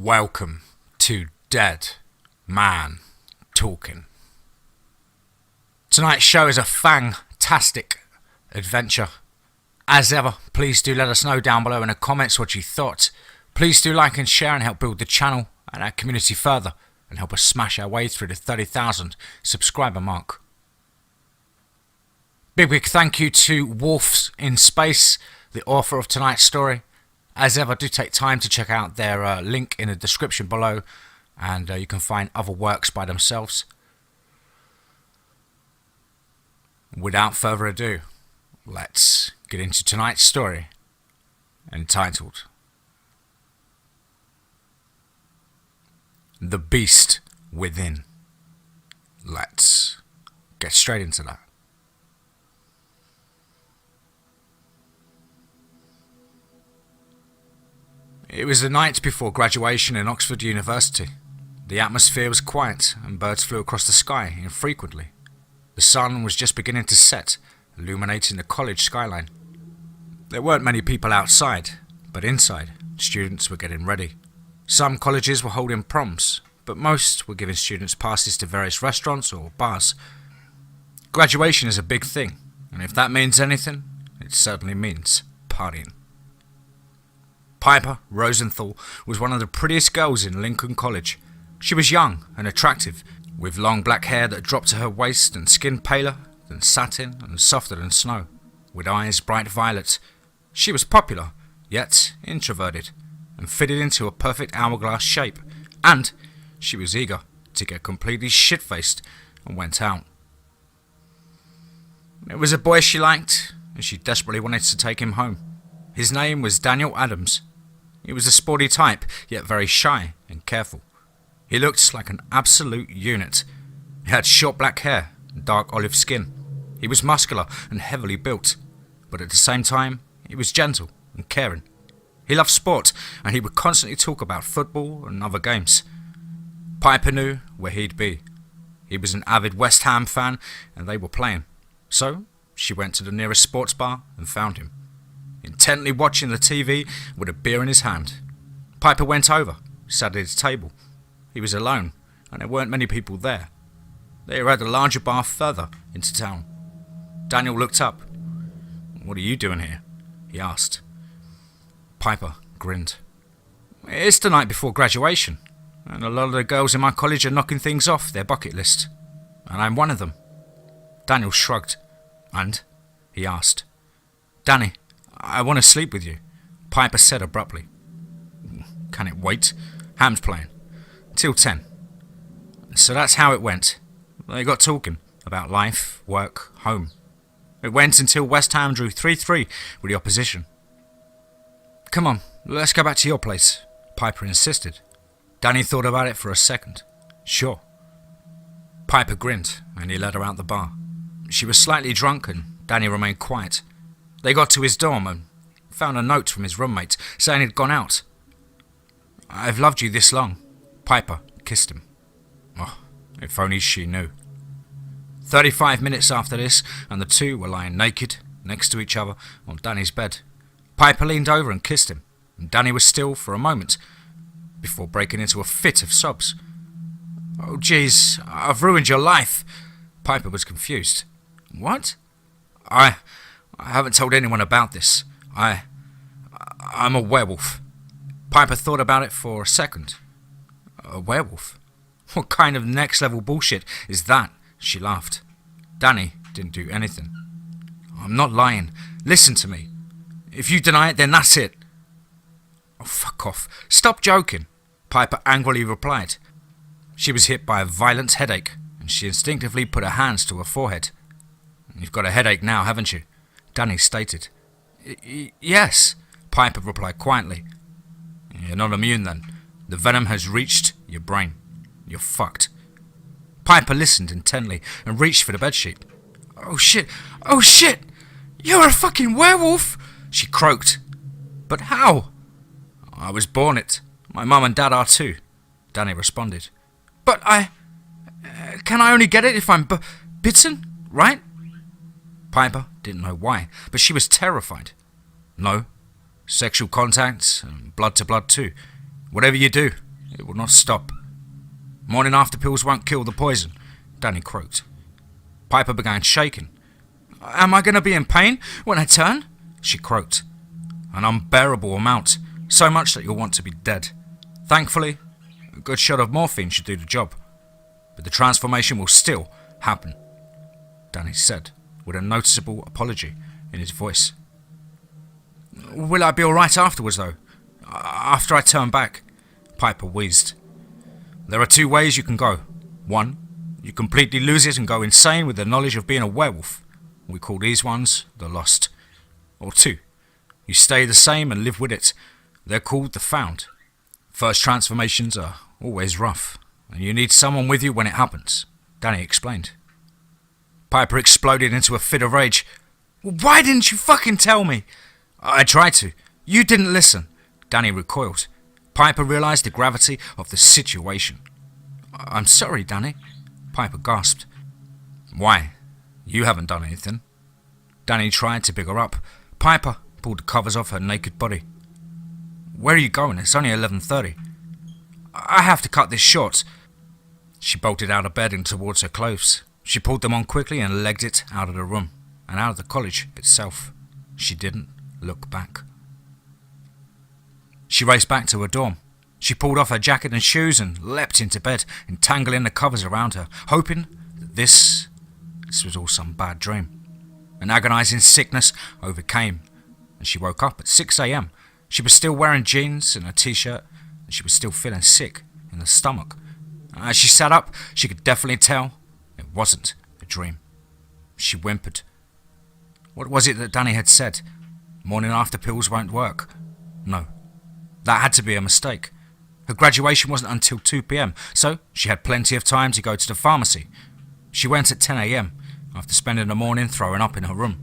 Welcome to Dead Man Talking. Tonight's show is a Fang Tastic adventure. As ever, please do let us know down below in the comments what you thought. Please do like and share and help build the channel and our community further and help us smash our way through the 30,000 subscriber mark. Big thank you to WolfInSpace, the author of tonight's story. As ever, do take time to check out their link in the description below, and you can find other works by themselves. Without further ado, let's get into tonight's story, entitled The Beast Within. Let's get straight into that. It was the night before graduation in Oxford University. The atmosphere was quiet and birds flew across the sky infrequently. The sun was just beginning to set, illuminating the college skyline. There weren't many people outside, but inside, students were getting ready. Some colleges were holding proms, but most were giving students passes to various restaurants or bars. Graduation is a big thing, and if that means anything, it certainly means partying. Piper Rosenthal was one of the prettiest girls in Lincoln College. She was young and attractive, with long black hair that dropped to her waist and skin paler than satin and softer than snow, with eyes bright violet. She was popular, yet introverted, and fitted into a perfect hourglass shape, and she was eager to get completely shit-faced and went out. There was a boy she liked, and she desperately wanted to take him home. His name was Daniel Adams. He was a sporty type, yet very shy and careful. He looked like an absolute unit. He had short black hair and dark olive skin. He was muscular and heavily built, but at the same time, he was gentle and caring. He loved sport, and he would constantly talk about football and other games. Piper knew where he'd be. He was an avid West Ham fan, and they were playing. So, she went to the nearest sports bar and found him, intently watching the TV with a beer in his hand. Piper went over, sat at his table. He was alone, and there weren't many people there. They were at a larger bar further into town. Daniel looked up. "What are you doing here?" he asked. Piper grinned. "It's the night before graduation, and a lot of the girls in my college are knocking things off their bucket list, and I'm one of them." Daniel shrugged. "And?" he asked. "Danny, I want to sleep with you," Piper said abruptly. "Can it wait? Ham's playing. Till 10. So that's how it went. They got talking about life, work, home. It went until West Ham drew 3-3 with the opposition. "Come on, let's go back to your place," Piper insisted. Danny thought about it for a second. "Sure." Piper grinned and he led her out the bar. She was slightly drunk and Danny remained quiet. They got to his dorm and found a note from his roommate saying he'd gone out. "I've loved you this long." Piper kissed him. Oh, if only she knew. 35 minutes after this, and the two were lying naked next to each other on Danny's bed. Piper leaned over and kissed him, and Danny was still for a moment before breaking into a fit of sobs. "Oh jeez, I've ruined your life." Piper was confused. "What?" I haven't told anyone about this. I'm a werewolf." Piper thought about it for a second. "A werewolf? What kind of next level bullshit is that?" She laughed. Danny didn't do anything. "I'm not lying. Listen to me. If you deny it, then that's it." "Oh, fuck off. Stop joking," Piper angrily replied. She was hit by a violent headache, and she instinctively put her hands to her forehead. "You've got a headache now, haven't you?" Danny stated. Yes," Piper replied quietly. "You're not immune then. The venom has reached your brain. You're fucked." Piper listened intently and reached for the bedsheet. Oh shit! You're a fucking werewolf!" she croaked. "But how?" "I was born it. My mum and dad are too," Danny responded. "But can I only get it if I'm bitten, right?" Piper didn't know why, but she was terrified. "No. Sexual contact, and blood to blood too. Whatever you do, It would not stop. Morning after pills won't kill the poison, Danny croaked. Piper began shaking. Am I going to be in pain when I turn? She croaked. An unbearable amount, so much that you'll want to be dead. Thankfully, a good shot of morphine should do the job. But the transformation will still happen, Danny said, with a noticeable apology in his voice. Will I be alright afterwards, though? After I turn back? Piper wheezed. There are two ways you can go. One, you completely lose it and go insane with the knowledge of being a werewolf. We call these ones the Lost. Or two, you stay the same and live with it. They're called the Found. First transformations are always rough, and you need someone with you when it happens, Danny explained. Piper exploded into a fit of rage. Why didn't you fucking tell me? I tried to. You didn't listen. Danny recoiled. Piper realised the gravity of the situation. I'm sorry, Danny, Piper gasped. Why? You haven't done anything. Danny tried to pick her up. Piper pulled the covers off her naked body. Where are you going? It's only 11:30. I have to cut this short. She bolted out of bed and towards her clothes. She pulled them on quickly and legged it out of the room and out of the college itself. She didn't look back. She raced back to her dorm. She pulled off her jacket and shoes and leapt into bed, entangling the covers around her, hoping that this was all some bad dream. An agonising sickness overcame, and she woke up at 6 a.m. She was still wearing jeans and a t-shirt, and she was still feeling sick in the stomach. As she sat up, she could definitely tell it wasn't a dream. She whimpered. What was it that Danny had said? Morning after pills won't work. No, that had to be a mistake. Her graduation wasn't until 2 p.m, so she had plenty of time to go to the pharmacy. She went at 10 a.m, after spending the morning throwing up in her room.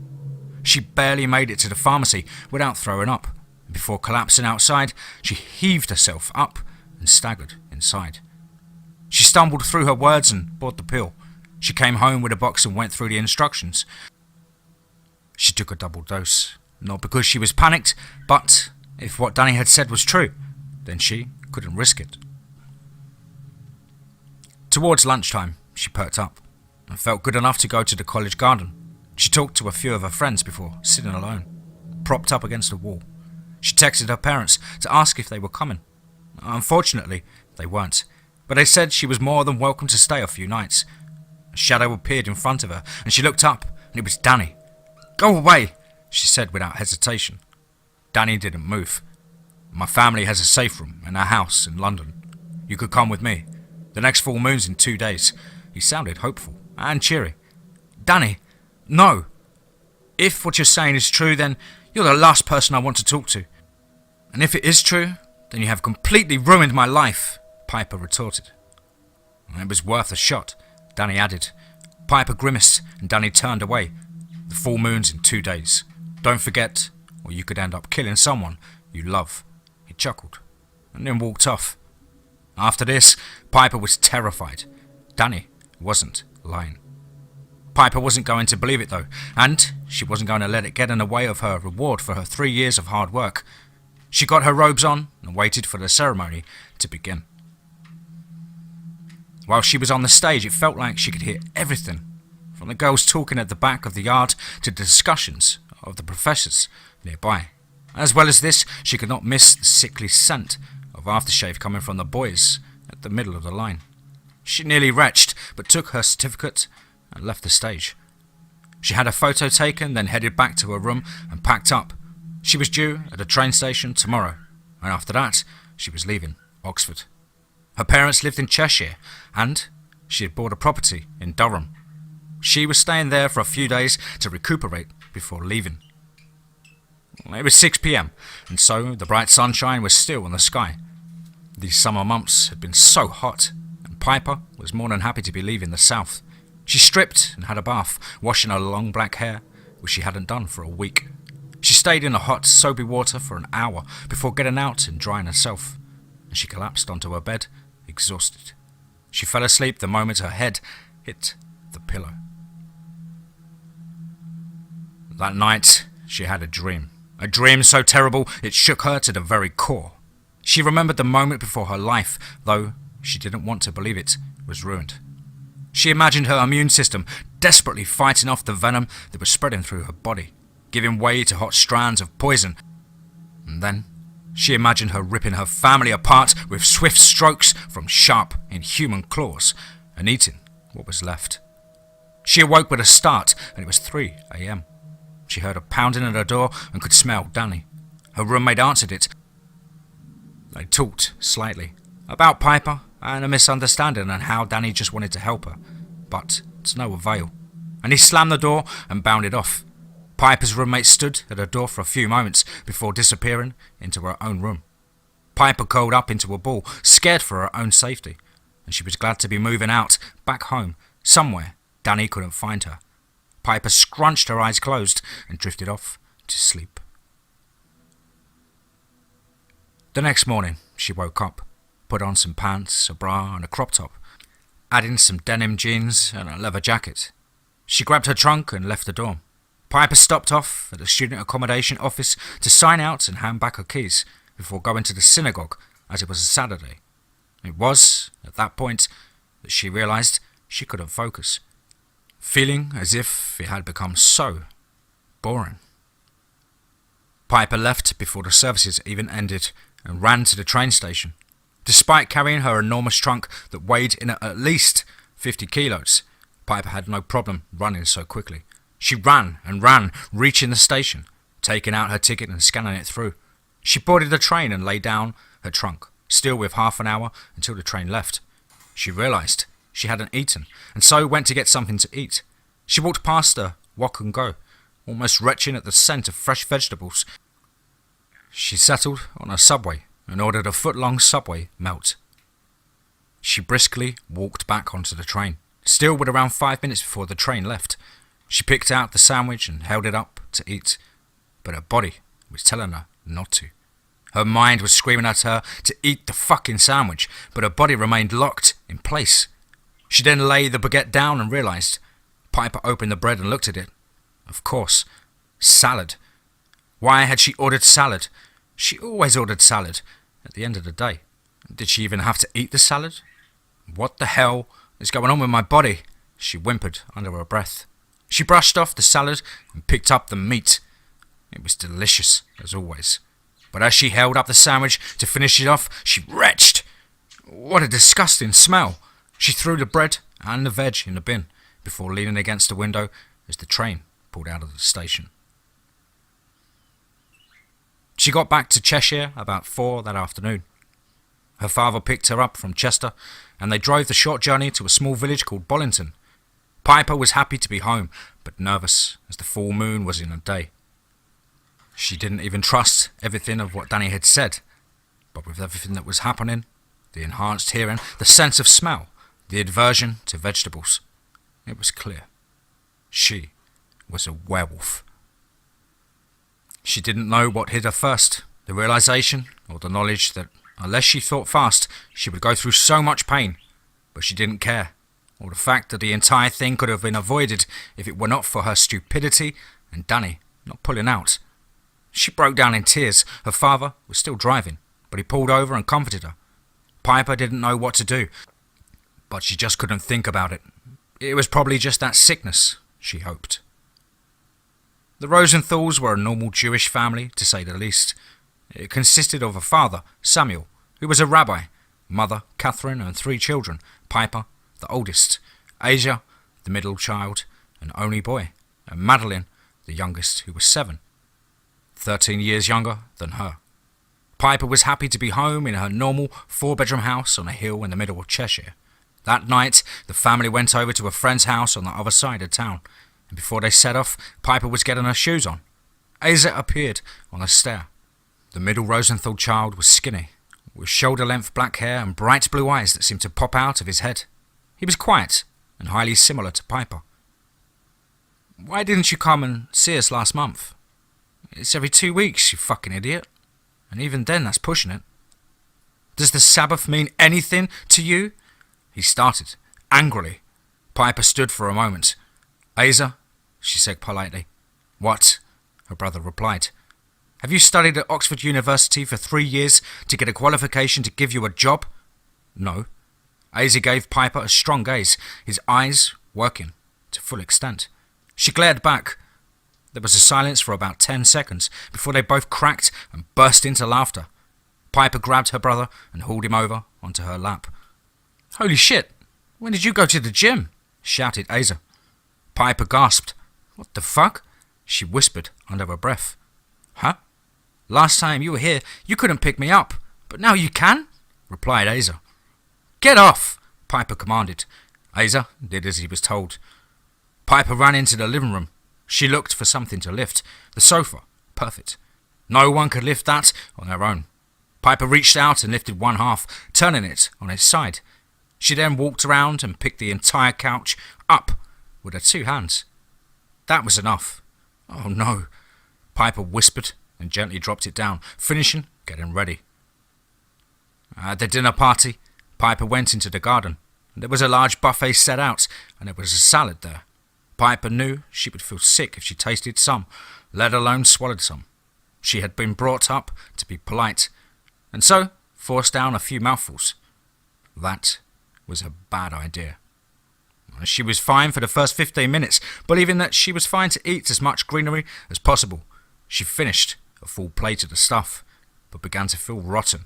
She barely made it to the pharmacy without throwing up. Before collapsing outside, she heaved herself up and staggered inside. She stumbled through her words and bought the pill. She came home with a box and went through the instructions. She took a double dose, not because she was panicked, but if what Danny had said was true, then she couldn't risk it. Towards lunchtime, she perked up and felt good enough to go to the college garden. She talked to a few of her friends before sitting alone, propped up against a wall. She texted her parents to ask if they were coming. Unfortunately, they weren't, but they said she was more than welcome to stay a few nights. A shadow appeared in front of her, and she looked up, and it was Danny. Go away, she said without hesitation. Danny didn't move. My family has a safe room in our house in London. You could come with me. The next full moon's in 2 days. He sounded hopeful and cheery. Danny, no. If what you're saying is true, then you're the last person I want to talk to. And if it is true, then you have completely ruined my life, Piper retorted. It was worth a shot, Danny added. Piper grimaced and Danny turned away. The full moon's in 2 days. Don't forget, or you could end up killing someone you love. He chuckled and then walked off. After this, Piper was terrified. Danny wasn't lying. Piper wasn't going to believe it though, and she wasn't going to let it get in the way of her reward for her 3 years of hard work. She got her robes on and waited for the ceremony to begin. While she was on the stage, it felt like she could hear everything, from the girls talking at the back of the yard to the discussions of the professors nearby. As well as this, she could not miss the sickly scent of aftershave coming from the boys at the middle of the line. She nearly retched, but took her certificate and left the stage. She had a photo taken, then headed back to her room and packed up. She was due at a train station tomorrow, and after that, she was leaving Oxford. Her parents lived in Cheshire, and she had bought a property in Durham. She was staying there for a few days to recuperate before leaving. It was 6 p.m, and so the bright sunshine was still in the sky. These summer months had been so hot, and Piper was more than happy to be leaving the south. She stripped and had a bath, washing her long black hair, which she hadn't done for a week. She stayed in the hot, soapy water for an hour before getting out and drying herself, and she collapsed onto her bed, exhausted. She fell asleep the moment her head hit the pillow. That night, she had a dream so terrible it shook her to the very core. She remembered the moment before her life, though she didn't want to believe it, was ruined. She imagined her immune system desperately fighting off the venom that was spreading through her body, giving way to hot strands of poison. And then she imagined her ripping her family apart with swift strokes from sharp, inhuman claws and eating what was left. She awoke with a start, and it was 3 a.m. She heard a pounding at her door and could smell Danny. Her roommate answered it. They talked slightly about Piper and a misunderstanding and how Danny just wanted to help her, but to no avail, and he slammed the door and bounded off. Piper's roommate stood at her door for a few moments before disappearing into her own room. Piper curled up into a ball, scared for her own safety, and she was glad to be moving out, back home, somewhere Danny couldn't find her. Piper scrunched her eyes closed and drifted off to sleep. The next morning, she woke up, put on some pants, a bra and a crop top, adding some denim jeans and a leather jacket. She grabbed her trunk and left the dorm. Piper stopped off at the student accommodation office to sign out and hand back her keys before going to the synagogue, as it was a Saturday. It was, at that point, that she realised she couldn't focus, feeling as if it had become so boring. Piper left before the services even ended and ran to the train station. Despite carrying her enormous trunk that weighed in at least 50 kilos, Piper had no problem running so quickly. She ran and ran, reaching the station, taking out her ticket and scanning it through. She boarded the train and laid down her trunk, still with half an hour until the train left. She realised she hadn't eaten, and so went to get something to eat. She walked past a Wok and Go, almost retching at the scent of fresh vegetables. She settled on a Subway and ordered a foot-long Subway melt. She briskly walked back onto the train, still with around 5 minutes before the train left. She picked out the sandwich and held it up to eat, but her body was telling her not to. Her mind was screaming at her to eat the fucking sandwich, but her body remained locked in place. She then laid the baguette down and realised. Piper opened the bread and looked at it. Of course, salad. Why had she ordered salad? She always ordered salad at the end of the day. Did she even have to eat the salad? What the hell is going on with my body? She whimpered under her breath. She brushed off the salad and picked up the meat. It was delicious, as always. But as she held up the sandwich to finish it off, she retched. What a disgusting smell. She threw the bread and the veg in the bin before leaning against the window as the train pulled out of the station. She got back to Cheshire about 4 that afternoon. Her father picked her up from Chester, and they drove the short journey to a small village called Bollington. Piper was happy to be home, but nervous as the full moon was in her day. She didn't even trust everything of what Danny had said, but with everything that was happening, the enhanced hearing, the sense of smell, the aversion to vegetables, it was clear. She was a werewolf. She didn't know what hit her first, the realisation or the knowledge that unless she thought fast, she would go through so much pain, but she didn't care, or the fact that the entire thing could have been avoided if it were not for her stupidity and Danny not pulling out. She broke down in tears. Her father was still driving, but he pulled over and comforted her. Piper didn't know what to do, but she just couldn't think about it. It was probably just that sickness, she hoped. The Rosenthals were a normal Jewish family, to say the least. It consisted of a father, Samuel, who was a rabbi, mother, Catherine, and 3 children, Piper, the oldest, Asia, the middle child, and only boy, and Madeline, the youngest, who was 7, 13 years younger than her. Piper was happy to be home in her normal 4-bedroom house on a hill in the middle of Cheshire. That night, the family went over to a friend's house on the other side of town, and before they set off, Piper was getting her shoes on. Asa appeared on the stair. The middle Rosenthal child was skinny, with shoulder-length black hair and bright blue eyes that seemed to pop out of his head. He was quiet and highly similar to Piper. Why didn't you come and see us last month? It's every 2 weeks, you fucking idiot. And even then, that's pushing it. Does the Sabbath mean anything to you? He started, angrily. Piper stood for a moment. Asa, she said politely. What? Her brother replied. Have you studied at Oxford University for 3 years to get a qualification to give you a job? No. Asa gave Piper a strong gaze, his eyes working to full extent. She glared back. There was a silence for about 10 seconds before they both cracked and burst into laughter. Piper grabbed her brother and hauled him over onto her lap. "Holy shit! When did you go to the gym?" shouted Asa. Piper gasped. "What the fuck?" she whispered under her breath. "Huh? Last time you were here, you couldn't pick me up, but now you can?" replied Asa. "Get off!" Piper commanded. Asa did as he was told. Piper ran into the living room. She looked for something to lift. The sofa. Perfect. No one could lift that on their own. Piper reached out and lifted one half, turning it on its side. She then walked around and picked the entire couch up with her 2 hands. That was enough. "Oh no," Piper whispered and gently dropped it down, finishing getting ready. At the dinner party, Piper went into the garden. There was a large buffet set out, and there was a salad there. Piper knew she would feel sick if she tasted some, let alone swallowed some. She had been brought up to be polite, and so forced down a few mouthfuls. That was a bad idea. She was fine for the first 15 minutes, believing that she was fine to eat as much greenery as possible. She finished a full plate of the stuff, but began to feel rotten.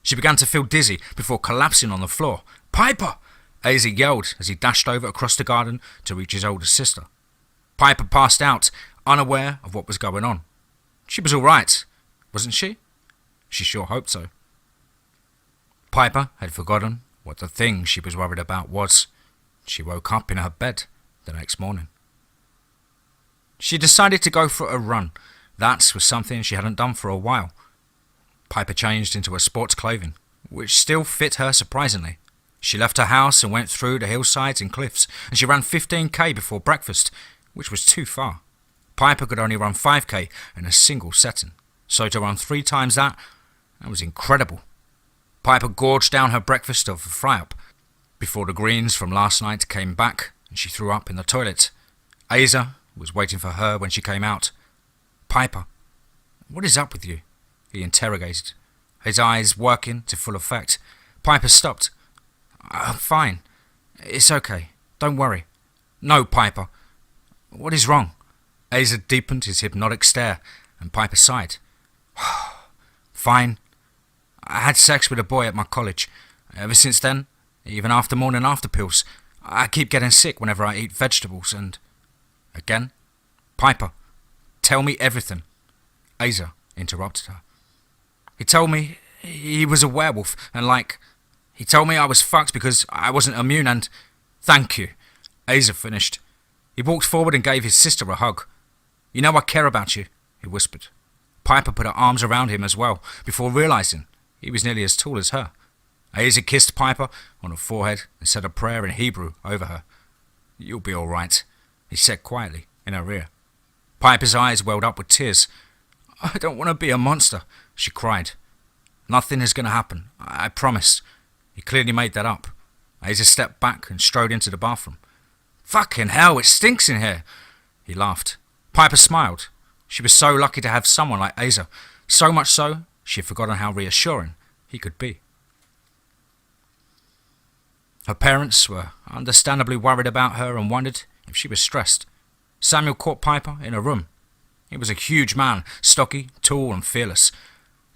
She began to feel dizzy before collapsing on the floor. "Piper!" Asa yelled as he dashed over across the garden to reach his older sister. Piper passed out, unaware of what was going on. She was all right, wasn't she? She sure hoped so. Piper had forgotten what the thing she was worried about was. She woke up in her bed the next morning. She decided to go for a run. That was something she hadn't done for a while. Piper changed into her sports clothing, which still fit her surprisingly. She left her house and went through the hillsides and cliffs, and she ran 15k before breakfast, which was too far. Piper could only run 5k in a single setting, so to run 3 times that was incredible. Piper gorged down her breakfast of a fry-up before the greens from last night came back and she threw up in the toilet. Asa was waiting for her when she came out. "Piper, what is up with you?" he interrogated, his eyes working to full effect. Piper stopped. "I'm fine. It's okay. Don't worry." "No, Piper. What is wrong?" Asa deepened his hypnotic stare, and Piper sighed. "Fine. I had sex with a boy at my college. Ever since then, even after morning after pills, I keep getting sick whenever I eat vegetables and..." "Again? Piper, tell me everything." Asa interrupted her. "He told me he was a werewolf and he told me I was fucked because I wasn't immune and..." "Thank you," Asa finished. He walked forward and gave his sister a hug. "You know I care about you," he whispered. Piper put her arms around him as well, before realizing he was nearly as tall as her. Asa kissed Piper on her forehead and said a prayer in Hebrew over her. "You'll be all right," he said quietly in her ear. Piper's eyes welled up with tears. "I don't want to be a monster," she cried. "Nothing is going to happen, I promise." He clearly made that up. Asa stepped back and strode into the bathroom. "Fucking hell, it stinks in here," he laughed. Piper smiled. She was so lucky to have someone like Asa, so much so she had forgotten how reassuring he could be. Her parents were understandably worried about her and wondered if she was stressed. Samuel caught Piper in a room. He was a huge man, stocky, tall and fearless.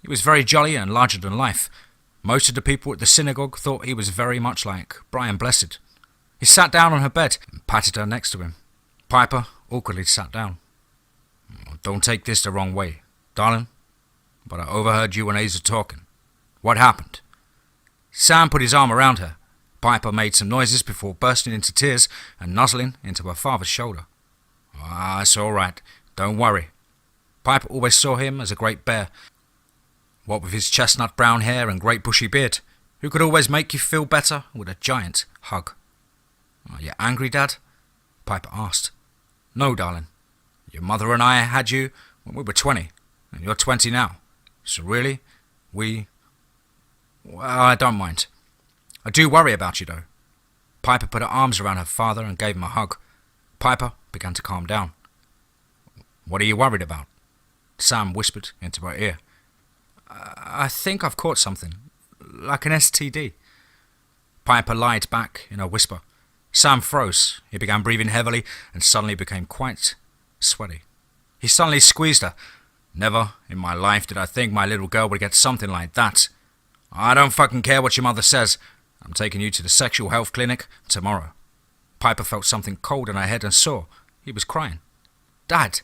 He was very jolly and larger than life. Most of the people at the synagogue thought he was very much like Brian Blessed. He sat down on her bed and patted her next to him. Piper awkwardly sat down. "Don't take this the wrong way, darling, but I overheard you and Asa talking. What happened?" Sam put his arm around her. Piper made some noises before bursting into tears and nuzzling into her father's shoulder. "Ah, it's all right. Don't worry." Piper always saw him as a great bear, what with his chestnut brown hair and great bushy beard, who could always make you feel better with a giant hug. "Are you angry, Dad?" Piper asked. "No, darling. Your mother and I had you when we were 20, and you're 20 now. So really, well, I don't mind. I do worry about you, though." Piper put her arms around her father and gave him a hug. Piper began to calm down. "What are you worried about?" Sam whispered into her ear. I think I've caught something, like an STD. Piper lied back in a whisper. Sam froze. He began breathing heavily and suddenly became quite sweaty. He suddenly squeezed her. Never in my life did I think my little girl would get something like that. I don't fucking care what your mother says. I'm taking you to the sexual health clinic tomorrow. Piper felt something cold in her head and saw he was crying. Dad,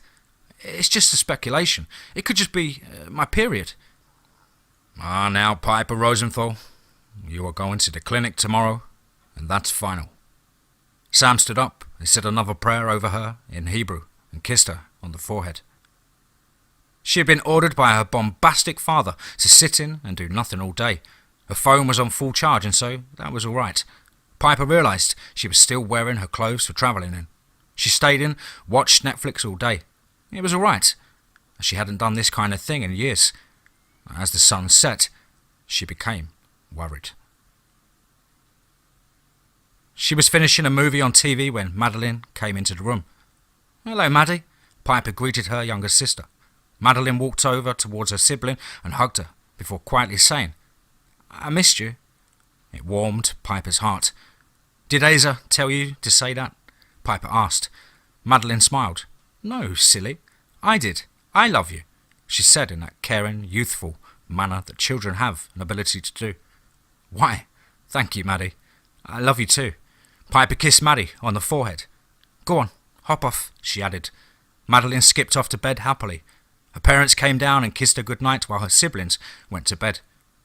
it's just a speculation. It could just be my period. Now, Piper Rosenthal, you are going to the clinic tomorrow, and that's final. Sam stood up and said another prayer over her in Hebrew and kissed her on the forehead. She had been ordered by her bombastic father to sit in and do nothing all day. Her phone was on full charge, and so that was all right. Piper realised she was still wearing her clothes for travelling in. She stayed in, watched Netflix all day. It was all right. She hadn't done this kind of thing in years. As the sun set, she became worried. She was finishing a movie on TV when Madeline came into the room. "Hello, Maddie," Piper greeted her younger sister. Madeline walked over towards her sibling and hugged her before quietly saying, "I missed you." It warmed Piper's heart. "Did Asa tell you to say that?" Piper asked. Madeline smiled. "No, silly. I did. I love you," she said in that caring, youthful manner that children have an ability to do. "Why, thank you, Maddie. I love you too." Piper kissed Maddie on the forehead. "Go on, hop off," she added. Madeline skipped off to bed happily. Her parents came down and kissed her goodnight while her siblings went to bed.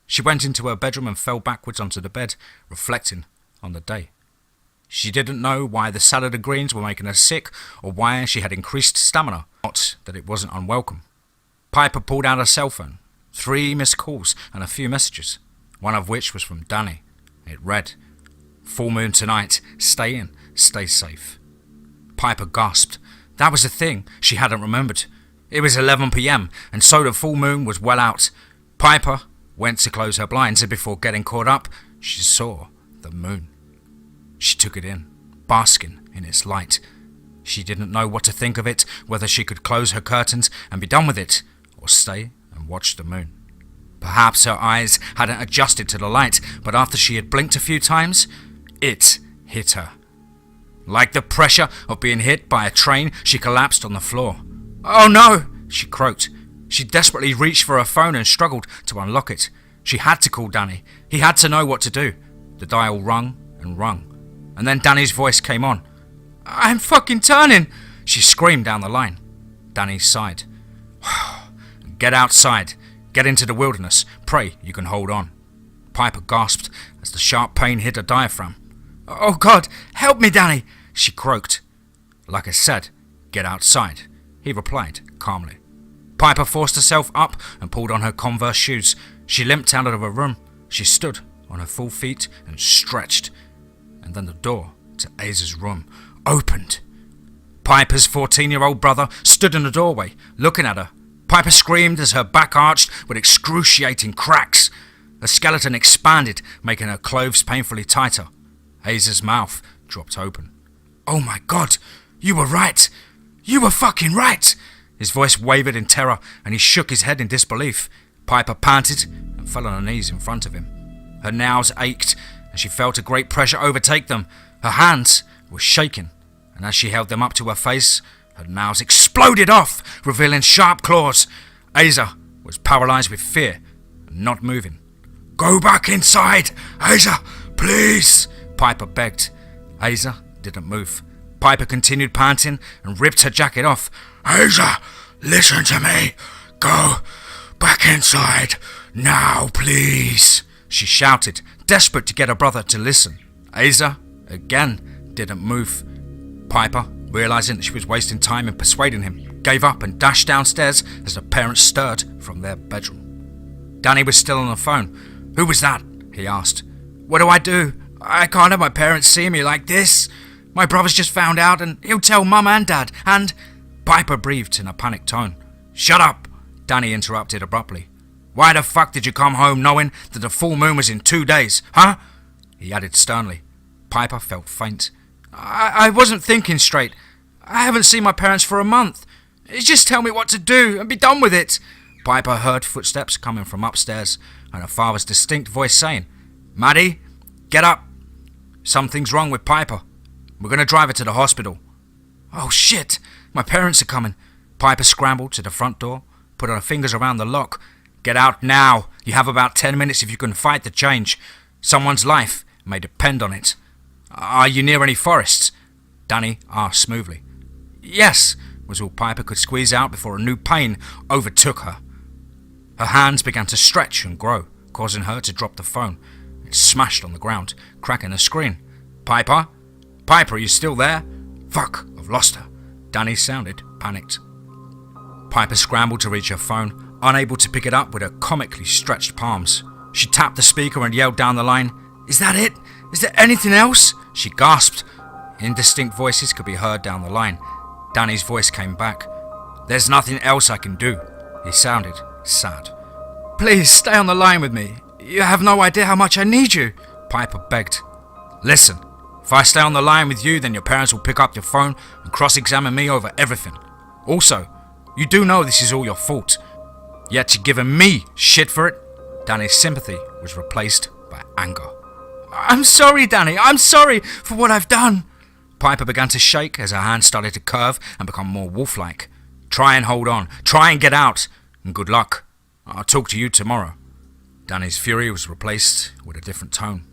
She went into her bedroom and fell backwards onto the bed, reflecting on the day. She didn't know why the salad of greens were making her sick or why she had increased stamina, not that it wasn't unwelcome. Piper pulled out her cell phone. 3 missed calls and a few messages, one of which was from Danny. It read, "Full moon tonight. Stay in. Stay safe." Piper gasped. That was the thing she hadn't remembered. It was 11 p.m, and so the full moon was well out. Piper went to close her blinds, and before getting caught up, she saw the moon. She took it in, basking in its light. She didn't know what to think of it, whether she could close her curtains and be done with it, or stay and watch the moon. Perhaps her eyes hadn't adjusted to the light, but after she had blinked a few times, it hit her. Like the pressure of being hit by a train, she collapsed on the floor. "Oh no!" she croaked. She desperately reached for her phone and struggled to unlock it. She had to call Danny. He had to know what to do. The dial rung and rung. And then Danny's voice came on. "I'm fucking turning!" she screamed down the line. Danny sighed. "Get outside. Get into the wilderness. Pray you can hold on." Piper gasped as the sharp pain hit her diaphragm. "Oh God, help me, Danny!" she croaked. "Like I said, get outside," he replied calmly. Piper forced herself up and pulled on her Converse shoes. She limped out of her room. She stood on her full feet and stretched. And then the door to Asa's room opened. Piper's 14-year-old brother stood in the doorway, looking at her. Piper screamed as her back arched with excruciating cracks. Her skeleton expanded, making her clothes painfully tighter. Asa's mouth dropped open. "Oh my God, you were right! You were fucking right!" His voice wavered in terror, and he shook his head in disbelief. Piper panted and fell on her knees in front of him. Her nails ached, and she felt a great pressure overtake them. Her hands were shaking, and as she held them up to her face, her nails exploded off, revealing sharp claws. Asa was paralysed with fear and not moving. "Go back inside, Asa, please," Piper begged. Asa didn't move. Piper continued panting and ripped her jacket off. "Asa, listen to me. Go back inside now, please," she shouted, desperate to get her brother to listen. Asa, again, didn't move. Piper, realising that she was wasting time in persuading him, gave up and dashed downstairs as the parents stirred from their bedroom. Danny was still on the phone. "Who was that?" he asked. "What do I do? I can't have my parents see me like this. My brother's just found out and he'll tell Mum and Dad, and..." Piper breathed in a panicked tone. "Shut up!" Danny interrupted abruptly. "Why the fuck did you come home knowing that the full moon was in 2 days, huh?" he added sternly. Piper felt faint. I wasn't thinking straight. I haven't seen my parents for a month. Just tell me what to do and be done with it. Piper heard footsteps coming from upstairs and her father's distinct voice saying, Maddie, get up. Something's wrong with Piper. We're going to drive her to the hospital. Oh shit, my parents are coming. Piper scrambled to the front door, put her fingers around the lock. Get out now. You have about 10 minutes if you can fight the change. Someone's life may depend on it. Are you near any forests? Danny asked smoothly. Yes, was all Piper could squeeze out before a new pain overtook her. Her hands began to stretch and grow, causing her to drop the phone. It smashed on the ground, cracking the screen. Piper? Piper, are you still there? Fuck, I've lost her. Danny sounded panicked. Piper scrambled to reach her phone, unable to pick it up with her comically stretched palms. She tapped the speaker and yelled down the line, Is that it? Is there anything else? She gasped. Indistinct voices could be heard down the line. Danny's voice came back. There's nothing else I can do. He sounded sad. Please stay on the line with me. You have no idea how much I need you. Piper begged. Listen, if I stay on the line with you, then your parents will pick up your phone and cross-examine me over everything. Also, you do know this is all your fault. Yet you're giving me shit for it. Danny's sympathy was replaced by anger. I'm sorry, Danny. I'm sorry for what I've done. Piper began to shake as her hands started to curve and become more wolf-like. Try and hold on. Try and get out. And good luck. I'll talk to you tomorrow. Danny's fury was replaced with a different tone.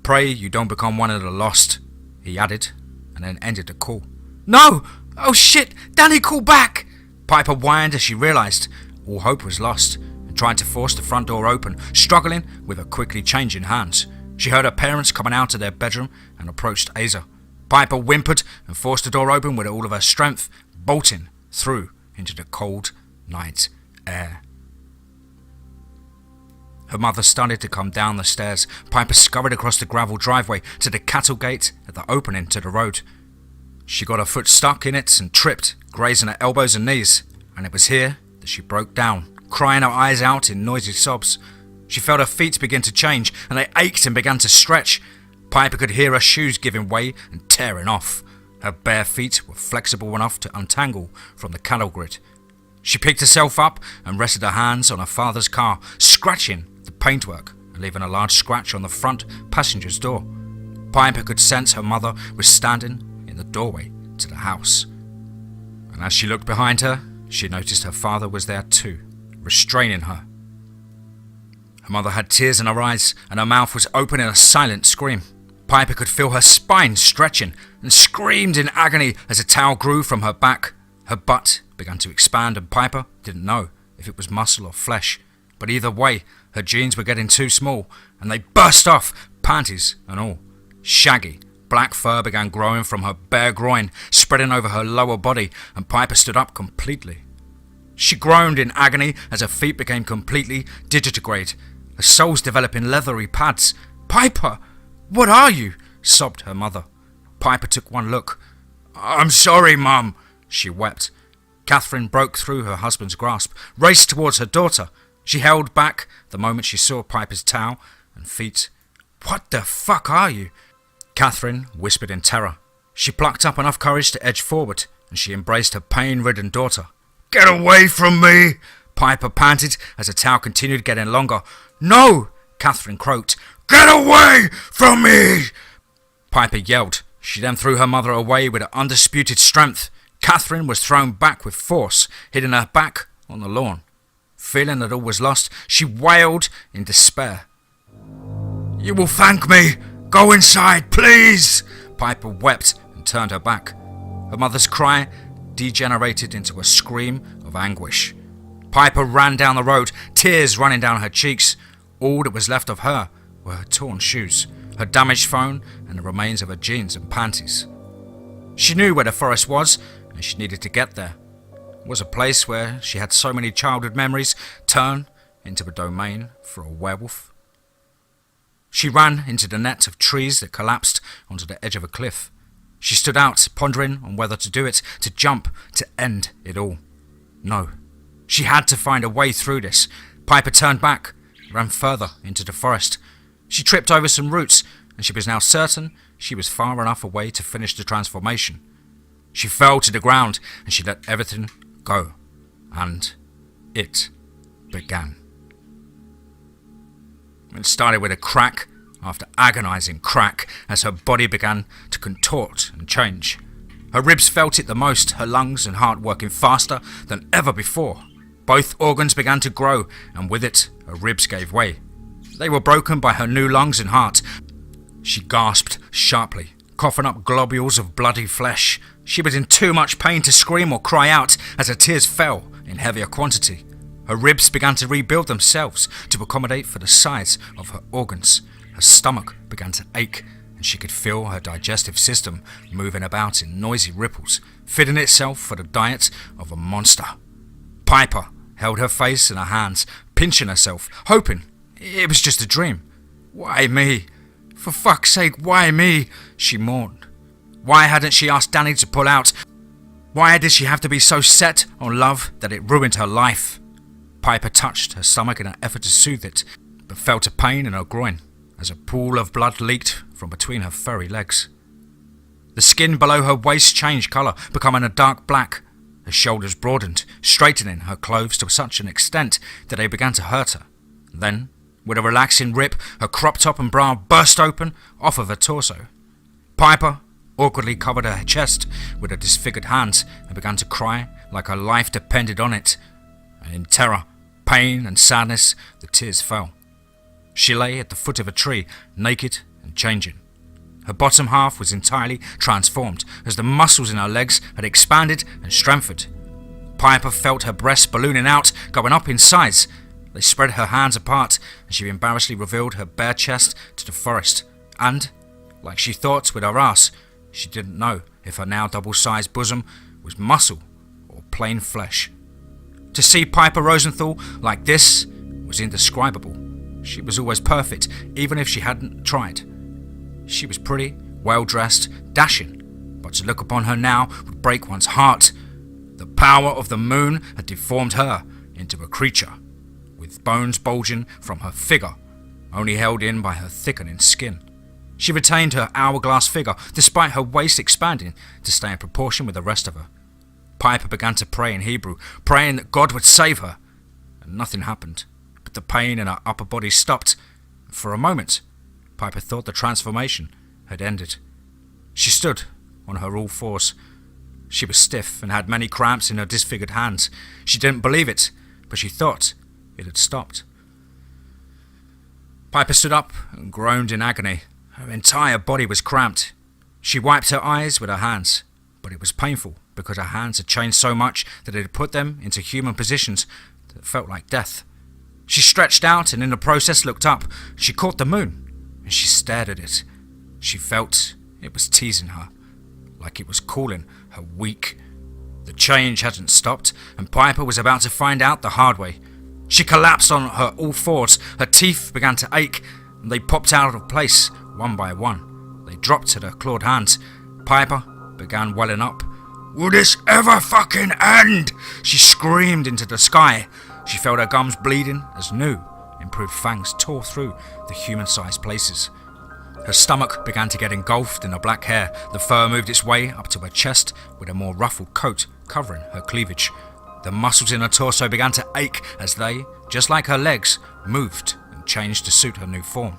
Pray you don't become one of the lost, he added, and then ended the call. No! Oh shit! Danny, call back! Piper whined as she realised all hope was lost and tried to force the front door open, struggling with her quickly changing hands. She heard her parents coming out of their bedroom and approached Asa. Piper whimpered and forced the door open with all of her strength, bolting through into the cold night air. Her mother started to come down the stairs. Piper scurried across the gravel driveway to the cattle gate at the opening to the road. She got her foot stuck in it and tripped, grazing her elbows and knees, and it was here that she broke down, crying her eyes out in noisy sobs. She felt her feet begin to change, and they ached and began to stretch. Piper could hear her shoes giving way and tearing off. Her bare feet were flexible enough to untangle from the cattle grid. She picked herself up and rested her hands on her father's car, scratching the paintwork and leaving a large scratch on the front passenger's door. Piper could sense her mother was standing in the doorway to the house. And as she looked behind her, she noticed her father was there too, restraining her. Her mother had tears in her eyes and her mouth was open in a silent scream. Piper could feel her spine stretching and screamed in agony as a towel grew from her back. Her butt began to expand and Piper didn't know if it was muscle or flesh. But either way, her jeans were getting too small and they burst off, panties and all. Shaggy, black fur began growing from her bare groin, spreading over her lower body, and Piper stood up completely. She groaned in agony as her feet became completely digitigrade, her soles developing leathery pads. Piper! What are you? Sobbed her mother. Piper took one look. I'm sorry, Mum, she wept. Catherine broke through her husband's grasp, raced towards her daughter. She held back the moment she saw Piper's towel and feet. What the fuck are you? Catherine whispered in terror. She plucked up enough courage to edge forward, and she embraced her pain-ridden daughter. Get away from me! Piper panted as the towel continued getting longer. No! Catherine croaked. Get away from me! Piper yelled. She then threw her mother away with her undisputed strength. Catherine was thrown back with force, hitting her back on the lawn. Feeling that all was lost, she wailed in despair. You will thank me! Go inside, please! Piper wept and turned her back. Her mother's cry degenerated into a scream of anguish. Piper ran down the road, tears running down her cheeks. All that was left of her were her torn shoes, her damaged phone, and the remains of her jeans and panties. She knew where the forest was, and she needed to get there. It was a place where she had so many childhood memories turn into a domain for a werewolf. She ran into the net of trees that collapsed onto the edge of a cliff. She stood out, pondering on whether to do it, to jump, to end it all. No. She had to find a way through this. Piper turned back, ran further into the forest. She tripped over some roots, and she was now certain she was far enough away to finish the transformation. She fell to the ground, and she let everything go. And it began. It started with a crack after agonizing crack as her body began to contort and change. Her ribs felt it the most, her lungs and heart working faster than ever before. Both organs began to grow, and with it, her ribs gave way. They were broken by her new lungs and heart. She gasped sharply, coughing up globules of bloody flesh. She was in too much pain to scream or cry out as her tears fell in heavier quantity. Her ribs began to rebuild themselves to accommodate for the size of her organs. Her stomach began to ache, and she could feel her digestive system moving about in noisy ripples, fitting itself for the diet of a monster. Piper held her face in her hands, pinching herself, hoping it was just a dream. Why me? For fuck's sake, why me? She mourned. Why hadn't she asked Danny to pull out? Why did she have to be so set on love that it ruined her life? Piper touched her stomach in an effort to soothe it, but felt a pain in her groin as a pool of blood leaked from between her furry legs. The skin below her waist changed colour, becoming a dark black. Her shoulders broadened, straightening her clothes to such an extent that they began to hurt her. Then, with a relaxing rip, her crop top and bra burst open off of her torso. Piper awkwardly covered her chest with her disfigured hands and began to cry like her life depended on it. And in terror, pain and sadness, the tears fell. She lay at the foot of a tree, naked and changing. Her bottom half was entirely transformed as the muscles in her legs had expanded and strengthened. Piper felt her breasts ballooning out, going up in size. They spread her hands apart and she embarrassedly revealed her bare chest to the forest. And, like she thought with her ass, she didn't know if her now double-sized bosom was muscle or plain flesh. To see Piper Rosenthal like this was indescribable. She was always perfect, even if she hadn't tried. She was pretty, well-dressed, dashing, but to look upon her now would break one's heart. The power of the moon had deformed her into a creature, with bones bulging from her figure, only held in by her thickening skin. She retained her hourglass figure, despite her waist expanding to stay in proportion with the rest of her. Piper began to pray in Hebrew, praying that God would save her, and nothing happened. But the pain in her upper body stopped. For a moment, Piper thought the transformation had ended. She stood on her all fours. She was stiff and had many cramps in her disfigured hands. She didn't believe it, but she thought it had stopped. Piper stood up and groaned in agony. Her entire body was cramped. She wiped her eyes with her hands, but it was painful because her hands had changed so much that it had put them into human positions that felt like death. She stretched out and in the process looked up. She caught the moon and she stared at it. She felt it was teasing her, like it was calling her weak. The change hadn't stopped, and Piper was about to find out the hard way. She collapsed on her all fours. Her teeth began to ache, and they popped out of place one by one. They dropped at her clawed hands. Piper began welling up. Will this ever fucking end? She screamed into the sky. She felt her gums bleeding as new, improved fangs tore through the human-sized places. Her stomach began to get engulfed in her black hair. The fur moved its way up to her chest with a more ruffled coat covering her cleavage. The muscles in her torso began to ache as they, just like her legs, moved and changed to suit her new form.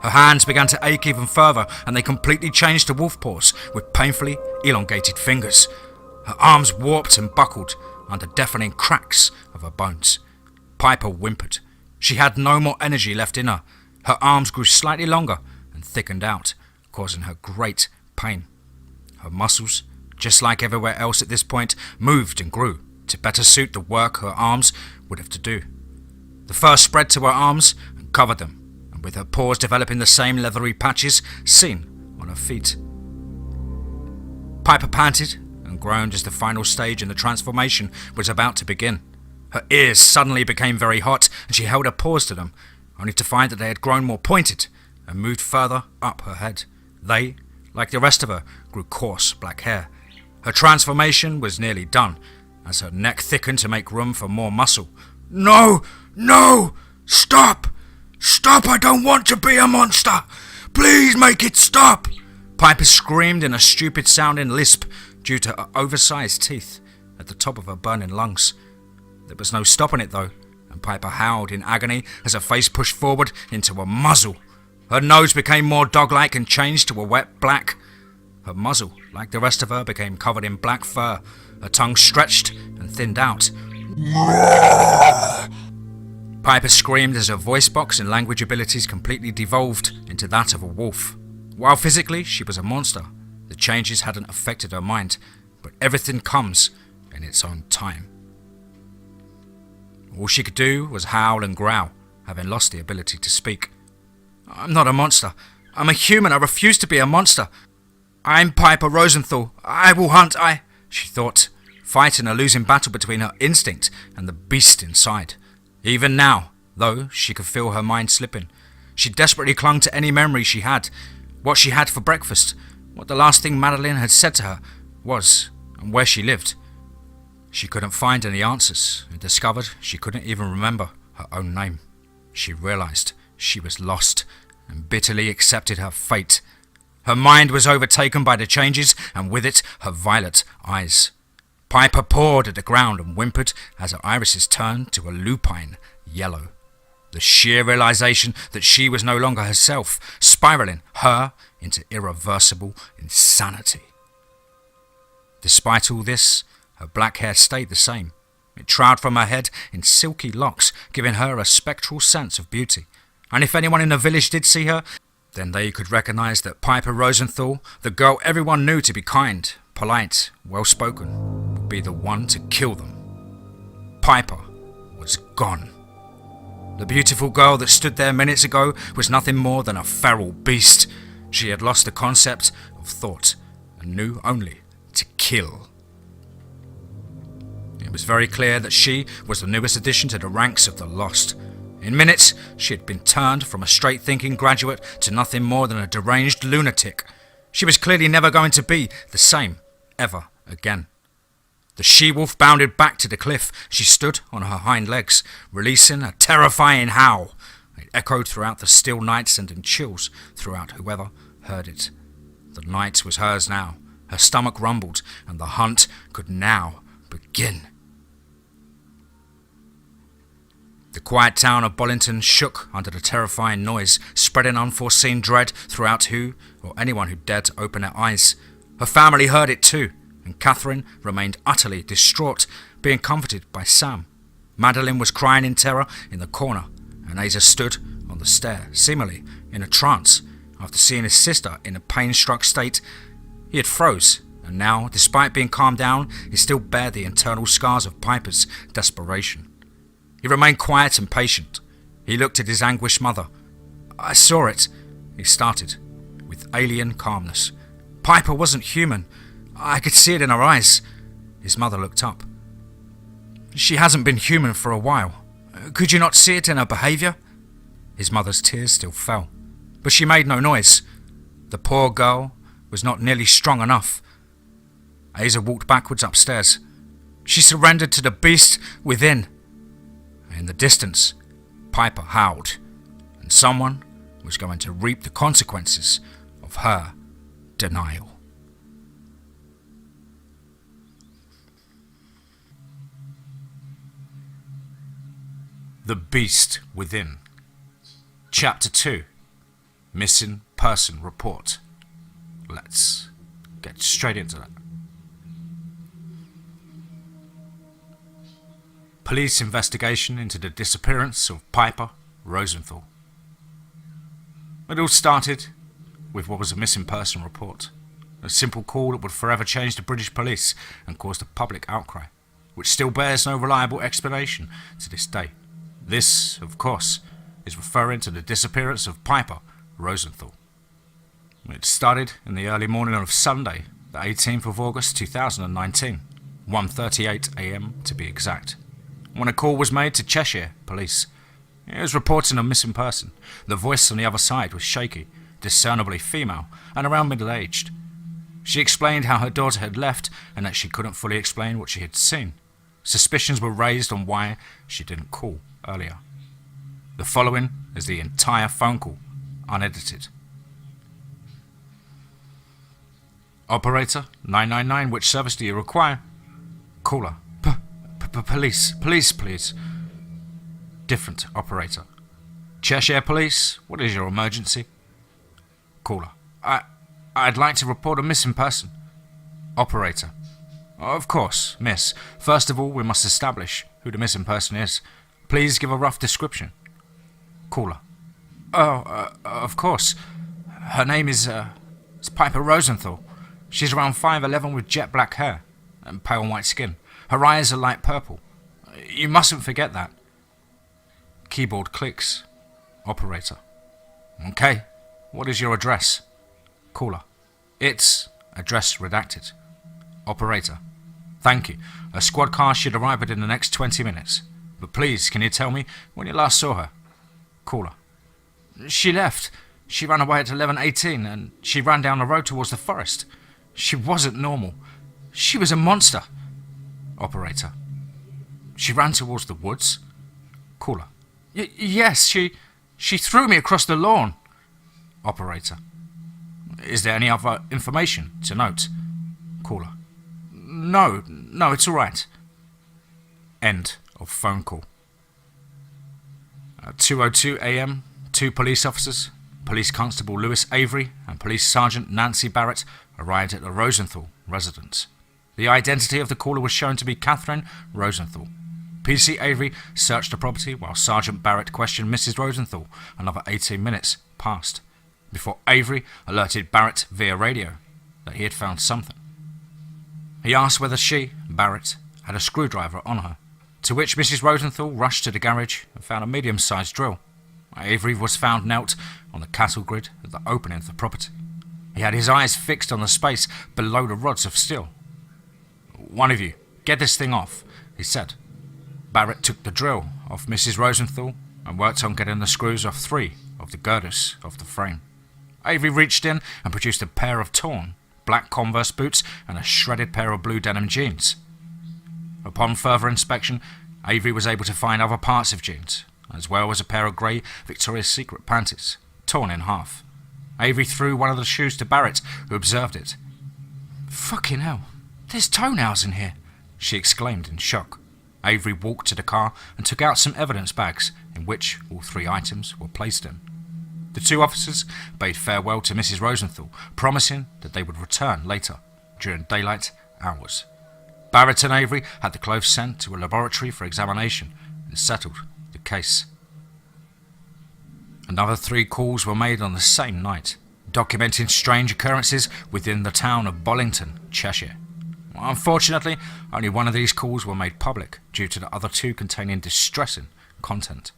Her hands began to ache even further, and they completely changed to wolf paws with painfully elongated fingers. Her arms warped and buckled under deafening cracks of her bones. Piper whimpered. She had no more energy left in her. Her arms grew slightly longer and thickened out, causing her great pain. Her muscles, just like everywhere else at this point, moved and grew to better suit the work her arms would have to do. The fur spread to her arms and covered them, and with her paws developing the same leathery patches seen on her feet. Piper panted and groaned as the final stage in the transformation was about to begin. Her ears suddenly became very hot, and she held her paws to them, only to find that they had grown more pointed and moved further up her head. They, like the rest of her, grew coarse black hair. Her transformation was nearly done, as her neck thickened to make room for more muscle. No! No! Stop! Stop! I don't want to be a monster! Please make it stop! Piper screamed in a stupid-sounding lisp due to her oversized teeth. at the top of her burning lungs. There was no stopping it though, and Piper howled in agony as her face pushed forward into a muzzle. Her nose became more dog-like and changed to a wet black. Her muzzle, like the rest of her, became covered in black fur. Her tongue stretched and thinned out. Piper screamed as her voice box and language abilities completely devolved into that of a wolf. While physically she was a monster, the changes hadn't affected her mind, but everything comes in its own time. All she could do was howl and growl, having lost the ability to speak. "I'm not a monster. I'm a human. I refuse to be a monster. I'm Piper Rosenthal. I will hunt, she thought, fighting a losing battle between her instinct and the beast inside. Even now, though, she could feel her mind slipping. She desperately clung to any memory she had, what she had for breakfast, what the last thing Madeline had said to her was, and where she lived. She couldn't find any answers, and discovered she couldn't even remember her own name. She realized she was lost, and bitterly accepted her fate. Her mind was overtaken by the changes, and with it, her violet eyes. Piper pawed at the ground and whimpered as her irises turned to a lupine yellow. The sheer realization that she was no longer herself, spiraling her into irreversible insanity. Despite all this, her black hair stayed the same. It trailed from her head in silky locks, giving her a spectral sense of beauty. And if anyone in the village did see her, then they could recognize that Piper Rosenthal, the girl everyone knew to be kind, polite, well-spoken, would be the one to kill them. Piper was gone. The beautiful girl that stood there minutes ago was nothing more than a feral beast. She had lost the concept of thought and knew only to kill. It was very clear that she was the newest addition to the ranks of the lost. In minutes, she had been turned from a straight-thinking graduate to nothing more than a deranged lunatic. She was clearly never going to be the same ever again. The she-wolf bounded back to the cliff. She stood on her hind legs, releasing a terrifying howl. It echoed throughout the still night, sending chills throughout whoever heard it. The night was hers now. Her stomach rumbled, and the hunt could now begin. The quiet town of Bollington shook under the terrifying noise, spreading unforeseen dread throughout who or anyone who dared to open their eyes. Her family heard it too, and Catherine remained utterly distraught, being comforted by Sam. Madeline was crying in terror in the corner, and Asa stood on the stair, seemingly in a trance. After seeing his sister in a pain-struck state, he had froze, and now, despite being calmed down, he still bared the internal scars of Piper's desperation. He remained quiet and patient. He looked at his anguished mother. "I saw it," he started, with alien calmness. "Piper wasn't human. I could see it in her eyes." His mother looked up. "She hasn't been human for a while. Could you not see it in her behaviour?" His mother's tears still fell, but she made no noise. The poor girl was not nearly strong enough. Asa walked backwards upstairs. She surrendered to the beast within. In the distance, Piper howled, and someone was going to reap the consequences of her denial. The Beast Within. Chapter 2. Missing Person Report. Let's get straight into that. Police investigation into the disappearance of Piper Rosenthal. It all started with what was a missing person report. A simple call that would forever change the British police and caused a public outcry, which still bears no reliable explanation to this day. This, of course, is referring to the disappearance of Piper Rosenthal. It started in the early morning of Sunday, the 18th of August 2019, 1:38 a.m. to be exact, when a call was made to Cheshire Police. It was reporting a missing person. The voice on the other side was shaky, discernibly female, and around middle-aged. She explained how her daughter had left and that she couldn't fully explain what she had seen. Suspicions were raised on why she didn't call earlier. The following is the entire phone call, unedited. "Operator 999, which service do you require?" Caller. Police, please. Different operator. Cheshire Police, what is your emergency? Caller. I'd like to report a missing person. Operator. Of course, miss. First of all, we must establish who the missing person is. Please give a rough description. Caller. Of course. Her name is Piper Rosenthal. She's around 5'11" with jet black hair and pale white skin. Her eyes are light purple. You mustn't forget that. Keyboard clicks. Operator. Okay. What is your address? Caller. It's address redacted. Operator. Thank you. A squad car should arrive within the next 20 minutes. But please, can you tell me when you last saw her? Caller. She left. She ran away at 11:18 and she ran down the road towards the forest. She wasn't normal. She was a monster. Operator. She ran towards the woods? Caller. Yes, she threw me across the lawn. Operator. Is there any other information to note? Caller. No, it's all right. End of phone call. At 2:02 a.m., two police officers, Police Constable Lewis Avery and Police Sergeant Nancy Barrett, arrived at the Rosenthal residence. The identity of the caller was shown to be Catherine Rosenthal. PC Avery searched the property while Sergeant Barrett questioned Mrs. Rosenthal. Another 18 minutes passed before Avery alerted Barrett via radio that he had found something. He asked whether she, Barrett, had a screwdriver on her, to which Mrs. Rosenthal rushed to the garage and found a medium-sized drill. Avery was found knelt on the cattle grid at the opening of the property. He had his eyes fixed on the space below the rods of steel. One of you, get this thing off, he said. Barrett took the drill off Mrs. Rosenthal and worked on getting the screws off 3 of the girders of the frame. Avery reached in and produced a pair of torn black Converse boots and a shredded pair of blue denim jeans. Upon further inspection, Avery was able to find other parts of jeans, as well as a pair of grey Victoria's Secret panties, torn in half. Avery threw one of the shoes to Barrett, who observed it. Fucking hell, there's toenails in here, she exclaimed in shock. Avery walked to the car and took out some evidence bags, in which all 3 items were placed in. The 2 officers bade farewell to Mrs. Rosenthal, promising that they would return later, during daylight hours. Barrett and Avery had the clothes sent to a laboratory for examination and settled the case. Another 3 calls were made on the same night, documenting strange occurrences within the town of Bollington, Cheshire. Unfortunately, only one of these calls were made public due to the other 2 containing distressing content.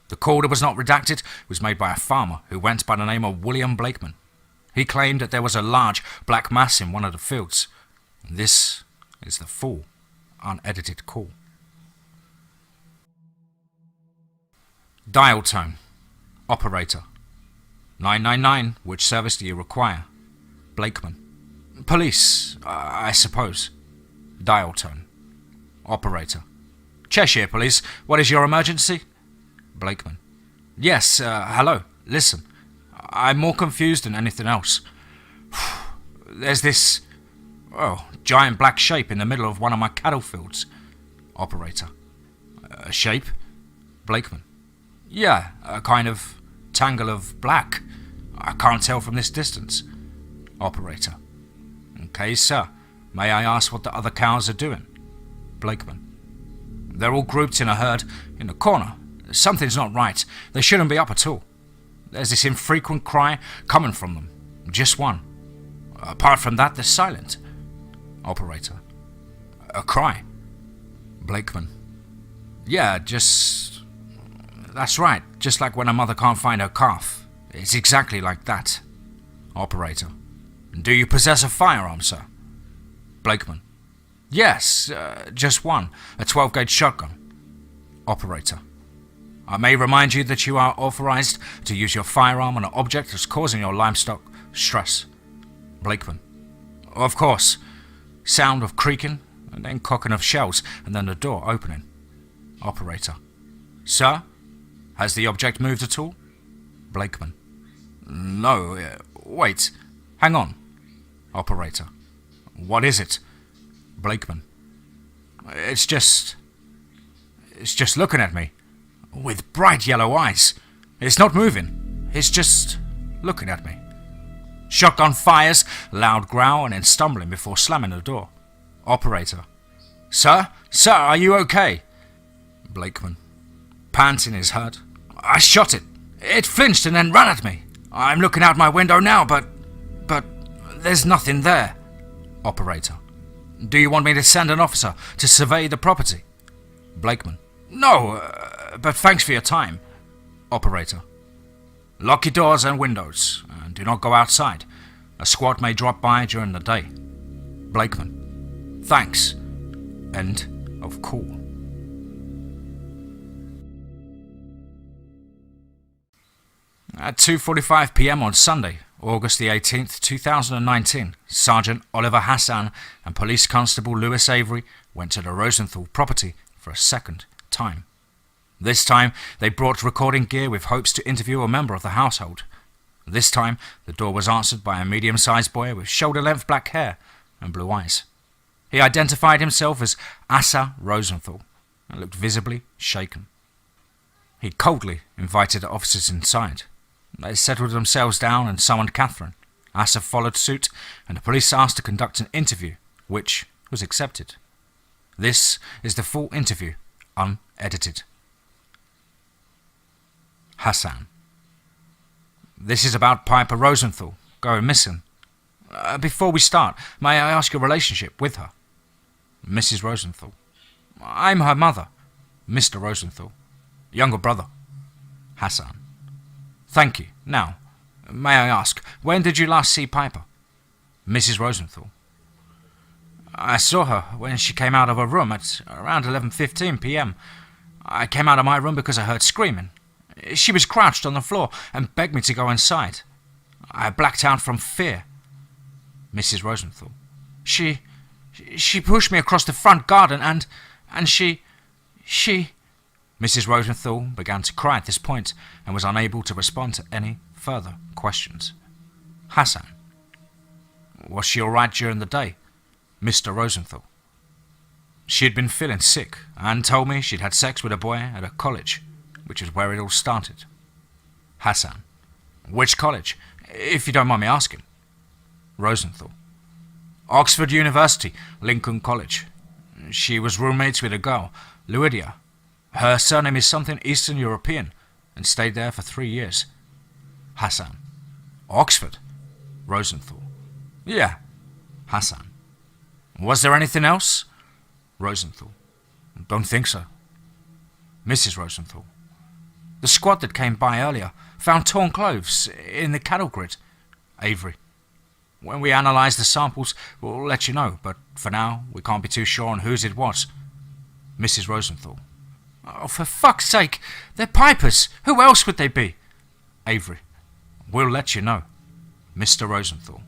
The call that was not redacted was made by a farmer who went by the name of William Blakeman. He claimed that there was a large black mass in one of the fields. This is the full, unedited call. Dial tone. Operator. 999, which service do you require? Blakeman. Police, I suppose. Dial tone. Operator. Cheshire Police, what is your emergency? Blakeman. Yes, hello, listen. I'm more confused than anything else. There's this, giant black shape in the middle of one of my cattle fields. Operator. A shape? Blakeman. Yeah, a kind of tangle of black. I can't tell from this distance. Operator. Okay, sir. May I ask what the other cows are doing? Blakeman. They're all grouped in a herd in the corner. Something's not right. They shouldn't be up at all. There's this infrequent cry coming from them. Just one. Apart from that, they're silent. Operator. A cry? Blakeman. Yeah, that's right. Just like when a mother can't find her calf. It's exactly like that. Operator. Do you possess a firearm, sir? Blakeman. Yes, just one. A 12-gauge shotgun. Operator. I may remind you that you are authorized to use your firearm on an object that's causing your livestock stress. Blakeman. Of course. Sound of creaking, and then cocking of shells, and then the door opening. Operator. Sir? Has the object moved at all? Blakeman. No, wait. Hang on. Operator. What is it? Blakeman. It's just looking at me. With bright yellow eyes. It's not moving. It's just looking at me. Shotgun fires, loud growl, and then stumbling before slamming the door. Operator. Sir? Sir, are you okay? Blakeman. Pants in his hurt. I shot it. It flinched and then ran at me. I'm looking out my window now, but there's nothing there. Operator. Do you want me to send an officer to survey the property? Blakeman. No, but thanks for your time. Operator. Lock your doors and windows, and do not go outside. A squad may drop by during the day. Blakeman. Thanks. End of call. At 2:45 p.m. on Sunday, August the 18th, 2019, Sergeant Oliver Hassan and Police Constable Lewis Avery went to the Rosenthal property for a second time. This time, they brought recording gear with hopes to interview a member of the household. This time, the door was answered by a medium-sized boy with shoulder-length black hair and blue eyes. He identified himself as Asa Rosenthal and looked visibly shaken. He coldly invited the officers inside. They settled themselves down and summoned Catherine. Asa followed suit, and the police asked to conduct an interview, which was accepted. This is the full interview, unedited. Hassan. This is about Piper Rosenthal, going missing. Before we start, may I ask your relationship with her? Mrs. Rosenthal. I'm her mother. Mr. Rosenthal. Younger brother. Hassan. Thank you. Now, may I ask, when did you last see Piper? Mrs. Rosenthal. I saw her when she came out of her room at around 11:15 p.m. I came out of my room because I heard screaming. She was crouched on the floor and begged me to go inside. I blacked out from fear. Mrs. Rosenthal. She pushed me across the front garden and she... Mrs. Rosenthal began to cry at this point and was unable to respond to any further questions. Hassan. Was she alright during the day? Mr. Rosenthal. She had been feeling sick and told me she'd had sex with a boy at a college, which is where it all started. Hassan. Which college, if you don't mind me asking? Rosenthal. Oxford University, Lincoln College. She was roommates with a girl, Luidia. Her surname is something Eastern European, and stayed there for 3 years. Hassan. Oxford? Rosenthal. Yeah. Hassan. Was there anything else? Rosenthal. Don't think so. Mrs. Rosenthal. The squad that came by earlier found torn clothes in the cattle grid. Avery. When we analyse the samples, we'll let you know, but for now, we can't be too sure on whose it was. Mrs. Rosenthal. Oh, for fuck's sake, they're Pipers. Who else would they be? Avery. We'll let you know. Mr. Rosenthal.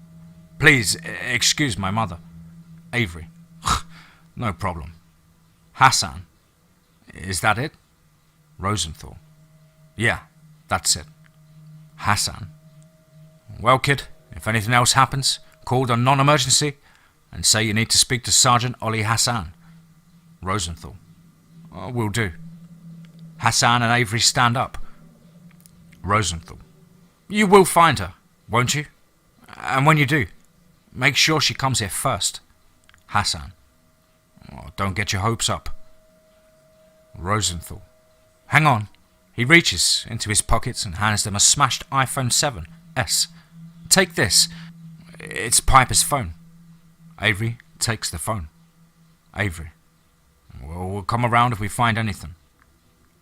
Please, excuse my mother. Avery. No problem. Hassan. Is that it? Rosenthal. Yeah, that's it. Hassan. Well, kid, if anything else happens, call the non-emergency and say you need to speak to Sergeant Ollie Hassan. Rosenthal. Will do. Hassan and Avery stand up. Rosenthal. You will find her, won't you? And when you do, make sure she comes here first. Hassan. Don't get your hopes up. Rosenthal. Hang on. He reaches into his pockets and hands them a smashed iPhone 7S. Take this. It's Piper's phone. Avery takes the phone. Avery. We'll come around if we find anything.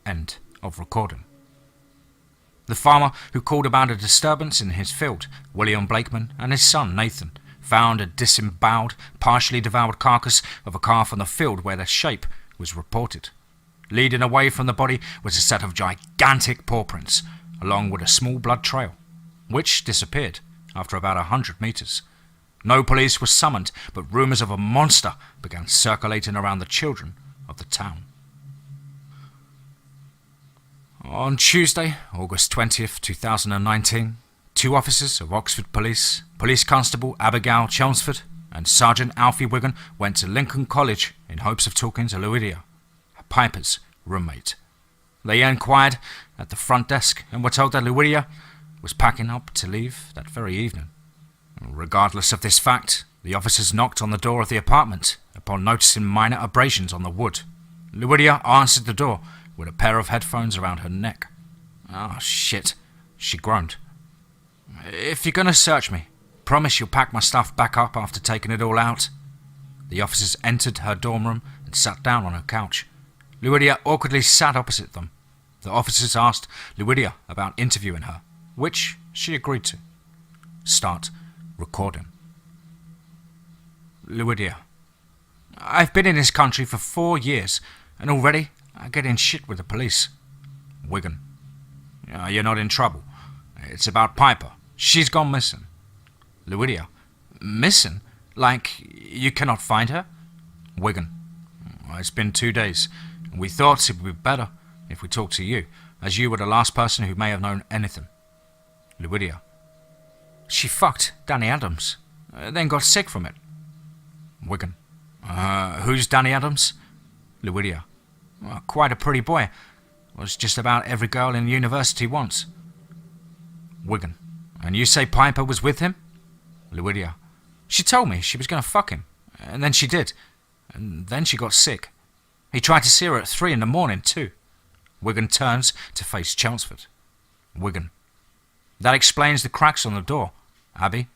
End of recording. The farmer who called about a disturbance in his field, William Blakeman, and his son Nathan, found a disemboweled, partially devoured carcass of a calf on the field where the shape was reported. Leading away from the body was a set of gigantic paw prints, along with a small blood trail, which disappeared after about 100 meters. No police was summoned, but rumors of a monster began circulating around the children of the town. On Tuesday, August 20th, 2019, 2 officers of Oxford Police, Police Constable Abigail Chelmsford and Sergeant Alfie Wigan went to Lincoln College in hopes of talking to Lydia, Piper's roommate. They inquired at the front desk and were told that Lydia was packing up to leave that very evening. Regardless of this fact, the officers knocked on the door of the apartment upon noticing minor abrasions on the wood. Lydia answered the door with a pair of headphones around her neck. "Oh, shit," she groaned. "If you're going to search me, promise you'll pack my stuff back up after taking it all out." The officers entered her dorm room and sat down on her couch. Lydia awkwardly sat opposite them. The officers asked Lydia about interviewing her, which she agreed to. Start recording. Lydia: "I've been in this country for 4 years, and already I get in shit with the police." Wigan: "You're not in trouble. It's about Piper. She's gone missing." Lydia: "Missing? Like you cannot find her?" Wigan: "It's been 2 days, and we thought it would be better if we talked to you, as you were the last person who may have known anything." Lydia: "She fucked Danny Adams, then got sick from it." Wigan: "Who's Danny Adams?" Lydia: "Quite a pretty boy. Was just about every girl in the university once." Wigan: "And you say Piper was with him?" Lydia: "She told me she was going to fuck him, and then she did, and then she got sick. He tried to see her at 3 in the morning too." Wigan turns to face Chelmsford. Wigan: "That explains the cracks on the door, Abby."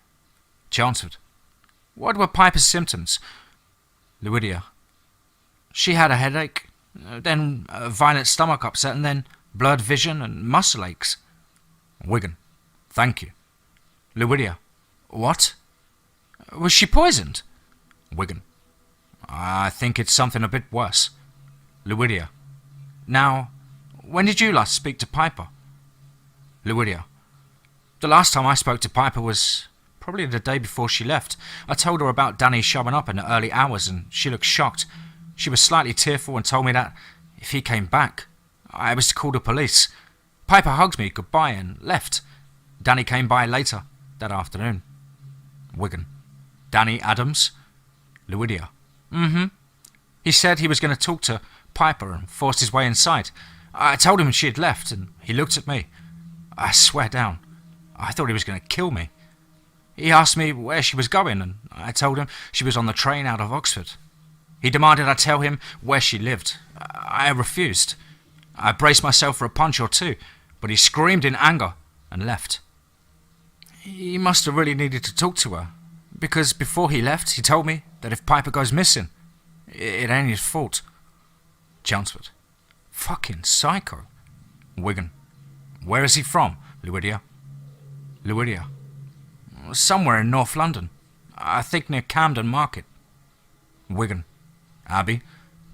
Chelmsford: "What were Piper's symptoms?" Lydia: "She had a headache, then a violent stomach upset, and then blurred vision and muscle aches." Wigan: "Thank you." Lydia: "What? Was she poisoned?" Wigan: "I think it's something a bit worse." Lydia: "Now, when did you last speak to Piper?" Lydia: "The last time I spoke to Piper was probably the day before she left. I told her about Danny showing up in the early hours, and she looked shocked. She was slightly tearful and told me that if he came back, I was to call the police. Piper hugged me goodbye and left. Danny came by later that afternoon." Wigan: "Danny Adams?" Lydia: "Mm-hmm. He said he was going to talk to Piper and forced his way inside. I told him she had left, and he looked at me. I swear down, I thought he was going to kill me. He asked me where she was going, and I told him she was on the train out of Oxford. He demanded I tell him where she lived. I refused. I braced myself for a punch or two, but he screamed in anger and left. He must have really needed to talk to her, because before he left, he told me that if Piper goes missing, it ain't his fault." Chelmsford: "Fucking psycho." Wigan: "Where is he from, Lydia?" Lydia: "Somewhere in North London. I think near Camden Market." Wigan: "Abby,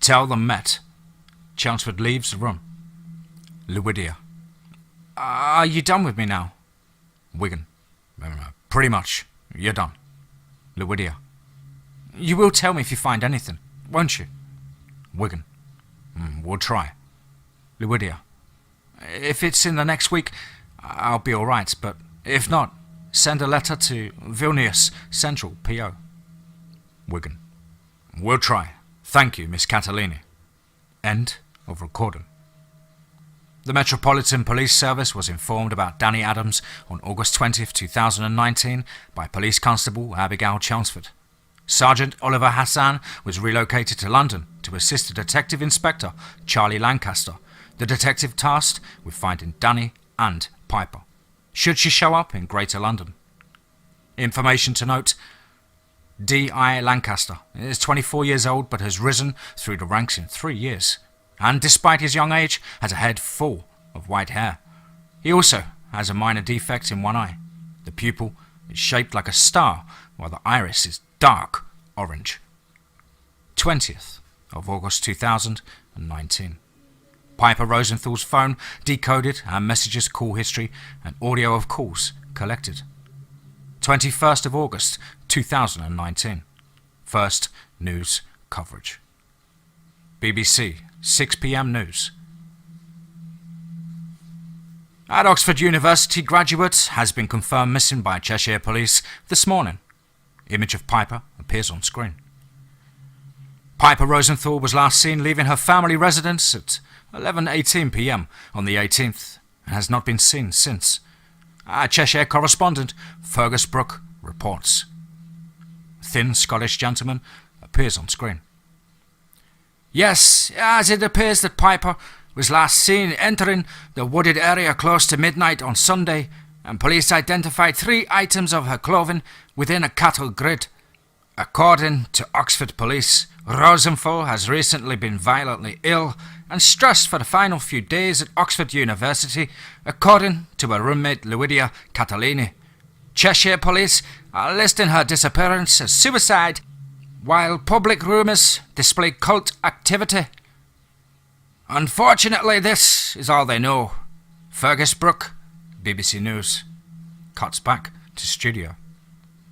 tell them Met." Chelmsford leaves the room. Lydia: "Are you done with me now?" Wigan: "Pretty much. You're done." Lydia: "You will tell me if you find anything, won't you?" Wigan: "We'll try." Lydia: "If it's in the next week, I'll be all right, but if not, send a letter to Vilnius Central PO." Wigan: "We'll try. Thank you, Miss Catalini." End of recording. The Metropolitan Police Service was informed about Danny Adams on August 20th, 2019 by Police Constable Abigail Chelmsford. Sergeant Oliver Hassan was relocated to London to assist the Detective Inspector Charlie Lancaster, the detective tasked with finding Danny and Piper, should she show up in Greater London. Information to note: D.I. Lancaster is 24 years old but has risen through the ranks in 3 years, and despite his young age has a head full of white hair. He also has a minor defect in one eye. The pupil is shaped like a star while the iris is dark orange. 20th of August 2019. Piper Rosenthal's phone decoded and messages, call history and audio of calls collected. 21st of August 2019. First news coverage. BBC 6 p.m. news. At Oxford University graduate has been confirmed missing by Cheshire Police this morning. Image of Piper appears appears on screen. Piper Rosenthal was last seen leaving her family residence at 11:18 p.m. on the 18th and has not been seen since. Our Cheshire correspondent, Fergus Brooke, reports. A thin Scottish gentleman appears on screen. Yes, as it appears that Piper was last seen entering the wooded area close to midnight on Sunday, and police identified 3 items of her clothing within a cattle grid. According to Oxford Police, Rosenthal has recently been violently ill and stressed for the final few days at Oxford University, according to her roommate Luidia Catalini. Cheshire Police are listing her disappearance as suicide, while public rumours display cult activity. Unfortunately, this is all they know. Fergus Brooke, BBC News. Cuts back to studio.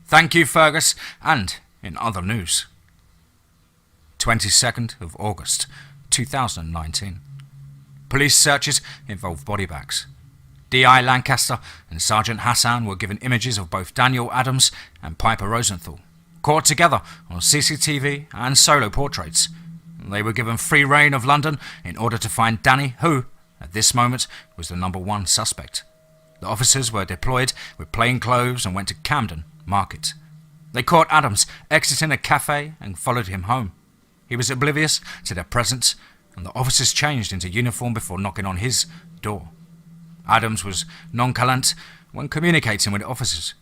Thank you, Fergus. And in other news, 22nd of August 2019. Police searches involve body bags. D.I. Lancaster and Sergeant Hassan were given images of both Daniel Adams and Piper Rosenthal, caught together on CCTV and solo portraits. They were given free rein of London in order to find Danny, who, at this moment, was the number 1 suspect. The officers were deployed with plain clothes and went to Camden Market. They caught Adams exiting a cafe and followed him home. He was oblivious to their presence, and the officers changed into uniform before knocking on his door. Adams was nonchalant when communicating with the officers.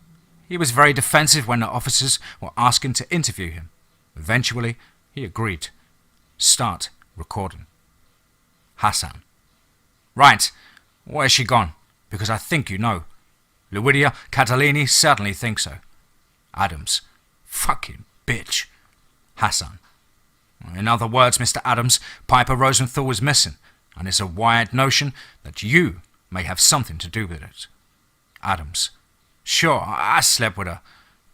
He was very defensive when the officers were asking to interview him. Eventually, he agreed. Start recording. Hassan. Right, where's she gone? Because I think you know. Luidia Catalini certainly thinks so. Adams. Fucking bitch. Hassan. In other words, Mr. Adams, Piper Rosenthal was missing, and it's a wired notion that you may have something to do with it. Adams. Sure, I slept with her.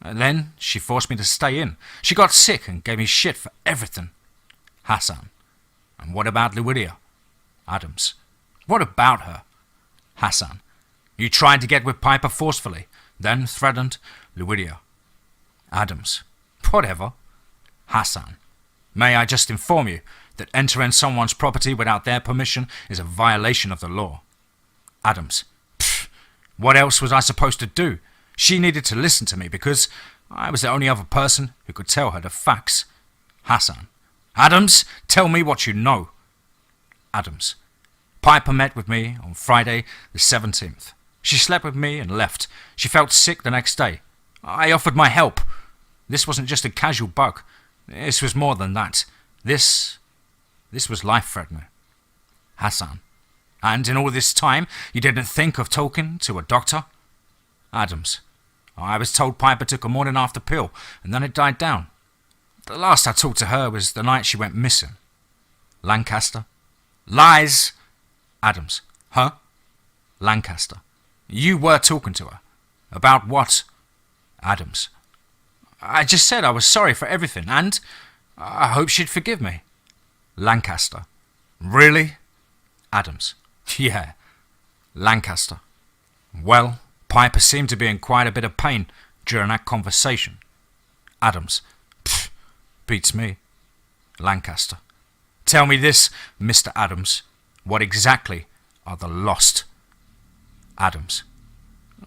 And then she forced me to stay in. She got sick and gave me shit for everything. Hassan. And what about Luidia? Adams. What about her? Hassan. You tried to get with Piper forcefully, then threatened Luidia. Adams. Whatever. Hassan. May I just inform you that entering someone's property without their permission is a violation of the law. Adams. Pfft, what else was I supposed to do? She needed to listen to me because I was the only other person who could tell her the facts. Hassan. Adams, tell me what you know. Adams. Piper met with me on Friday the 17th. She slept with me and left. She felt sick the next day. I offered my help. This wasn't just a casual bug. This was more than that. This was life-threatening. Hassan. And in all this time, you didn't think of talking to a doctor? Adams. I was told Piper took a morning after pill, and then it died down. The last I talked to her was the night she went missing. Lancaster. Lies! Adams. Huh? Lancaster. You were talking to her. About what? Adams. I just said I was sorry for everything, and I hope she'd forgive me. Lancaster. Really? Adams. Yeah. Lancaster. Well, Piper seemed to be in quite a bit of pain during that conversation. Adams. Pfft, beats me. Lancaster. Tell me this, Mr. Adams. What exactly are the lost? Adams.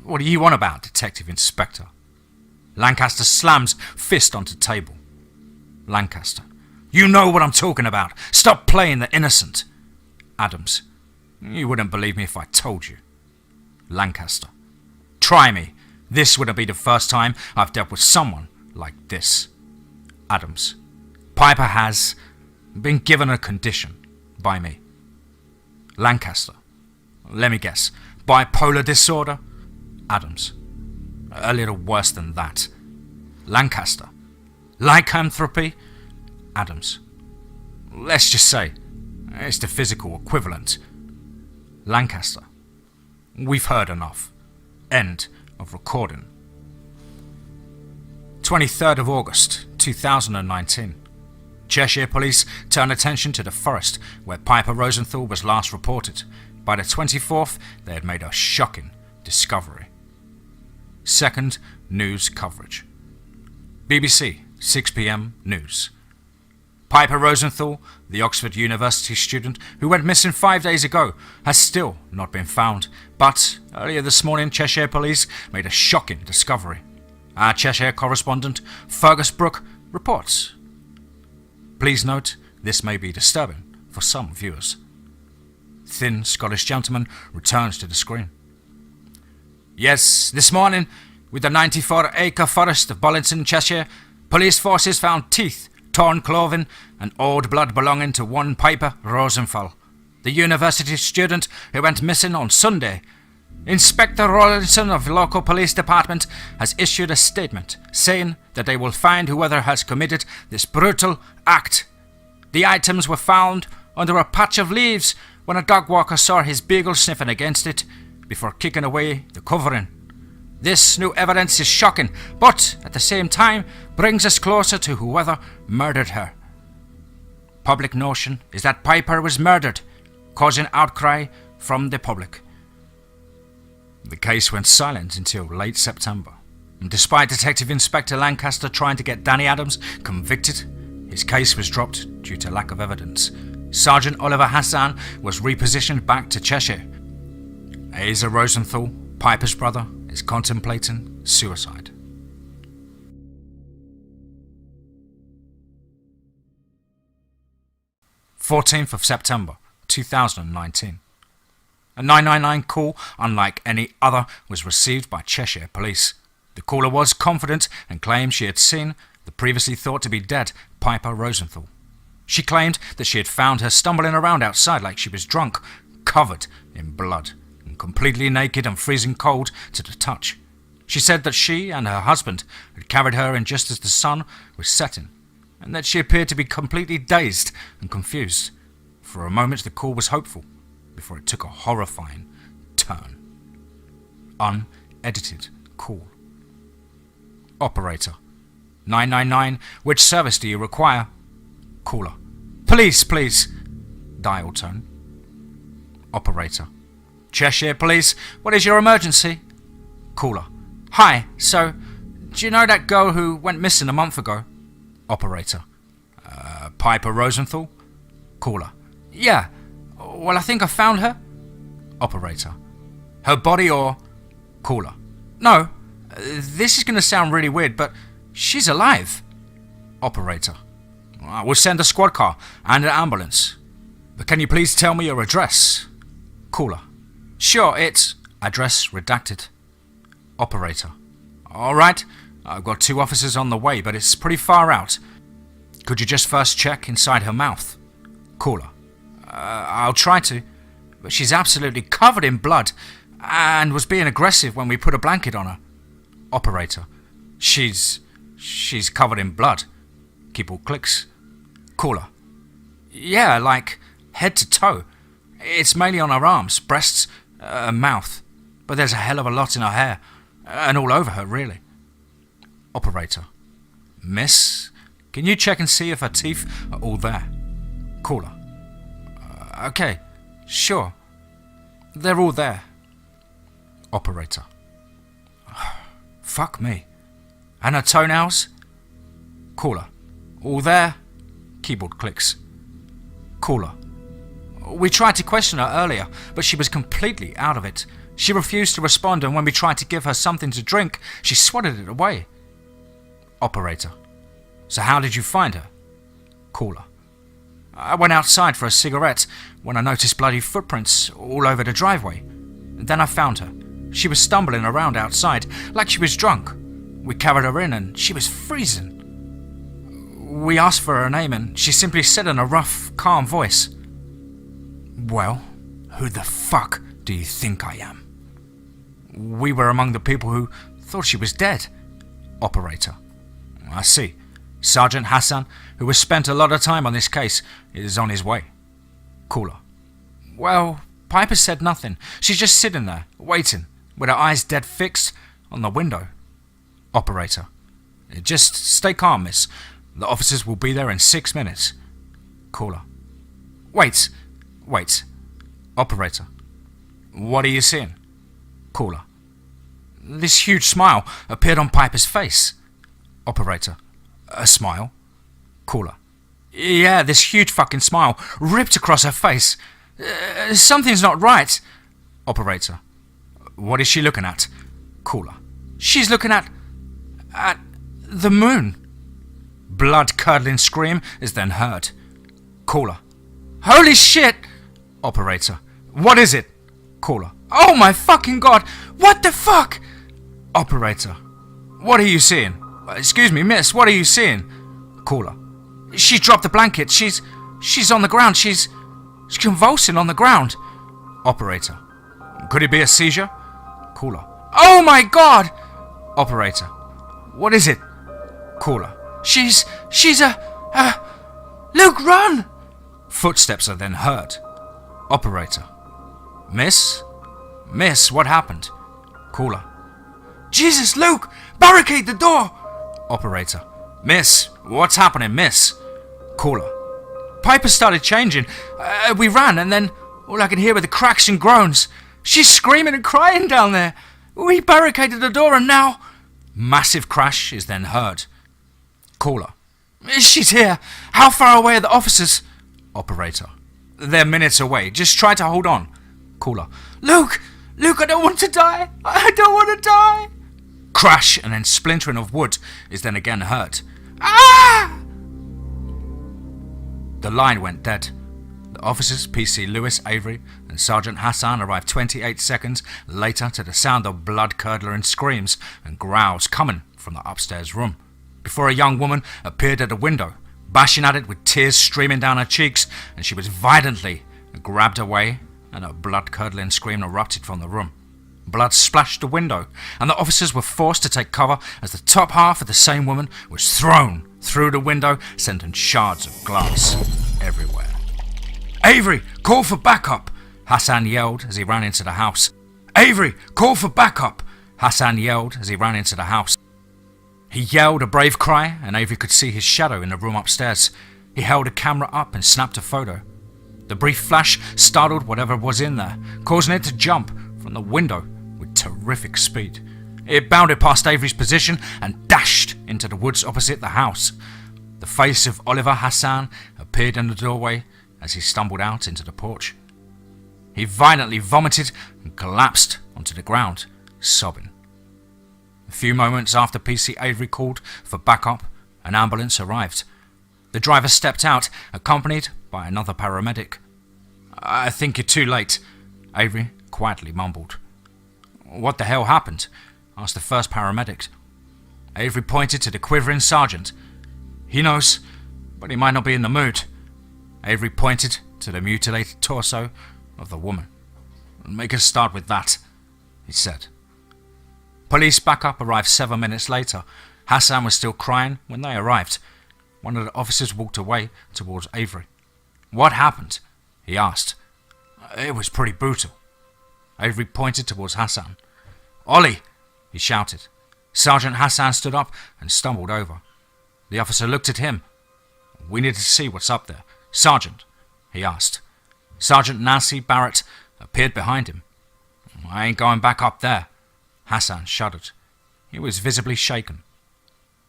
What are you on about, Detective Inspector? Lancaster slams fist onto table. Lancaster. You know what I'm talking about. Stop playing the innocent. Adams. You wouldn't believe me if I told you. Lancaster. Try me. This wouldn't be the first time I've dealt with someone like this. Adams. Piper has been given a condition by me. Lancaster. Let me guess. Bipolar disorder? Adams. A little worse than that. Lancaster. Lycanthropy? Adams. Let's just say it's the physical equivalent. Lancaster. We've heard enough. End of recording. 23rd of August 2019. Cheshire Police turn attention to the forest where Piper Rosenthal was last reported. By the 24th, they had made a shocking discovery. Second news coverage. BBC 6 p.m. news. Piper Rosenthal, the Oxford University student who went missing 5 days ago, has still not been found, but earlier this morning Cheshire Police made a shocking discovery. Our Cheshire correspondent, Fergus Brooke, reports. Please note, this may be disturbing for some viewers. Thin Scottish gentleman returns to the screen. Yes, this morning, with the 94-acre forest of Bollington Cheshire, police forces found teeth, torn clothing, and old blood belonging to one Piper Rosenthal, the university student who went missing on Sunday. Inspector Rawlinson of the local police department has issued a statement saying that they will find whoever has committed this brutal act. The items were found under a patch of leaves when a dog walker saw his beagle sniffing against it before kicking away the covering. This new evidence is shocking, but at the same time brings us closer to whoever murdered her. Public notion is that Piper was murdered, causing outcry from the public. The case went silent until late September, and despite Detective Inspector Lancaster trying to get Danny Adams convicted, his case was dropped due to lack of evidence. Sergeant Oliver Hassan was repositioned back to Cheshire. Asa Rosenthal, Piper's brother, is contemplating suicide. September 14th, 2019. A 999 call, unlike any other, was received by Cheshire Police. The caller was confident and claimed she had seen the previously thought to be dead Piper Rosenthal. She claimed that she had found her stumbling around outside like she was drunk, covered in blood, and completely naked and freezing cold to the touch. She said that she and her husband had carried her in just as the sun was setting, and that she appeared to be completely dazed and confused. For a moment the call was hopeful, before it took a horrifying turn. Unedited call. Operator. 999, which service do you require? Caller. Police, please. Dial tone. Operator. Cheshire Police, what is your emergency? Caller. Hi, so, do you know that girl who went missing a month ago? Operator. Piper Rosenthal? Caller. Yeah. Well, I think I found her. Operator. Her body or... Caller. No. This is going to sound really weird, but she's alive. Operator. We'll send a squad car and an ambulance. But can you please tell me your address? Caller. Sure, it's... Address redacted. Operator. Alright, I've got 2 officers on the way, but it's pretty far out. Could you just first check inside her mouth? Caller. I'll try to, but she's absolutely covered in blood and was being aggressive when we put a blanket on her. Operator. She's covered in blood. Keyboard clicks. Caller. Yeah, like head to toe. It's mainly on her arms, breasts, mouth, but there's a hell of a lot in her hair, and all over her, really. Operator. Miss, can you check and see if her teeth are all there? Caller. Okay, sure. They're all there. Operator. Fuck me. And her toenails? Caller. All there? Keyboard clicks. Caller. We tried to question her earlier, but she was completely out of it. She refused to respond, and when we tried to give her something to drink, she swatted it away. Operator. So how did you find her? Caller. I went outside for a cigarette when I noticed bloody footprints all over the driveway. Then I found her. She was stumbling around outside like she was drunk. We carried her in and she was freezing. We asked for her name and she simply said in a rough, calm voice, "Well, who the fuck do you think I am?" We were among the people who thought she was dead. Operator. I see. Sergeant Hassan, who has spent a lot of time on this case, is on his way. Caller. Well, Piper said nothing. She's just sitting there, waiting, with her eyes dead fixed on the window. Operator. Just stay calm, miss. The officers will be there in 6 minutes. Caller. Wait. Operator. What are you seeing? Caller. This huge smile appeared on Piper's face. Operator. A smile? Caller. Yeah, this huge fucking smile ripped across her face. Something's not right. Operator. What is she looking at? Caller. She's looking at the moon. Blood-curdling scream is then heard. Caller. Holy shit! Operator. What is it? Caller. Oh my fucking god! What the fuck? Operator. What are you seeing? Excuse me, miss, what are you seeing? Caller. She dropped the blanket. She's on the ground. She's convulsing on the ground. Operator. Could it be a seizure? Caller. Oh my god! Operator. What is it? Caller. She's Luke, run! Footsteps are then heard. Operator. Miss? Miss, what happened? Caller. Jesus, Luke! Barricade the door! Operator. Miss, what's happening, miss? Caller. Piper started changing. We ran, and then all I could hear were the cracks and groans. She's screaming and crying down there. We barricaded the door, and now... Massive crash is then heard. Caller. She's here. How far away are the officers? Operator. They're minutes away. Just try to hold on. Caller. Luke, I don't want to die. I don't want to die. Crash and then splintering of wood is then again heard. Ah! The line went dead. The officers, PC Lewis Avery and Sergeant Hassan, arrived 28 seconds later to the sound of blood-curdling screams and growls coming from the upstairs room, before a young woman appeared at the window, bashing at it with tears streaming down her cheeks, and she was violently grabbed away, and a blood-curdling scream erupted from the room. Blood splashed the window, and the officers were forced to take cover as the top half of the same woman was thrown through the window, sending shards of glass everywhere. Avery, call for backup! Hassan yelled as he ran into the house. Avery, call for backup! Hassan yelled as he ran into the house. He yelled a brave cry, and Avery could see his shadow in the room upstairs. He held a camera up and snapped a photo. The brief flash startled whatever was in there, causing it to jump from the window with terrific speed. It bounded past Avery's position and dashed into the woods opposite the house. The face of Oliver Hassan appeared in the doorway as he stumbled out into the porch. He violently vomited and collapsed onto the ground, sobbing. A few moments after PC Avery called for backup, an ambulance arrived. The driver stepped out, accompanied by another paramedic. I think you're too late, Avery quietly mumbled. What the hell happened? Asked the first paramedic. Avery pointed to the quivering sergeant. He knows, but he might not be in the mood. Avery pointed to the mutilated torso of the woman. Make us start with that, he said. Police backup arrived 7 minutes later. Hassan was still crying when they arrived. One of the officers walked away towards Avery. What happened? He asked. It was pretty brutal. Avery pointed towards Hassan. Ollie! He shouted. Sergeant Hassan stood up and stumbled over. The officer looked at him. We need to see what's up there. Sergeant, he asked. Sergeant Nancy Barrett appeared behind him. I ain't going back up there. Hassan shuddered. He was visibly shaken.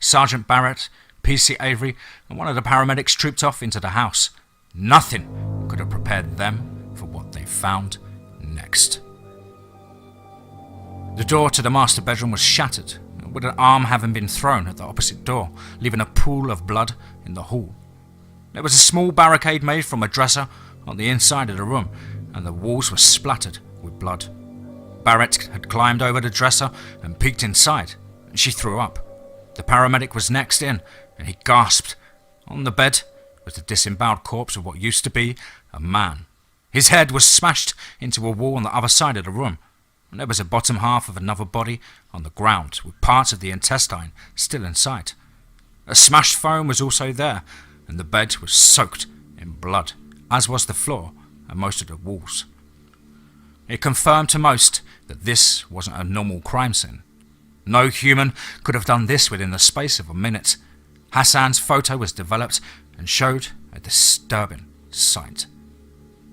Sergeant Barrett, PC Avery, and one of the paramedics trooped off into the house. Nothing could have prepared them for what they found next. The door to the master bedroom was shattered, with an arm having been thrown at the opposite door, leaving a pool of blood in the hall. There was a small barricade made from a dresser on the inside of the room, and the walls were splattered with blood. Barrett had climbed over the dresser and peeked inside. She threw up. The paramedic was next in, and he gasped. On the bed was the disemboweled corpse of what used to be a man. His head was smashed into a wall on the other side of the room, and there was a bottom half of another body on the ground, with parts of the intestine still in sight. A smashed phone was also there, and the bed was soaked in blood, as was the floor and most of the walls. It confirmed to most that this wasn't a normal crime scene. No human could have done this within the space of a minute. Hassan's photo was developed and showed a disturbing sight.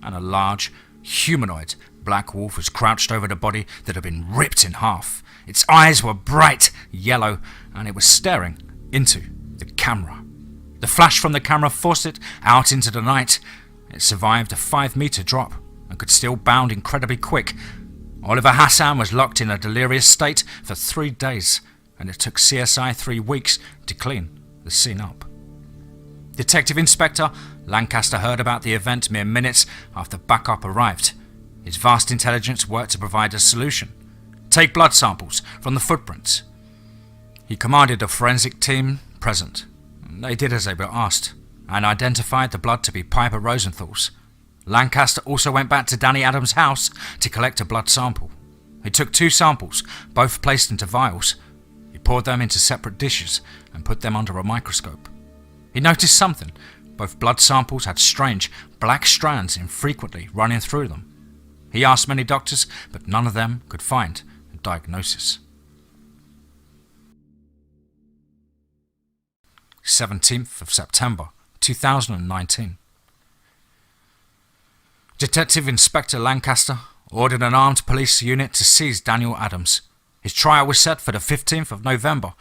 And a large, humanoid black wolf was crouched over the body that had been ripped in half. Its eyes were bright yellow, and it was staring into The camera. The flash from the camera forced it out into the night. It survived a 5-meter drop and could still bound incredibly quick. Oliver Hassan was locked in a delirious state for 3 days, and it took CSI 3 weeks to clean the scene up. Detective Inspector Lancaster heard about the event mere minutes after backup arrived. His vast intelligence worked to provide a solution. Take blood samples from the footprints. He commanded a forensic team present. They did as they were asked, and identified the blood to be Piper Rosenthal's. Lancaster also went back to Danny Adams' house to collect a blood sample. He took 2 samples, both placed into vials. He poured them into separate dishes and put them under a microscope. He noticed something. Both blood samples had strange, black strands infrequently running through them. He asked many doctors, but none of them could find a diagnosis. 17th of September, 2019. Detective Inspector Lancaster ordered an armed police unit to seize Daniel Adams. His trial was set for the 15th of November.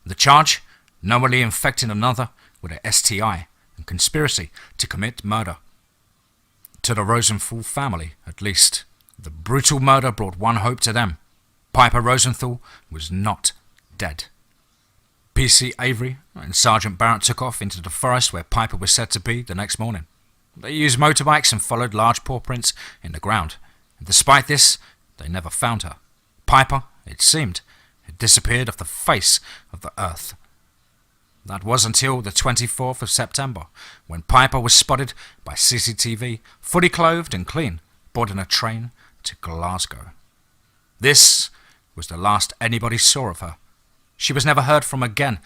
The charge, knowingly infecting another with a STI and conspiracy to commit murder. To the Rosenthal family, at least, the brutal murder brought one hope to them. Piper Rosenthal was not dead. PC Avery and Sergeant Barrett took off into the forest where Piper was said to be the next morning. They used motorbikes and followed large paw prints in the ground. And despite this, they never found her. Piper, it seemed, had disappeared off the face of the earth. That was until the 24th of September, when Piper was spotted by CCTV, fully clothed and clean, boarding a train to Glasgow. This was the last anybody saw of her. She was never heard from again,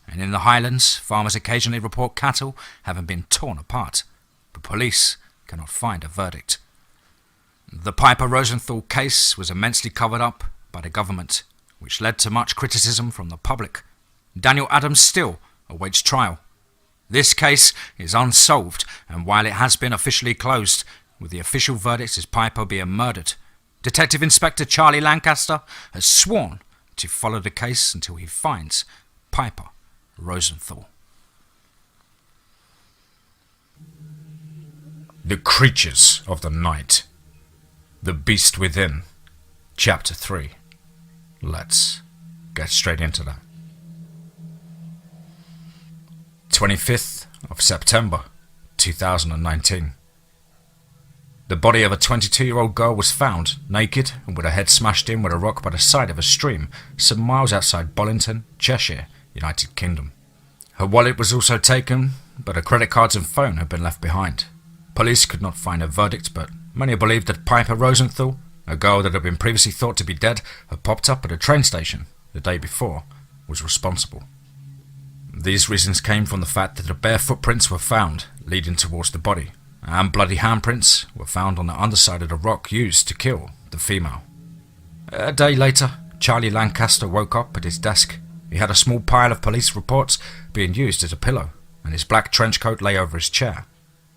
and in the Highlands, farmers occasionally report cattle having been torn apart, but police cannot find a verdict. The Piper Rosenthal case was immensely covered up by the government, which led to much criticism from the public. Daniel Adams still awaits trial. This case is unsolved, and while it has been officially closed, with the official verdict as Piper being murdered, Detective Inspector Charlie Lancaster has sworn to follow the case until he finds Piper Rosenthal. The Creatures of the Night. The Beast Within. Chapter 3. Let's get straight into that. 25th of September, 2019. The body of a 22-year-old girl was found, naked and with her head smashed in with a rock by the side of a stream, some miles outside Bollington, Cheshire, United Kingdom. Her wallet was also taken, but her credit cards and phone had been left behind. Police could not find a verdict, but many believed that Piper Rosenthal, a girl that had been previously thought to be dead, had popped up at a train station the day before, was responsible. These reasons came from the fact that the bare footprints were found leading towards the body, and bloody handprints were found on the underside of the rock used to kill the female. A day later, Charlie Lancaster woke up at his desk. He had a small pile of police reports being used as a pillow, and his black trench coat lay over his chair.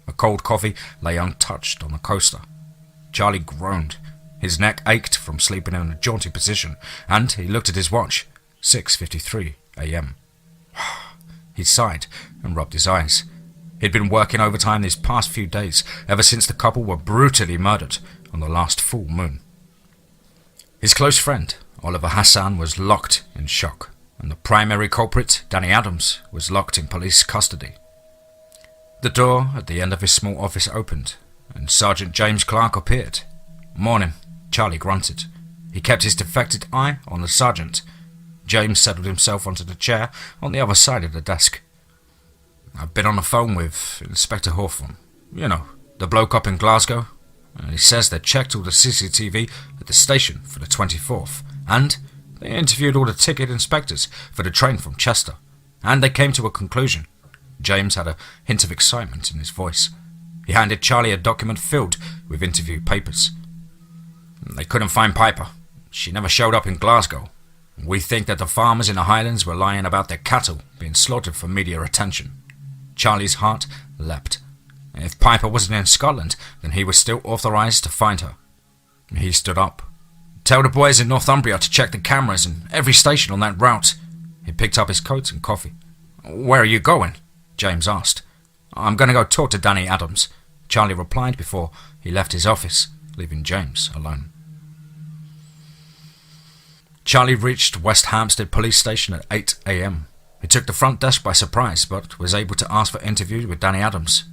A cold coffee lay untouched on the coaster. Charlie groaned. His neck ached from sleeping in a jaunty position, and he looked at his watch. 6:53 a.m. He sighed and rubbed his eyes. He'd been working overtime these past few days, ever since the couple were brutally murdered on the last full moon. His close friend, Oliver Hassan, was locked in shock, and the primary culprit, Danny Adams, was locked in police custody. The door at the end of his small office opened, and Sergeant James Clark appeared. "Morning," Charlie grunted. He kept his defected eye on the sergeant. James settled himself onto the chair on the other side of the desk. "I've been on the phone with Inspector Hawthorne. You know, the bloke up in Glasgow. And he says they checked all the CCTV at the station for the 24th, and they interviewed all the ticket inspectors for the train from Chester, and they came to a conclusion." James had a hint of excitement in his voice. He handed Charlie a document filled with interview papers. "They couldn't find Piper. She never showed up in Glasgow. We think that the farmers in the Highlands were lying about their cattle being slaughtered for media attention." Charlie's heart leapt. If Piper wasn't in Scotland, then he was still authorised to find her. He stood up. "Tell the boys in Northumbria to check the cameras in every station on that route." He picked up his coat and coffee. "Where are you going?" James asked. "I'm going to go talk to Danny Adams," Charlie replied before he left his office, leaving James alone. Charlie reached West Hampstead Police Station at 8 a.m. He took the front desk by surprise, but was able to ask for interviews with Danny Adams.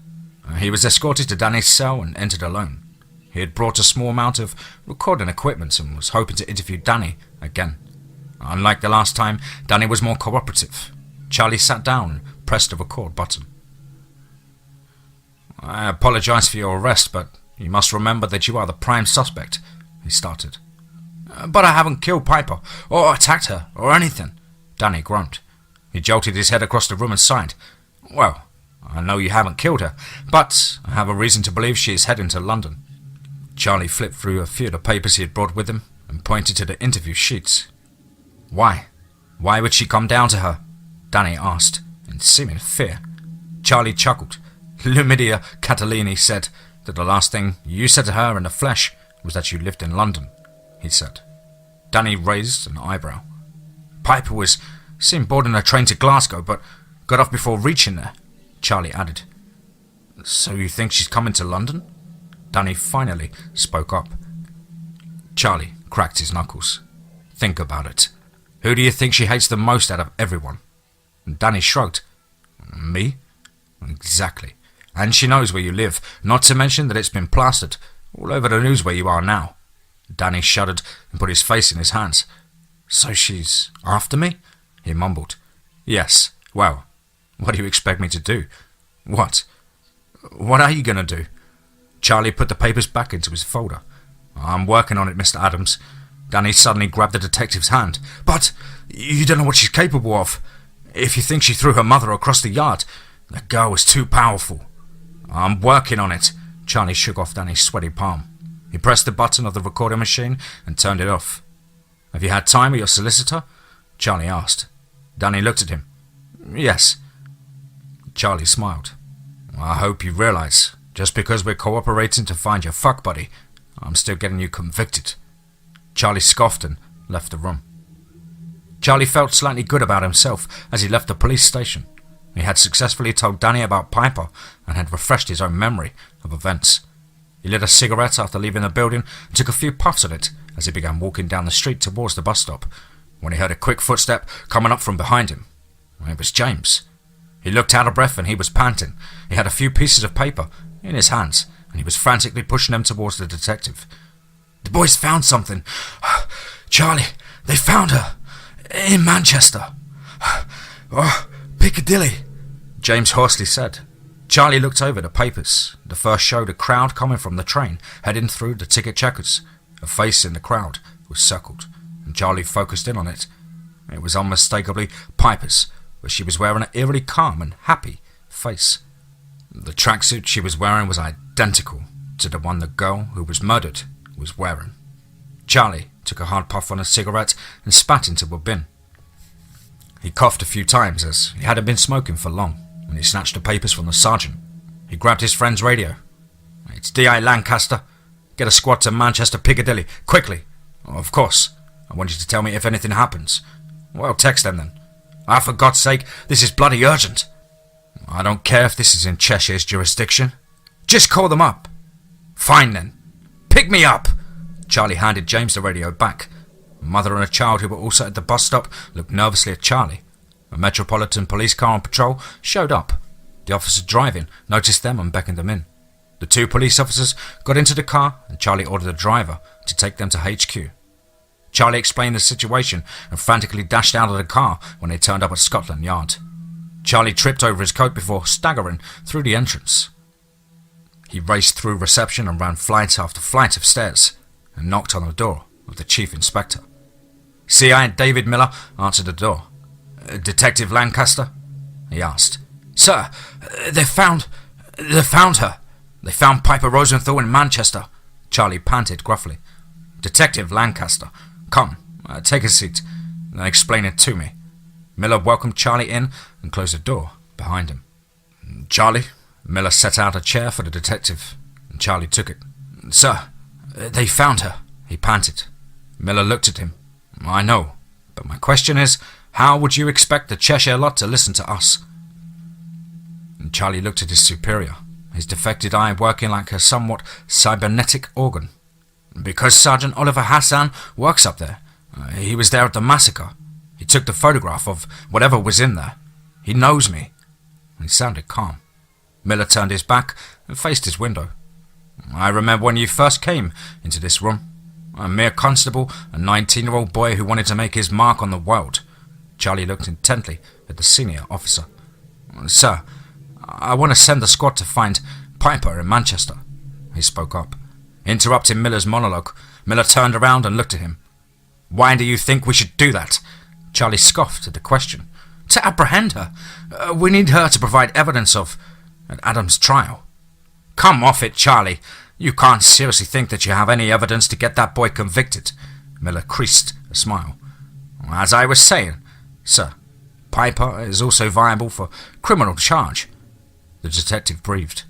He was escorted to Danny's cell and entered alone. He had brought a small amount of recording equipment and was hoping to interview Danny again. Unlike the last time, Danny was more cooperative. Charlie sat down and pressed the record button. "I apologize for your arrest, but you must remember that you are the prime suspect," he started. "But I haven't killed Piper, or attacked her, or anything," Danny groaned. He jolted his head across the room and sighed. "Well, I know you haven't killed her, but I have a reason to believe she is heading to London." Charlie flipped through a few of the papers he had brought with him and pointed to the interview sheets. "Why? Why would she come down to her?" Danny asked, in seeming fear. Charlie chuckled. "Lumidia Catalini said that the last thing you said to her in the flesh was that you lived in London," he said. Danny raised an eyebrow. "Piper was seen boarding a train to Glasgow, but got off before reaching there," Charlie added. "So you think she's coming to London?" Danny finally spoke up. Charlie cracked his knuckles. "Think about it. Who do you think she hates the most out of everyone?" Danny shrugged. "Me?" "Exactly. And she knows where you live, not to mention that it's been plastered all over the news where you are now." Danny shuddered and put his face in his hands. "So she's after me?" he mumbled. "Yes. Well, what do you expect me to do?" "What? What are you going to do?" Charlie put the papers back into his folder. "I'm working on it, Mr. Adams." Danny suddenly grabbed the detective's hand. "But you don't know what she's capable of. If you think she threw her mother across the yard, that girl was too powerful." "I'm working on it." Charlie shook off Danny's sweaty palm. He pressed the button of the recording machine and turned it off. "Have you had time with your solicitor?" Charlie asked. Danny looked at him. "Yes." Charlie smiled. "I hope you realize, just because we're cooperating to find your fuck buddy, I'm still getting you convicted." Charlie scoffed and left the room. Charlie felt slightly good about himself as he left the police station. He had successfully told Danny about Piper and had refreshed his own memory of events. He lit a cigarette after leaving the building and took a few puffs at it as he began walking down the street towards the bus stop, when he heard a quick footstep coming up from behind him. It was James. He looked out of breath and he was panting. He had a few pieces of paper in his hands and he was frantically pushing them towards the detective. "The boys found something. Charlie, they found her. In Manchester. Oh, Piccadilly," James hoarsely said. Charlie looked over the papers. The first showed a crowd coming from the train, heading through the ticket checkers. A face in the crowd was circled, and Charlie focused in on it. It was unmistakably Piper's, but she was wearing an eerily calm and happy face. The tracksuit she was wearing was identical to the one the girl who was murdered was wearing. Charlie took a hard puff on a cigarette and spat into a bin. He coughed a few times as he hadn't been smoking for long when he snatched the papers from the sergeant. He grabbed his friend's radio. "It's D.I. Lancaster. Get a squad to Manchester Piccadilly, quickly." "Of course. I want you to tell me if anything happens." "Well, text them then." "Ah, for God's sake, this is bloody urgent." "I don't care if this is in Cheshire's jurisdiction." "Just call them up." "Fine then. Pick me up." Charlie handed James the radio back. A mother and a child who were also at the bus stop looked nervously at Charlie. A Metropolitan police car on patrol showed up. The officer driving noticed them and beckoned them in. The two police officers got into the car and Charlie ordered the driver to take them to HQ. Charlie explained the situation and frantically dashed out of the car when they turned up at Scotland Yard. Charlie tripped over his coat before staggering through the entrance. He raced through reception and ran flight after flight of stairs and knocked on the door of the chief inspector. C.I. David Miller answered the door. "Detective Lancaster?" he asked. "Sir, they found her. They found Piper Rosenthal in Manchester," Charlie panted gruffly. "Detective Lancaster, come, take a seat, and explain it to me." Miller welcomed Charlie in and closed the door behind him. "Charlie," Miller set out a chair for the detective, and Charlie took it. "Sir, they found her," he panted. Miller looked at him. "I know, but my question is, How would you expect the Cheshire lot to listen to us?" And Charlie looked at his superior, his defected eye working like a somewhat cybernetic organ. "Because Sergeant Oliver Hassan works up there. He was there at the massacre. He took the photograph of whatever was in there. He knows me." He sounded calm. Miller turned his back and faced his window. "I remember when you first came into this room. A mere constable, a 19-year-old boy who wanted to make his mark on the world." Charlie looked intently at the senior officer. "Sir, I want to send the squad to find Piper in Manchester," he spoke up. Interrupting Miller's monologue, Miller turned around and looked at him. "Why do you think we should do that?" Charlie scoffed at the question. "To apprehend her. We need her to provide evidence of Adam's trial." "Come off it, Charlie. You can't seriously think that you have any evidence to get that boy convicted." Miller creased a smile. "As I was saying, sir, Piper is also viable for criminal charge." The detective breathed.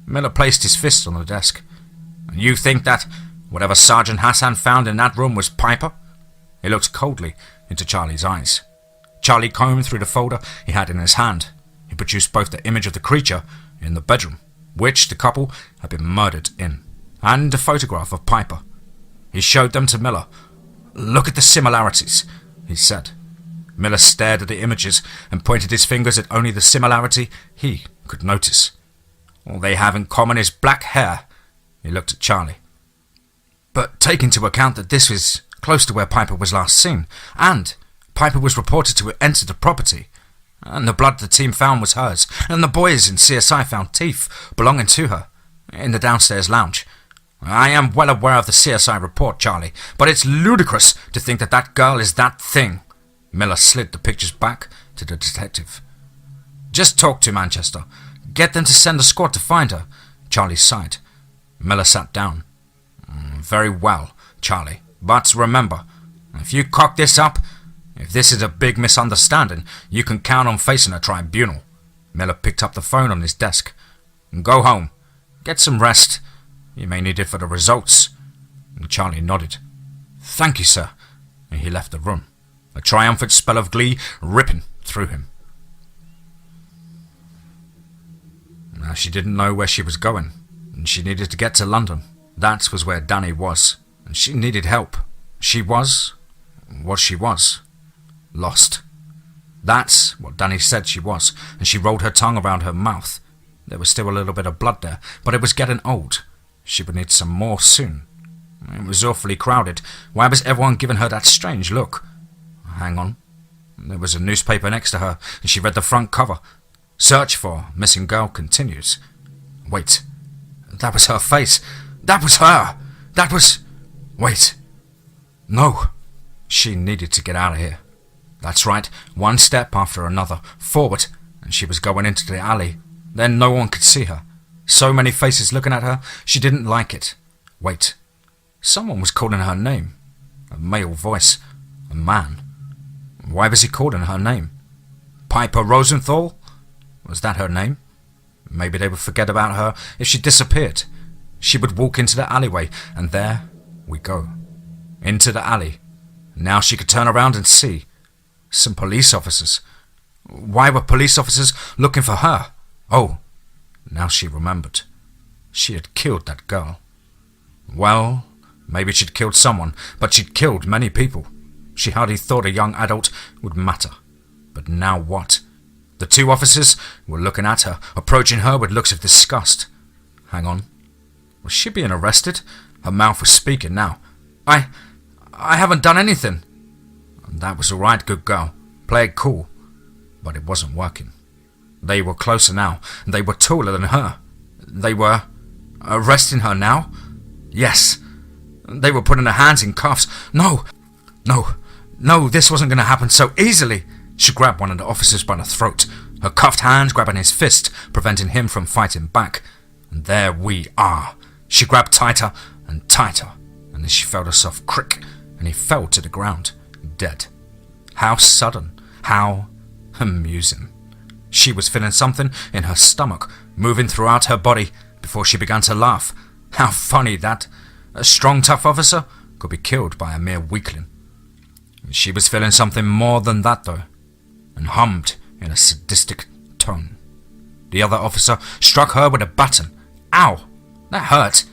Miller placed his fist on the desk. "You think that whatever Sergeant Hassan found in that room was Piper?" He looked coldly into Charlie's eyes. Charlie combed through the folder he had in his hand. He produced both the image of the creature in the bedroom, which the couple had been murdered in, and a photograph of Piper. He showed them to Miller. "Look at the similarities," he said. Miller stared at the images and pointed his fingers at only the similarity he could notice. "All they have in common is black hair." He looked at Charlie. "But take into account that this is close to where Piper was last seen, and Piper was reported to have entered the property, and the blood the team found was hers, and the boys in CSI found teeth belonging to her in the downstairs lounge. I am well aware of the CSI report, Charlie, but it's ludicrous to think that that girl is that thing." Miller slid the pictures back to the detective. "Just talk to Manchester. Get them to send a squad to find her." Charlie sighed. Miller sat down. "Very well, Charlie, but remember, if you cock this up, if this is a big misunderstanding, you can count on facing a tribunal." Miller picked up the phone on his desk. "Go home. Get some rest. You may need it for the results." And Charlie nodded. "Thank you, sir." And he left the room, a triumphant spell of glee ripping through him. Now, she didn't know where she was going, and she needed to get to London. That was where Danny was, and she needed help. She was what she was. Lost. That's what Danny said she was, and she rolled her tongue around her mouth. There was still a little bit of blood there, but it was getting old. She would need some more soon. It was awfully crowded. Why was everyone giving her that strange look? Hang on. There was a newspaper next to her, and she read the front cover. "Search for missing girl continues." Wait. That was her face. That was her. That was... Wait. No. She needed to get out of here. That's right. One step after another. Forward. And she was going into the alley. Then no one could see her. So many faces looking at her. She didn't like it. Wait. Someone was calling her name. A male voice. A man. Why was he calling her name? Piper Rosenthal? Was that her name? Maybe they would forget about her if she disappeared. She would walk into the alleyway, and there we go. Into the alley. Now she could turn around and see. Some police officers. Why were police officers looking for her? Oh, now she remembered. She had killed that girl. Well, maybe she'd killed someone, but she'd killed many people. She hardly thought a young adult would matter. But now what? The two officers were looking at her, approaching her with looks of disgust. Hang on. Was she being arrested? Her mouth was speaking now. I haven't done anything. That was all right, good girl. Play it cool. But it wasn't working. They were closer now, and they were taller than her. They were arresting her now? Yes. They were putting her hands in cuffs. No, this wasn't going to happen so easily. She grabbed one of the officers by the throat, her cuffed hand grabbing his fist, preventing him from fighting back. And there we are. She grabbed tighter and tighter, and then she felt a soft crick, and he fell to the ground, dead. How sudden, how amusing. She was feeling something in her stomach, moving throughout her body, before she began to laugh. How funny that a strong, tough officer could be killed by a mere weakling. She was feeling something more than that though, and hummed in a sadistic tone. The other officer struck her with a baton. Ow! That hurt.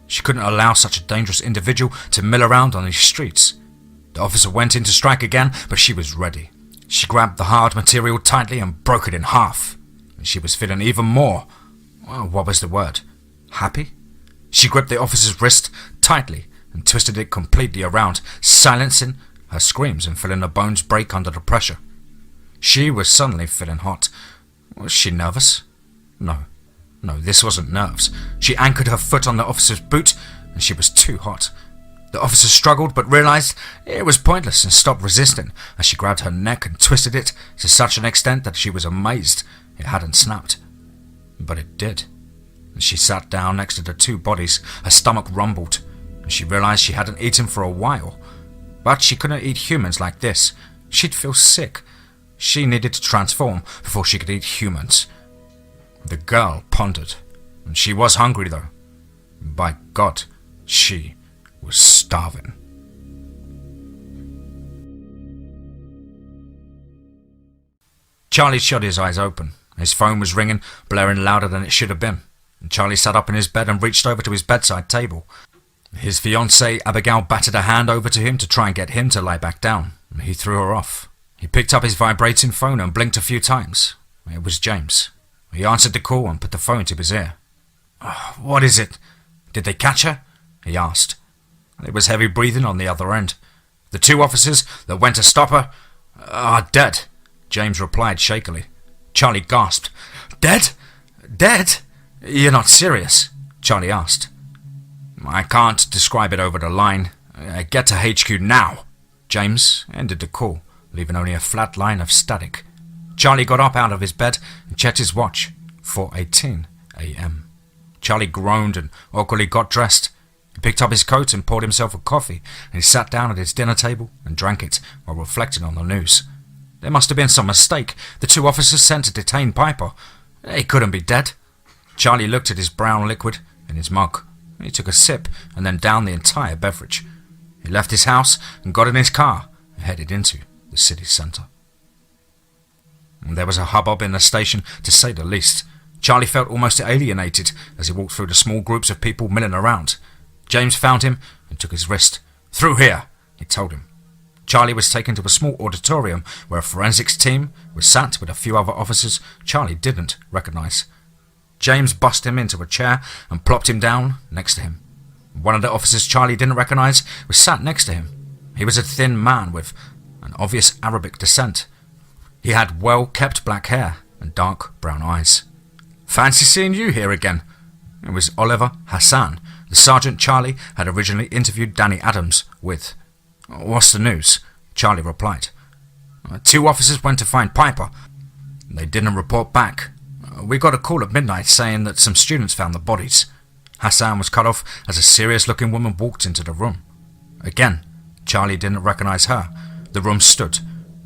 She couldn't allow such a dangerous individual to mill around on these streets. The officer went in to strike again, but she was ready. She grabbed the hard material tightly and broke it in half. And she was feeling even more, well, what was the word? Happy? She gripped the officer's wrist tightly and twisted it completely around, silencing her screams and feeling her bones break under the pressure. She was suddenly feeling hot. Was she nervous? No, this wasn't nerves. She anchored her foot on the officer's boot, and she was too hot. The officer struggled, but realized it was pointless and stopped resisting as she grabbed her neck and twisted it to such an extent that she was amazed it hadn't snapped. But it did. As she sat down next to the two bodies, her stomach rumbled, and she realized she hadn't eaten for a while. But she couldn't eat humans like this. She'd feel sick. She needed to transform before she could eat humans. The girl pondered, and she was hungry though. By God, she was starving. Charlie shut his eyes open. His phone was ringing, blaring louder than it should have been. And Charlie sat up in his bed and reached over to his bedside table. His fiancée Abigail batted a hand over to him to try and get him to lie back down. He threw her off. He picked up his vibrating phone and blinked a few times. It was James. He answered the call and put the phone to his ear. What is it? Did they catch her? He asked. It was heavy breathing on the other end. The two officers that went to stop her are dead, James replied shakily. Charlie gasped. Dead? Dead? You're not serious? Charlie asked. I can't describe it over the line. Get to HQ now. James ended the call, leaving only a flat line of static. Charlie got up out of his bed and checked his watch. 4:18 a.m. Charlie groaned and awkwardly got dressed. He picked up his coat and poured himself a coffee, and he sat down at his dinner table and drank it while reflecting on the news. There must have been some mistake. The two officers sent to detain Piper. He couldn't be dead. Charlie looked at his brown liquid in his mug. He took a sip and then downed the entire beverage. He left his house and got in his car and headed into the city centre. There was a hubbub in the station, to say the least. Charlie felt almost alienated as he walked through the small groups of people milling around. James found him and took his wrist. Through here, he told him. Charlie was taken to a small auditorium where a forensics team was sat with a few other officers Charlie didn't recognise. James bussed him into a chair and plopped him down next to him. One of the officers Charlie didn't recognise was sat next to him. He was a thin man with an obvious Arabic descent. He had well-kept black hair and dark brown eyes. Fancy seeing you here again. It was Oliver Hassan, the sergeant Charlie had originally interviewed Danny Adams with. What's the news? Charlie replied. Two officers went to find Piper. They didn't report back. We got a call at midnight saying that some students found the bodies. Hassan was cut off as a serious-looking woman walked into the room. Again, Charlie didn't recognise her. The room stood.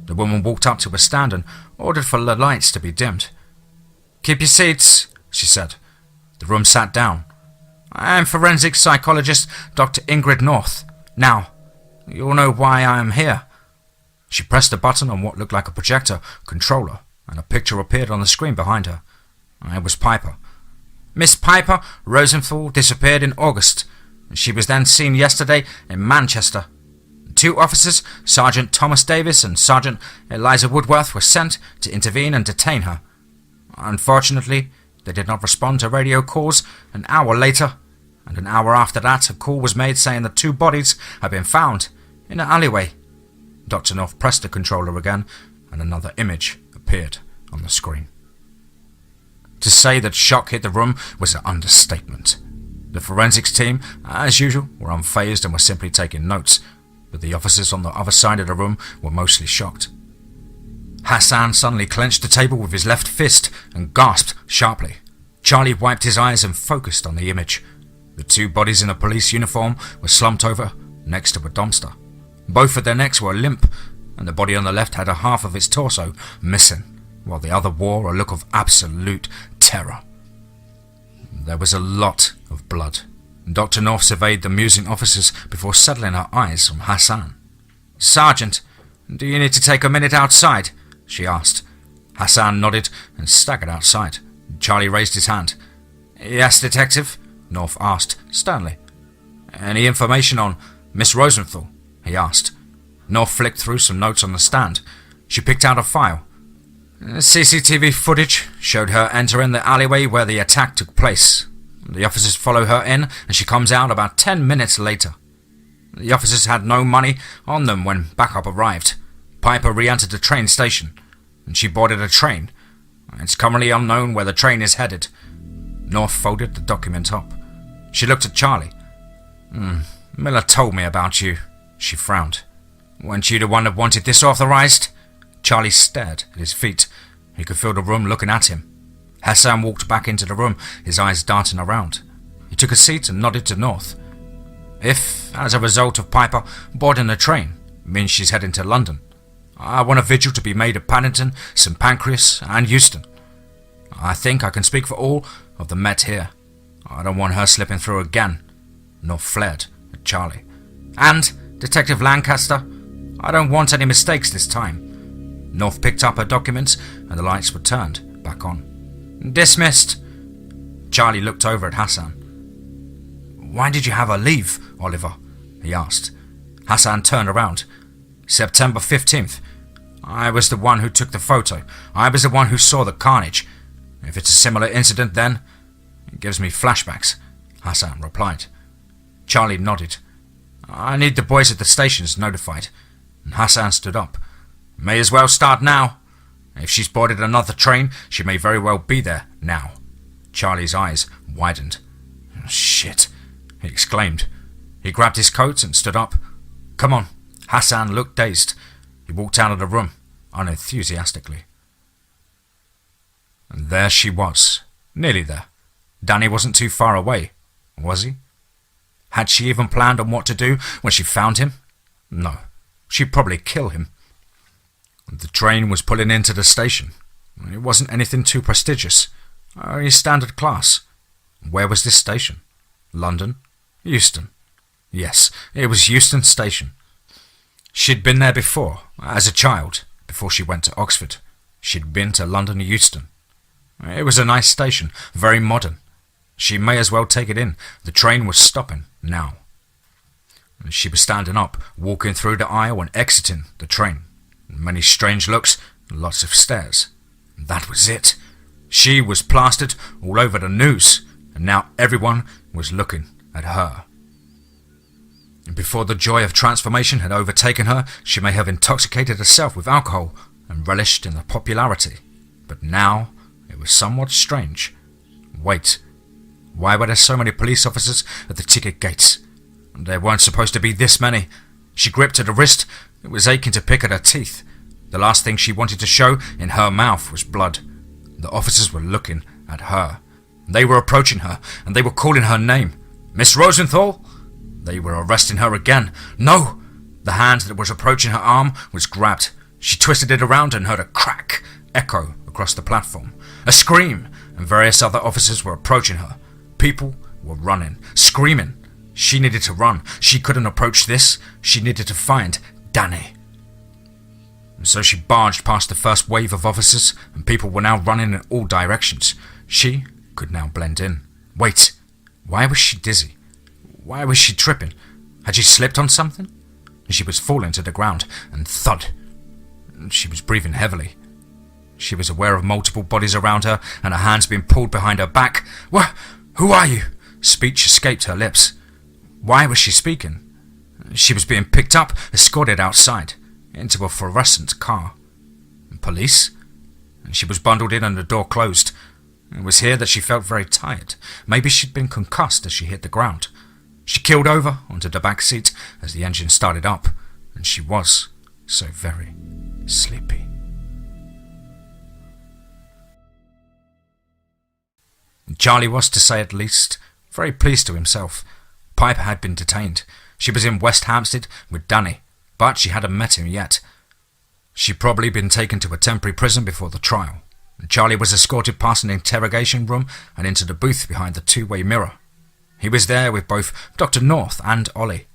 The woman walked up to a stand and ordered for the lights to be dimmed. Keep your seats, she said. The room sat down. I am forensic psychologist Dr. Ingrid North. Now, you'll know why I am here. She pressed a button on what looked like a projector controller, and a picture appeared on the screen behind her. It was Piper. Miss Piper Rosenthal disappeared in August. She was then seen yesterday in Manchester. Two officers, Sergeant Thomas Davis and Sergeant Eliza Woodworth, were sent to intervene and detain her. Unfortunately, they did not respond to radio calls an hour later, and an hour after that a call was made saying that two bodies had been found in an alleyway. Dr. North pressed the controller again, and another image appeared on the screen. To say that shock hit the room was an understatement. The forensics team, as usual, were unfazed and were simply taking notes, but the officers on the other side of the room were mostly shocked. Hassan suddenly clenched the table with his left fist and gasped sharply. Charlie wiped his eyes and focused on the image. The two bodies in a police uniform were slumped over next to a dumpster. Both of their necks were limp, and the body on the left had a half of its torso missing, while the other wore a look of absolute terror. There was a lot of blood. Dr. North surveyed the musing officers before settling her eyes on Hassan. Sergeant, Do you need to take a minute outside? She asked. Hassan nodded and staggered outside. Charlie raised his hand. Yes, Detective? North asked, sternly. Any information on Miss Rosenthal? He asked. North flicked through some notes on the stand. She picked out a file. CCTV footage showed her entering the alleyway where the attack took place. The officers follow her in, and she comes out about 10 minutes later. The officers had no money on them when backup arrived. Piper re-entered the train station, and she boarded a train. It's currently unknown where the train is headed. North folded the document up. She looked at Charlie. Miller told me about you. She frowned. Weren't you the one that wanted this authorized? Charlie stared at his feet. He could feel the room looking at him. Hassan walked back into the room, his eyes darting around. He took a seat and nodded to North. If, as a result of Piper boarding the train, means she's heading to London, I want a vigil to be made at Paddington, St Pancras and Euston. I think I can speak for all of the Met here. I don't want her slipping through again. North flared at Charlie. And, Detective Lancaster, I don't want any mistakes this time. North picked up her documents and the lights were turned back on. Dismissed. Charlie looked over at Hassan. Why did you have her leave, Oliver? He asked. Hassan turned around. September 15th. I was the one who took the photo. I was the one who saw the carnage. If it's a similar incident then, it gives me flashbacks, Hassan replied. Charlie nodded. I need the boys at the stations notified. And Hassan stood up. May as well start now. If she's boarded another train, she may very well be there now. Charlie's eyes widened. Shit, he exclaimed. He grabbed his coat and stood up. Come on. Hassan looked dazed. He walked out of the room, unenthusiastically. And there she was, nearly there. Danny wasn't too far away, was he? Had she even planned on what to do when she found him? No, she'd probably kill him. The train was pulling into the station. It wasn't anything too prestigious, only standard class. Where was this station? London? Euston? Yes, it was Euston Station. She'd been there before, as a child, before she went to Oxford. She'd been to London Euston. It was a nice station, very modern. She may as well take it in. The train was stopping now. She was standing up, walking through the aisle and exiting the train. Many strange looks, lots of stares. That was it. She was plastered all over the news, and now everyone was looking at her. Before the joy of transformation had overtaken her, she may have intoxicated herself with alcohol and relished in the popularity. But now it was somewhat strange. Wait, why were there so many police officers at the ticket gates? There weren't supposed to be this many. She gripped at her wrist. It was aching to pick at her teeth. The last thing she wanted to show in her mouth was blood. The officers were looking at her. They were approaching her, and they were calling her name. Miss Rosenthal? They were arresting her again. No! The hand that was approaching her arm was grabbed. She twisted it around and heard a crack echo across the platform. A scream, and various other officers were approaching her. People were running, screaming. She needed to run. She couldn't approach this. She needed to find Danny. So she barged past the first wave of officers, and people were now running in all directions. She could now blend in. Wait, why was she dizzy? Why was she tripping? Had she slipped on something? She was falling to the ground, and thud. She was breathing heavily. She was aware of multiple bodies around her, and her hands being pulled behind her back. Who are you? Speech escaped her lips. Why was she speaking? She was being picked up, escorted outside, into a fluorescent car. Police? She was bundled in and the door closed. It was here that she felt very tired. Maybe she'd been concussed as she hit the ground. She keeled over onto the back seat as the engine started up, and she was so very sleepy. Charlie was, to say at least, very pleased to himself. Piper had been detained. She was in West Hampstead with Danny, but she hadn't met him yet. She'd probably been taken to a temporary prison before the trial. Charlie was escorted past an interrogation room and into the booth behind the two-way mirror. He was there with both Dr. North and Ollie.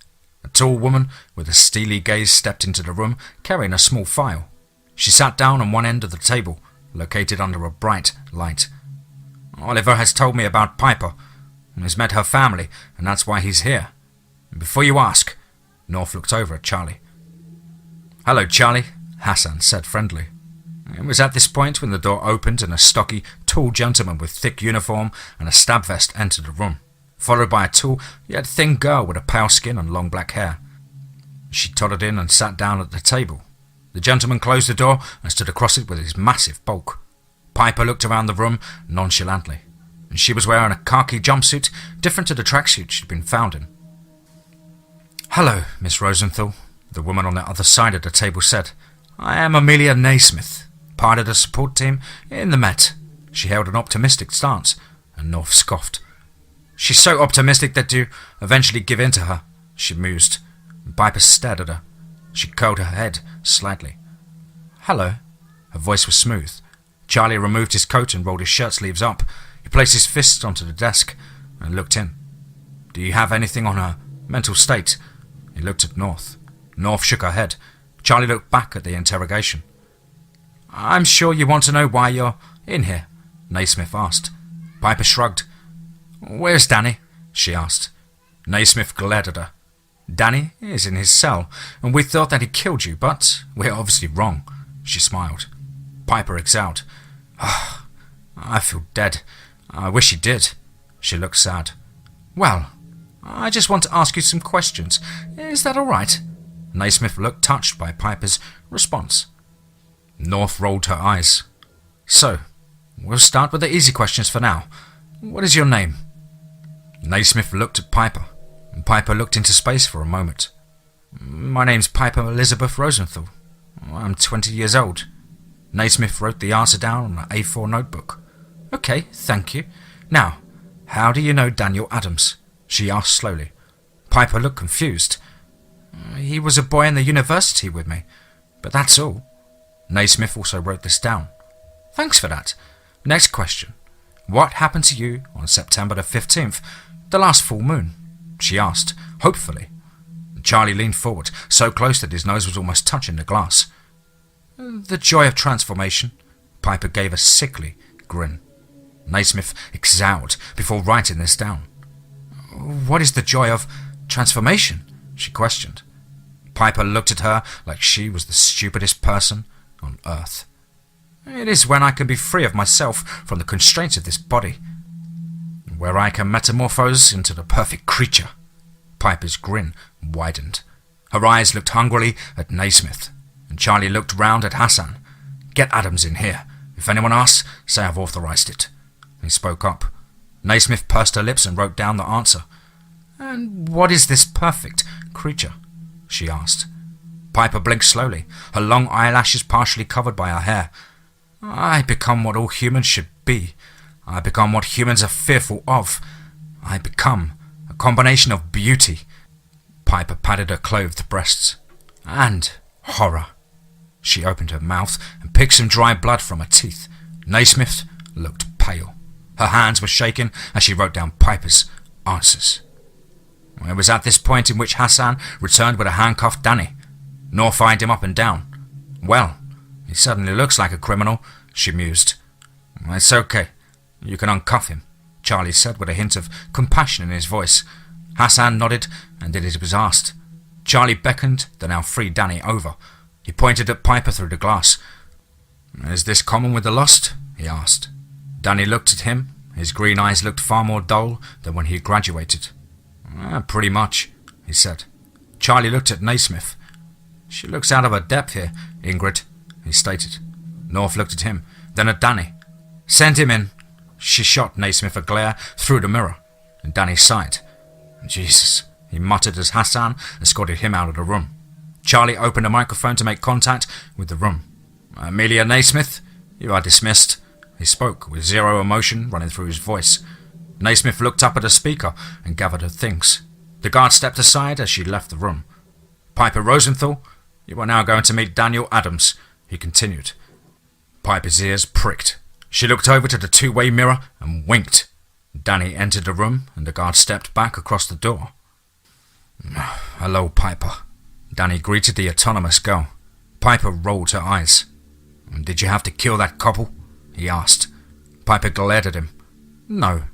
A tall woman with a steely gaze stepped into the room, carrying a small file. She sat down on one end of the table, located under a bright light. "Oliver has told me about Piper. He's met her family, and that's why he's here. Before you ask," North looked over at Charlie. "Hello, Charlie," Hassan said friendly. It was at this point when the door opened and a stocky, tall gentleman with thick uniform and a stab vest entered the room, followed by a tall yet thin girl with a pale skin and long black hair. She tottered in and sat down at the table. The gentleman closed the door and stood across it with his massive bulk. Piper looked around the room nonchalantly, and she was wearing a khaki jumpsuit different to the tracksuit she'd been found in. "Hello, Miss Rosenthal," the woman on the other side of the table said. "I am Amelia Naismith, part of the support team in the Met." She held an optimistic stance, and North scoffed. "She's so optimistic that you eventually give in to her," she mused. Piper stared at her. She curled her head slightly. "Hello." Her voice was smooth. Charlie removed his coat and rolled his shirt sleeves up. He placed his fists onto the desk and looked in. "Do you have anything on her mental state?" He looked at North. North shook her head. Charlie looked back at the interrogation. "I'm sure you want to know why you're in here," Naismith asked. Piper shrugged. "Where's Danny?" she asked. Naismith glared at her. "Danny is in his cell, and we thought that he killed you, but we're obviously wrong," she smiled. Piper exhaled. "I feel dead. I wish he did." She looked sad. "Well, I just want to ask you some questions. Is that all right?" Naismith looked touched by Piper's response. North rolled her eyes. "So, we'll start with the easy questions for now. What is your name?" Naismith looked at Piper, and Piper looked into space for a moment. "My name's Piper Elizabeth Rosenthal. I'm 20 years old." Naismith wrote the answer down on an A4 notebook. "Okay, thank you. Now, how do you know Daniel Adams?" she asked slowly. Piper looked confused. "He was a boy in the university with me, but that's all." Naismith also wrote this down. "Thanks for that. Next question. What happened to you on September the 15th, the last full moon?" she asked, hopefully. Charlie leaned forward, so close that his nose was almost touching the glass. "The joy of transformation." Piper gave a sickly grin. Naismith exhaled before writing this down. "What is the joy of transformation?" she questioned. Piper looked at her like she was the stupidest person on earth. "It is when I can be free of myself from the constraints of this body, where I can metamorphose into the perfect creature." Piper's grin widened. Her eyes looked hungrily at Naismith, and Charlie looked round at Hassan. "Get Adams in here. If anyone asks, say I've authorized it." He spoke up. Naismith pursed her lips and wrote down the answer. "And what is this perfect creature?" she asked. Piper blinked slowly, her long eyelashes partially covered by her hair. "I become what all humans should be. I become what humans are fearful of. I become a combination of beauty." Piper patted her clothed breasts. "And horror." She opened her mouth and picked some dry blood from her teeth. Naismith looked pale. Her hands were shaking as she wrote down Piper's answers. It was at this point in which Hassan returned with a handcuffed Danny. North eyed him up and down. "Well, he suddenly looks like a criminal," she mused. "It's okay. You can uncuff him," Charlie said with a hint of compassion in his voice. Hassan nodded and did as he was asked. Charlie beckoned the now free Danny over. He pointed at Piper through the glass. "Is this common with the lost?" he asked. Danny looked at him. His green eyes looked far more dull than when he graduated. "Pretty much," he said. Charlie looked at Naismith. "She looks out of her depth here, Ingrid," he stated. North looked at him, then at Danny. "Send him in." She shot Naismith a glare through the mirror, and Danny sighed. "Jesus," he muttered as Hassan escorted him out of the room. Charlie opened a microphone to make contact with the room. "Amelia Naismith, you are dismissed." He spoke with zero emotion running through his voice. Naismith looked up at the speaker and gathered her things. The guard stepped aside as she left the room. "Piper Rosenthal, you are now going to meet Daniel Adams," he continued. Piper's ears pricked. She looked over to the two-way mirror and winked. Danny entered the room and the guard stepped back across the door. "Hello, Piper." Danny greeted the autonomous girl. Piper rolled her eyes. "Did you have to kill that couple?" he asked. Piper glared at him. "No,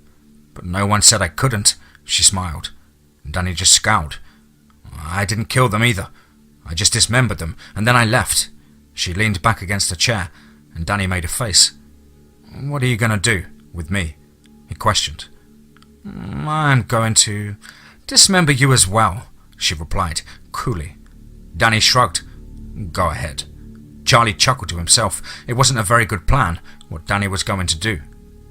but no one said I couldn't," she smiled. Danny just scowled. "I didn't kill them either. I just dismembered them, and then I left." She leaned back against a chair, and Danny made a face. "What are you going to do with me?" he questioned. "I'm going to dismember you as well," she replied, coolly. Danny shrugged. "Go ahead." Charlie chuckled to himself. It wasn't a very good plan, what Danny was going to do.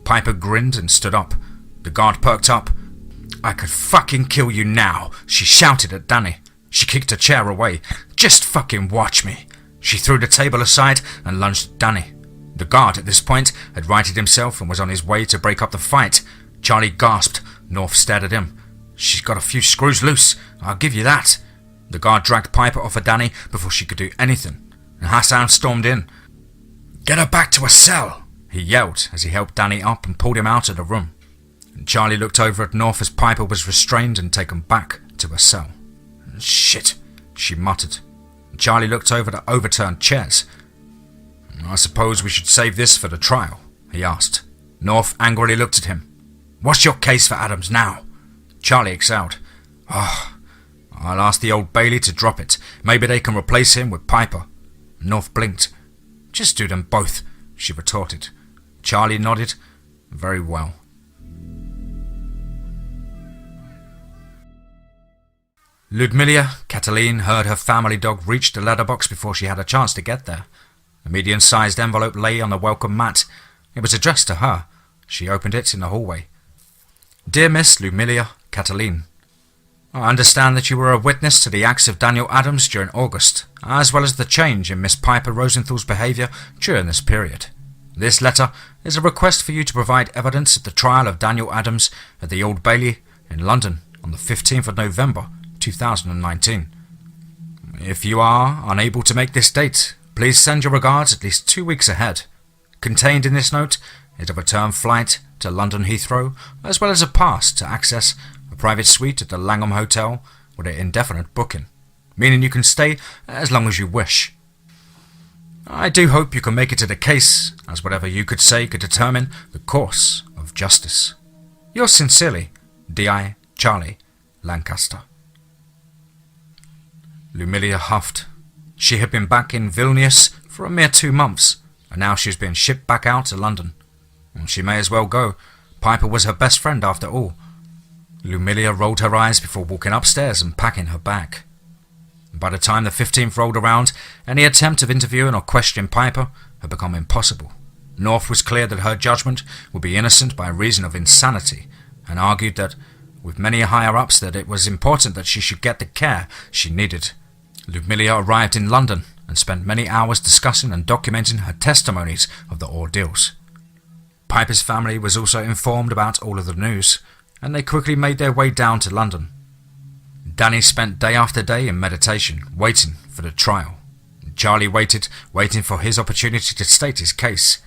Piper grinned and stood up. The guard perked up. "I could fucking kill you now," she shouted at Danny. She kicked a chair away. "Just fucking watch me." She threw the table aside and lunged at Danny. The guard at this point had righted himself and was on his way to break up the fight. Charlie gasped. North stared at him. "She's got a few screws loose, I'll give you that." The guard dragged Piper off of Danny before she could do anything, and Hassan stormed in. "Get her back to her cell," he yelled as he helped Danny up and pulled him out of the room. And Charlie looked over at North as Piper was restrained and taken back to her cell. "Shit," she muttered. Charlie looked over the overturned chairs. "I suppose we should save this for the trial," he asked. North angrily looked at him. "What's your case for Adams now?" Charlie exhaled. I'll ask the Old Bailey to drop it. Maybe they can replace him with Piper." North blinked. "Just do them both," she retorted. Charlie nodded. "Very well." Ludmilla Cataline heard her family dog reach the letterbox before she had a chance to get there. A medium-sized envelope lay on the welcome mat. It was addressed to her. She opened it in the hallway. "Dear Miss Ludmilla Cataline, I understand that you were a witness to the acts of Daniel Adams during August, as well as the change in Miss Piper Rosenthal's behaviour during this period. This letter is a request for you to provide evidence at the trial of Daniel Adams at the Old Bailey in London on the 15th of November 2019. If you are unable to make this date, please send your regards at least 2 weeks ahead. Contained in this note is a return flight to London Heathrow, as well as a pass to access a private suite at the Langham Hotel with an indefinite booking, meaning you can stay as long as you wish. I do hope you can make it to the case, as whatever you could say could determine the course of justice. Yours sincerely, D.I. Charlie Lancaster." Ludmilla huffed. She had been back in Vilnius for a mere 2 months, and now she was being shipped back out to London. She may as well go. Piper was her best friend after all. Ludmilla rolled her eyes before walking upstairs and packing her bag. By the time the 15th rolled around, any attempt of interviewing or questioning Piper had become impossible. North was clear that her judgment would be innocent by reason of insanity, and argued that, with many higher-ups, that it was important that she should get the care she needed. Ludmilla arrived in London and spent many hours discussing and documenting her testimonies of the ordeals. Piper's family was also informed about all of the news, and they quickly made their way down to London. Danny spent day after day in meditation, waiting for the trial. Charlie waiting for his opportunity to state his case.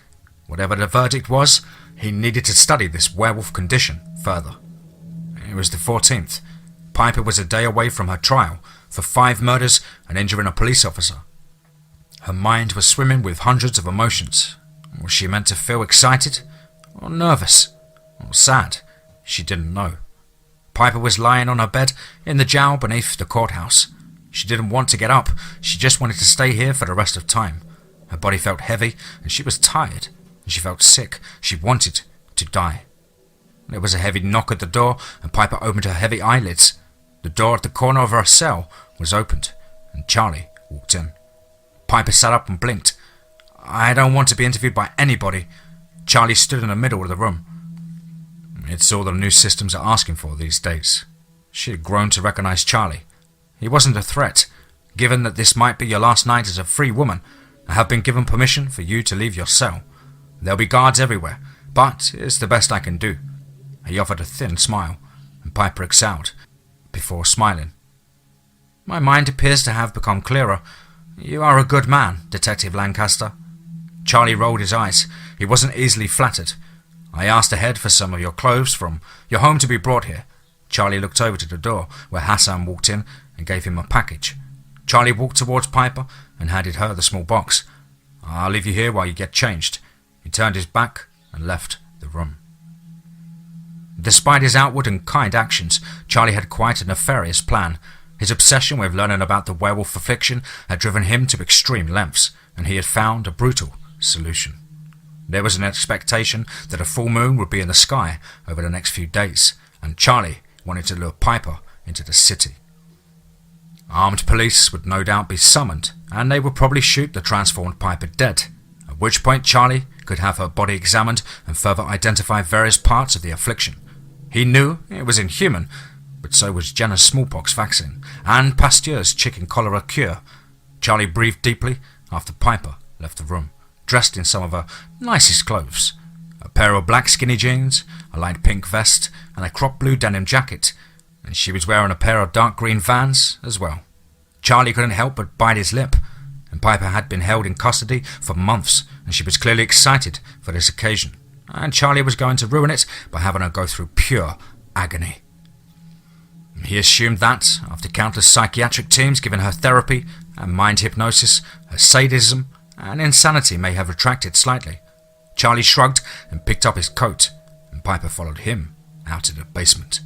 Whatever the verdict was, he needed to study this werewolf condition further. It was the 14th. Piper was a day away from her trial for 5 murders and injuring a police officer. Her mind was swimming with hundreds of emotions. Was she meant to feel excited, or nervous, or sad? She didn't know. Piper was lying on her bed in the jail beneath the courthouse. She didn't want to get up. She just wanted to stay here for the rest of time. Her body felt heavy, and she was tired, and she felt sick. She wanted to die. There was a heavy knock at the door, and Piper opened her heavy eyelids. The door at the corner of her cell was opened, and Charlie walked in. Piper sat up and blinked. "I don't want to be interviewed by anybody." Charlie stood in the middle of the room. It's all the new systems are asking for these days. She had grown to recognize Charlie. He wasn't a threat. Given that this might be your last night as a free woman, I have been given permission for you to leave your cell. There'll be guards everywhere, but it's the best I can do. He offered a thin smile, and Piper exhaled, before smiling. "My mind appears to have become clearer. You are a good man, Detective Lancaster." Charlie rolled his eyes. He wasn't easily flattered. "I asked ahead for some of your clothes from your home to be brought here. Charlie looked over to the door where Hassan walked in and gave him a package. Charlie walked towards Piper and handed her the small box. "I'll leave you here while you get changed." He turned his back and left the room. Despite his outward and kind actions, Charlie had quite a nefarious plan. His obsession with learning about the werewolf affliction had driven him to extreme lengths, and he had found a brutal solution. There was an expectation that a full moon would be in the sky over the next few days, and Charlie wanted to lure Piper into the city. Armed police would no doubt be summoned, and they would probably shoot the transformed Piper dead, at which point Charlie could have her body examined and further identify various parts of the affliction. He knew it was inhuman, but so was Jenna's smallpox vaccine and Pasteur's chicken cholera cure. Charlie breathed deeply after Piper left the room, dressed in some of her nicest clothes. A pair of black skinny jeans, a light pink vest, and a crop blue denim jacket, and she was wearing a pair of dark green Vans as well. Charlie couldn't help but bite his lip, and Piper had been held in custody for months, and she was clearly excited for this occasion, and Charlie was going to ruin it by having her go through pure agony. He assumed that, after countless psychiatric teams giving her therapy and mind hypnosis, her sadism and insanity may have retracted slightly. Charlie shrugged and picked up his coat, and Piper followed him out of the basement.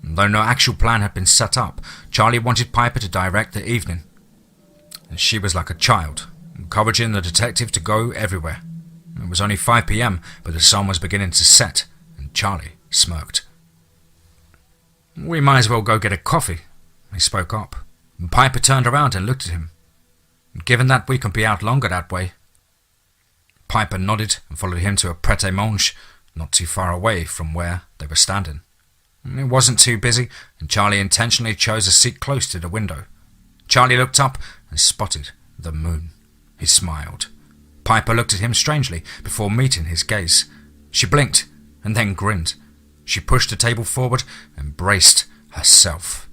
Though no actual plan had been set up, Charlie wanted Piper to direct the evening. She was like a child, encouraging the detective to go everywhere. It was only 5 p.m, but the sun was beginning to set, and Charlie smirked. "We might as well go get a coffee," he spoke up. Piper turned around and looked at him. "Given that we can be out longer that way." Piper nodded and followed him to a pret-a-manger not too far away from where they were standing. It wasn't too busy, and Charlie intentionally chose a seat close to the window. Charlie looked up and spotted the moon. He smiled. Piper looked at him strangely before meeting his gaze. She blinked and then grinned. She pushed the table forward and braced herself.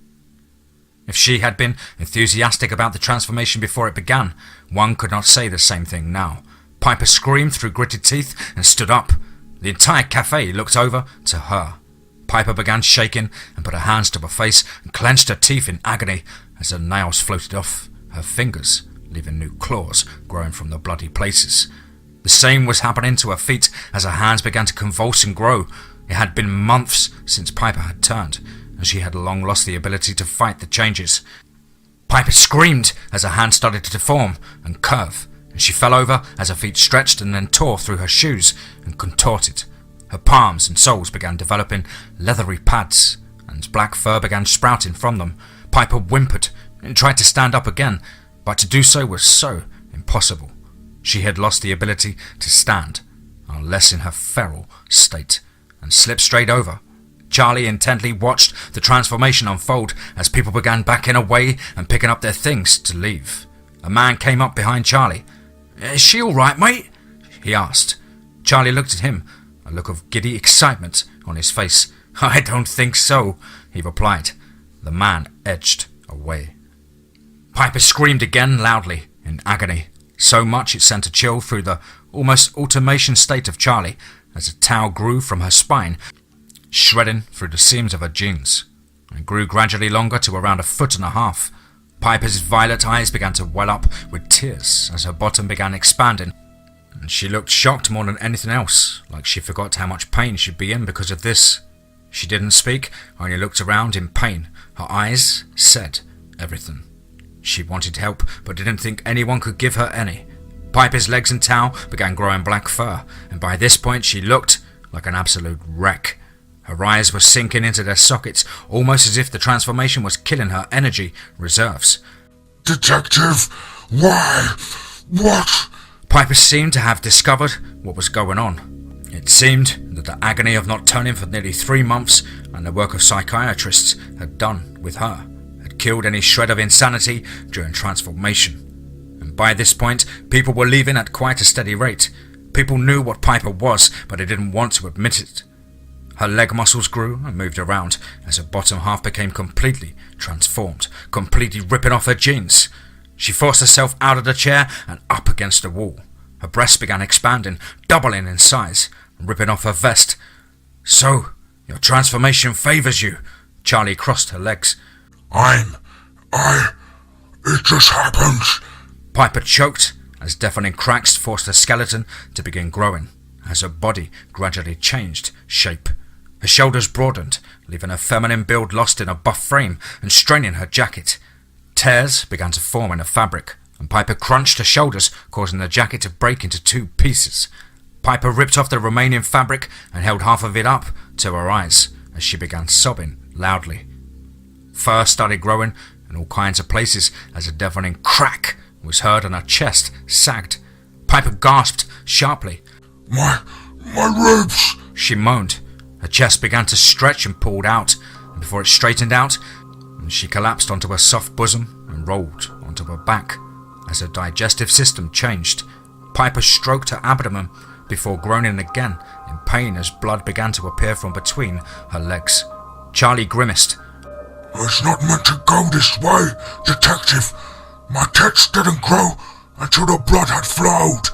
If she had been enthusiastic about the transformation before it began, one could not say the same thing now. Piper screamed through gritted teeth and stood up. The entire cafe looked over to her. Piper began shaking and put her hands to her face and clenched her teeth in agony as her nails floated off her fingers, leaving new claws growing from the bloody places. The same was happening to her feet as her hands began to convulse and grow. It had been months since Piper had turned, and she had long lost the ability to fight the changes. Piper screamed as her hands started to deform and curve, and she fell over as her feet stretched and then tore through her shoes and contorted. Her palms and soles began developing leathery pads, and black fur began sprouting from them. Piper whimpered and tried to stand up again, but to do so was so impossible. She had lost the ability to stand, unless in her feral state, and slipped straight over. Charlie intently watched the transformation unfold as people began backing away and picking up their things to leave. A man came up behind Charlie. "Is she all right, mate?" he asked. Charlie looked at him, a look of giddy excitement on his face. "I don't think so," he replied. The man edged away. Piper screamed again loudly in agony, so much it sent a chill through the almost automation state of Charlie as a towel grew from her spine, shredding through the seams of her jeans, and grew gradually longer to around 1.5 feet. Piper's violet eyes began to well up with tears as her bottom began expanding, and she looked shocked more than anything else, like she forgot how much pain she'd be in because of this. She didn't speak, only looked around in pain. Her eyes said everything. She wanted help, but didn't think anyone could give her any. Piper's legs and towel began growing black fur, and by this point she looked like an absolute wreck. Her eyes were sinking into their sockets, almost as if the transformation was killing her energy reserves. "Detective, why? What?" Piper seemed to have discovered what was going on. It seemed that the agony of not turning for nearly 3 months and the work of psychiatrists had done with her had killed any shred of insanity during transformation. And by this point, people were leaving at quite a steady rate. People knew what Piper was, but they didn't want to admit it. Her leg muscles grew and moved around as her bottom half became completely transformed, completely ripping off her jeans. She forced herself out of the chair and up against the wall. Her breasts began expanding, doubling in size, ripping off her vest. So, Your transformation favours you. Charlie crossed her legs. It just happens. Piper choked as deafening cracks forced her skeleton to begin growing, as her body gradually changed shape. Her shoulders broadened, leaving her feminine build lost in a buff frame and straining her jacket. Tears began to form in the fabric, and Piper crunched her shoulders, causing the jacket to break into 2 pieces. Piper ripped off the remaining fabric and held half of it up to her eyes as she began sobbing loudly. Fur started growing in all kinds of places as a deafening crack was heard and her chest sagged. Piper gasped sharply. My ribs! She moaned. Her chest began to stretch and pulled out, and before it straightened out, she collapsed onto her soft bosom and rolled onto her back as her digestive system changed. Piper stroked her abdomen before groaning again in pain as blood began to appear from between her legs. Charlie grimaced. It's not meant to go this way, Detective. My tits didn't grow until the blood had flowed.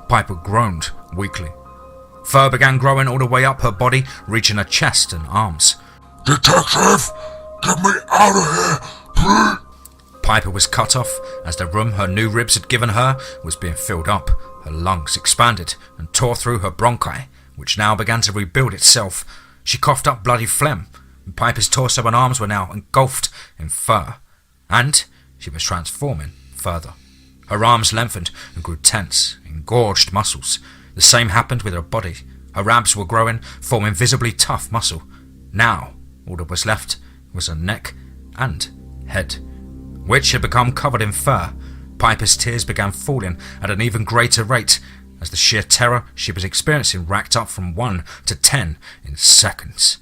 Piper groaned weakly. Fur began growing all the way up her body, reaching her chest and arms. Detective, get me out of here, please. Piper was cut off as the room her new ribs had given her was being filled up. Her lungs expanded and tore through her bronchi, which now began to rebuild itself. She coughed up bloody phlegm, and Piper's torso and arms were now engulfed in fur, and she was transforming further. Her arms lengthened and grew tense, engorged muscles. The same happened with her body. Her abs were growing, forming visibly tough muscle. Now, all that was left was her neck and head, which had become covered in fur. Piper's tears began falling at an even greater rate as the sheer terror she was experiencing racked up from 1 to 10 in seconds.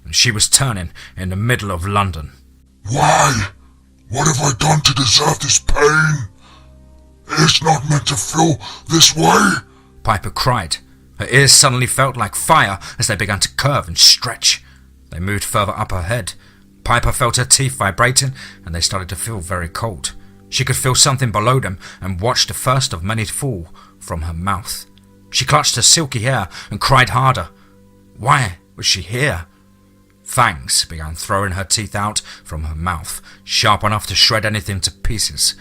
And she was turning in the middle of London. Why? What have I done to deserve this pain? It's not meant to feel this way. Piper cried. Her ears suddenly felt like fire as they began to curve and stretch. They moved further up her head. Piper felt her teeth vibrating and they started to feel very cold. She could feel something below them and watched the first of many fall from her mouth. She clutched her silky hair and cried harder. Why was she here? Fangs began throwing her teeth out from her mouth, sharp enough to shred anything to pieces.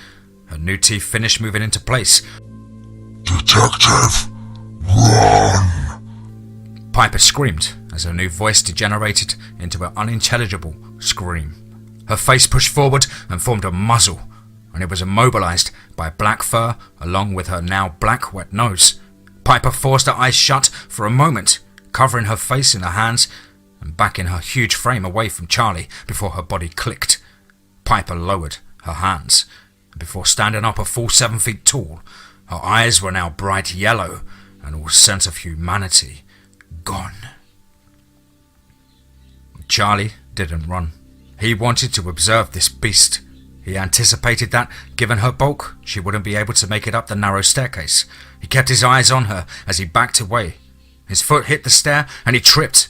Her new teeth finished moving into place. Detective, run! Piper screamed as her new voice degenerated into an unintelligible scream. Her face pushed forward and formed a muzzle, and it was immobilized by black fur along with her now black wet nose. Piper forced her eyes shut for a moment, covering her face in her hands and backing her huge frame away from Charlie before her body clicked. Piper lowered her hands, and before standing up a full 7 feet tall, her eyes were now bright yellow and all sense of humanity gone. Charlie didn't run. He wanted to observe this beast. He anticipated that, given her bulk, she wouldn't be able to make it up the narrow staircase. He kept his eyes on her as he backed away. His foot hit the stair and he tripped.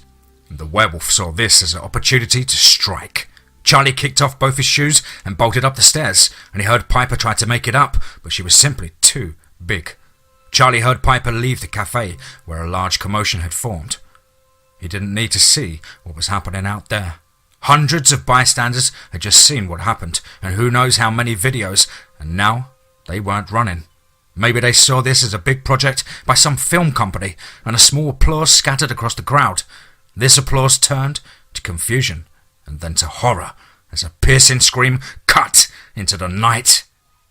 The werewolf saw this as an opportunity to strike. Charlie kicked off both his shoes and bolted up the stairs, and he heard Piper try to make it up, but she was simply too big. Charlie heard Piper leave the cafe, where a large commotion had formed. He didn't need to see what was happening out there. Hundreds of bystanders had just seen what happened, and who knows how many videos, and now they weren't running. Maybe they saw this as a big project by some film company, and a small applause scattered across the crowd. This applause turned to confusion, and then to horror, as a piercing scream cut into the night.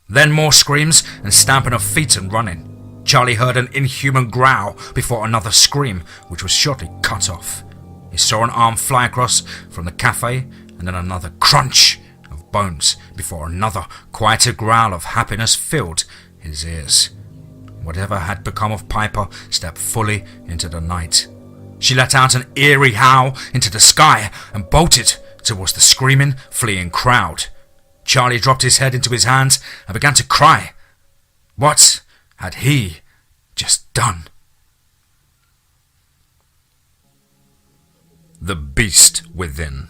Then more screams and stamping of feet and running. Charlie heard an inhuman growl before another scream, which was shortly cut off. He saw an arm fly across from the cafe, and then another crunch of bones before another quieter growl of happiness filled his ears. Whatever had become of Piper stepped fully into the night. She let out an eerie howl into the sky and bolted towards the screaming, fleeing crowd. Charlie dropped his head into his hands and began to cry. What had he just done? The Beast Within.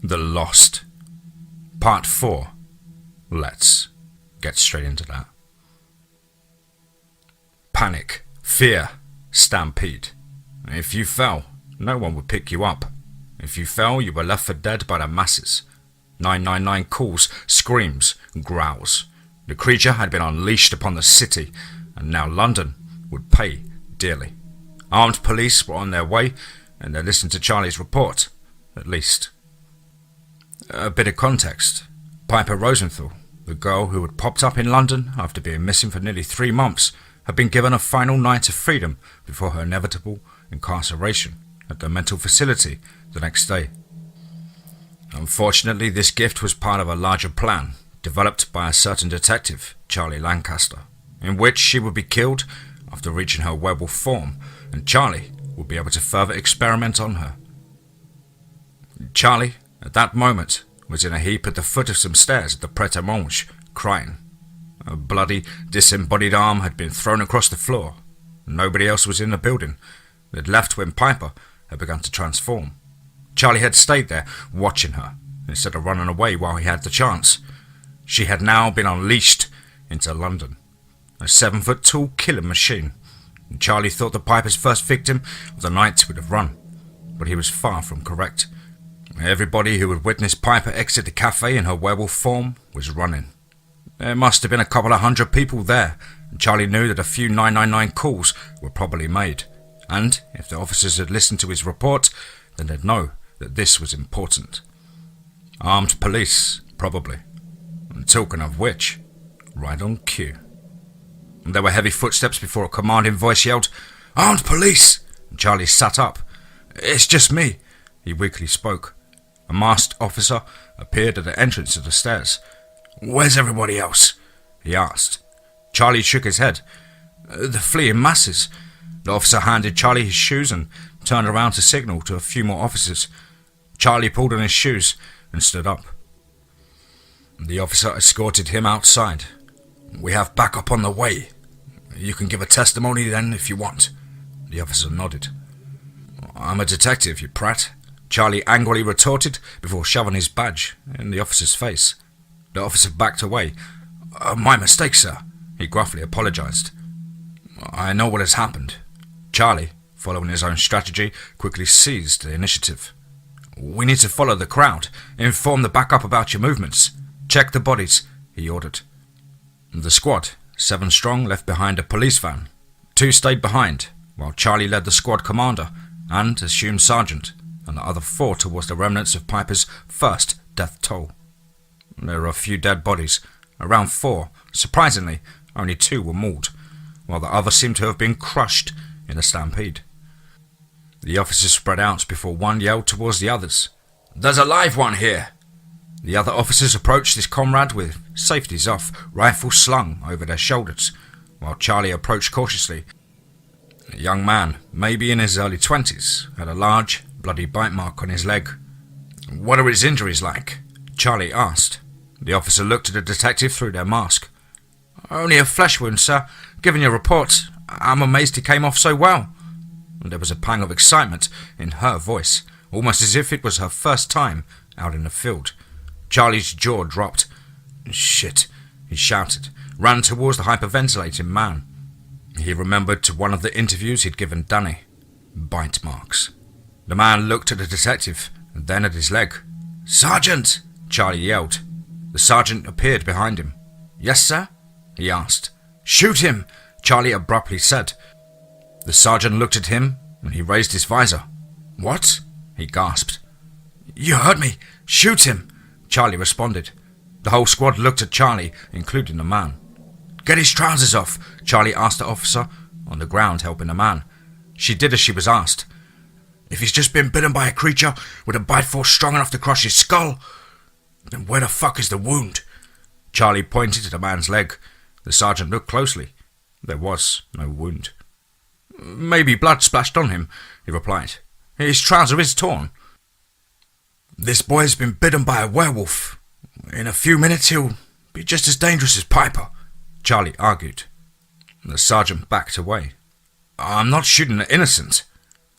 The Lost. Part 4. Let's get straight into that. Panic, fear, stampede. If you fell, no one would pick you up. If you fell, you were left for dead by the masses. 999 calls, screams, growls. The creature had been unleashed upon the city, and now London would pay dearly. Armed police were on their way, and they listened to Charlie's report, at least. A bit of context. Piper Rosenthal, the girl who had popped up in London after being missing for nearly 3 months, had been given a final night of freedom before her inevitable incarceration at the mental facility the next day. Unfortunately, this gift was part of a larger plan developed by a certain detective, Charlie Lancaster, in which she would be killed after reaching her werewolf form, and Charlie would be able to further experiment on her. Charlie, at that moment, was in a heap at the foot of some stairs at the Pret-a-Manger, crying. A bloody, disembodied arm had been thrown across the floor. Nobody else was in the building. They'd left when Piper had begun to transform. Charlie had stayed there, watching her, instead of running away while he had the chance. She had now been unleashed into London. A 7-foot-tall killing machine. And Charlie thought that Piper's first victim of the night would have run, but he was far from correct. Everybody who had witnessed Piper exit the cafe in her werewolf form was running. There must have been a couple of hundred people there, and Charlie knew that a few 999 calls were probably made. And if the officers had listened to his report, then they'd know that this was important. Armed police, probably. And talking of which, right on cue. And there were heavy footsteps before a commanding voice yelled, "Armed police!" And Charlie sat up. "It's just me," he weakly spoke. A masked officer appeared at the entrance of the stairs. "Where's everybody else?" he asked. Charlie shook his head. "The fleeing masses." The officer handed Charlie his shoes and turned around to signal to a few more officers. Charlie pulled on his shoes and stood up. The officer escorted him outside. "We have backup on the way. You can give a testimony then if you want." The officer nodded. "I'm a detective, you prat," Charlie angrily retorted before shoving his badge in the officer's face. The officer backed away. "My mistake, sir," he gruffly apologized. "I know what has happened." Charlie, following his own strategy, quickly seized the initiative. "We need to follow the crowd. Inform the backup about your movements. Check the bodies," he ordered. The squad, 7 strong, left behind a police van. 2 stayed behind, while Charlie led the squad commander and assumed sergeant, and the other 4 towards the remnants of Piper's first death toll. There were a few dead bodies, around 4. Surprisingly, only 2 were mauled, while the others seemed to have been crushed in a stampede. The officers spread out before one yelled towards the others, "There's a live one here!" The other officers approached his comrade with safeties off, rifles slung over their shoulders, while Charlie approached cautiously. A young man, maybe in his early 20s, had a large, bloody bite mark on his leg. "What are his injuries like?" Charlie asked. The officer looked at the detective through their mask. "Only a flesh wound, sir. Given your report, I'm amazed he came off so well." And there was a pang of excitement in her voice, almost as if it was her first time out in the field. Charlie's jaw dropped. "Shit," he shouted, ran towards the hyperventilating man. He remembered to one of the interviews he'd given Danny. Bite marks. The man looked at the detective, and then at his leg. "Sergeant!" Charlie yelled. The sergeant appeared behind him. "Yes, sir?" he asked. "Shoot him!" Charlie abruptly said. The sergeant looked at him, and he raised his visor. "What?" he gasped. "You heard me! Shoot him!" Charlie responded. The whole squad looked at Charlie, including the man. "Get his trousers off," Charlie asked the officer, on the ground helping the man. She did as she was asked. "If he's just been bitten by a creature with a bite force strong enough to crush his skull, then where the fuck is the wound?" Charlie pointed to the man's leg. The sergeant looked closely. There was no wound. "Maybe blood splashed on him," he replied. "His trouser is torn." "This boy's been bitten by a werewolf. In a few minutes he'll be just as dangerous as Piper," Charlie argued. The sergeant backed away. "I'm not shooting at innocent."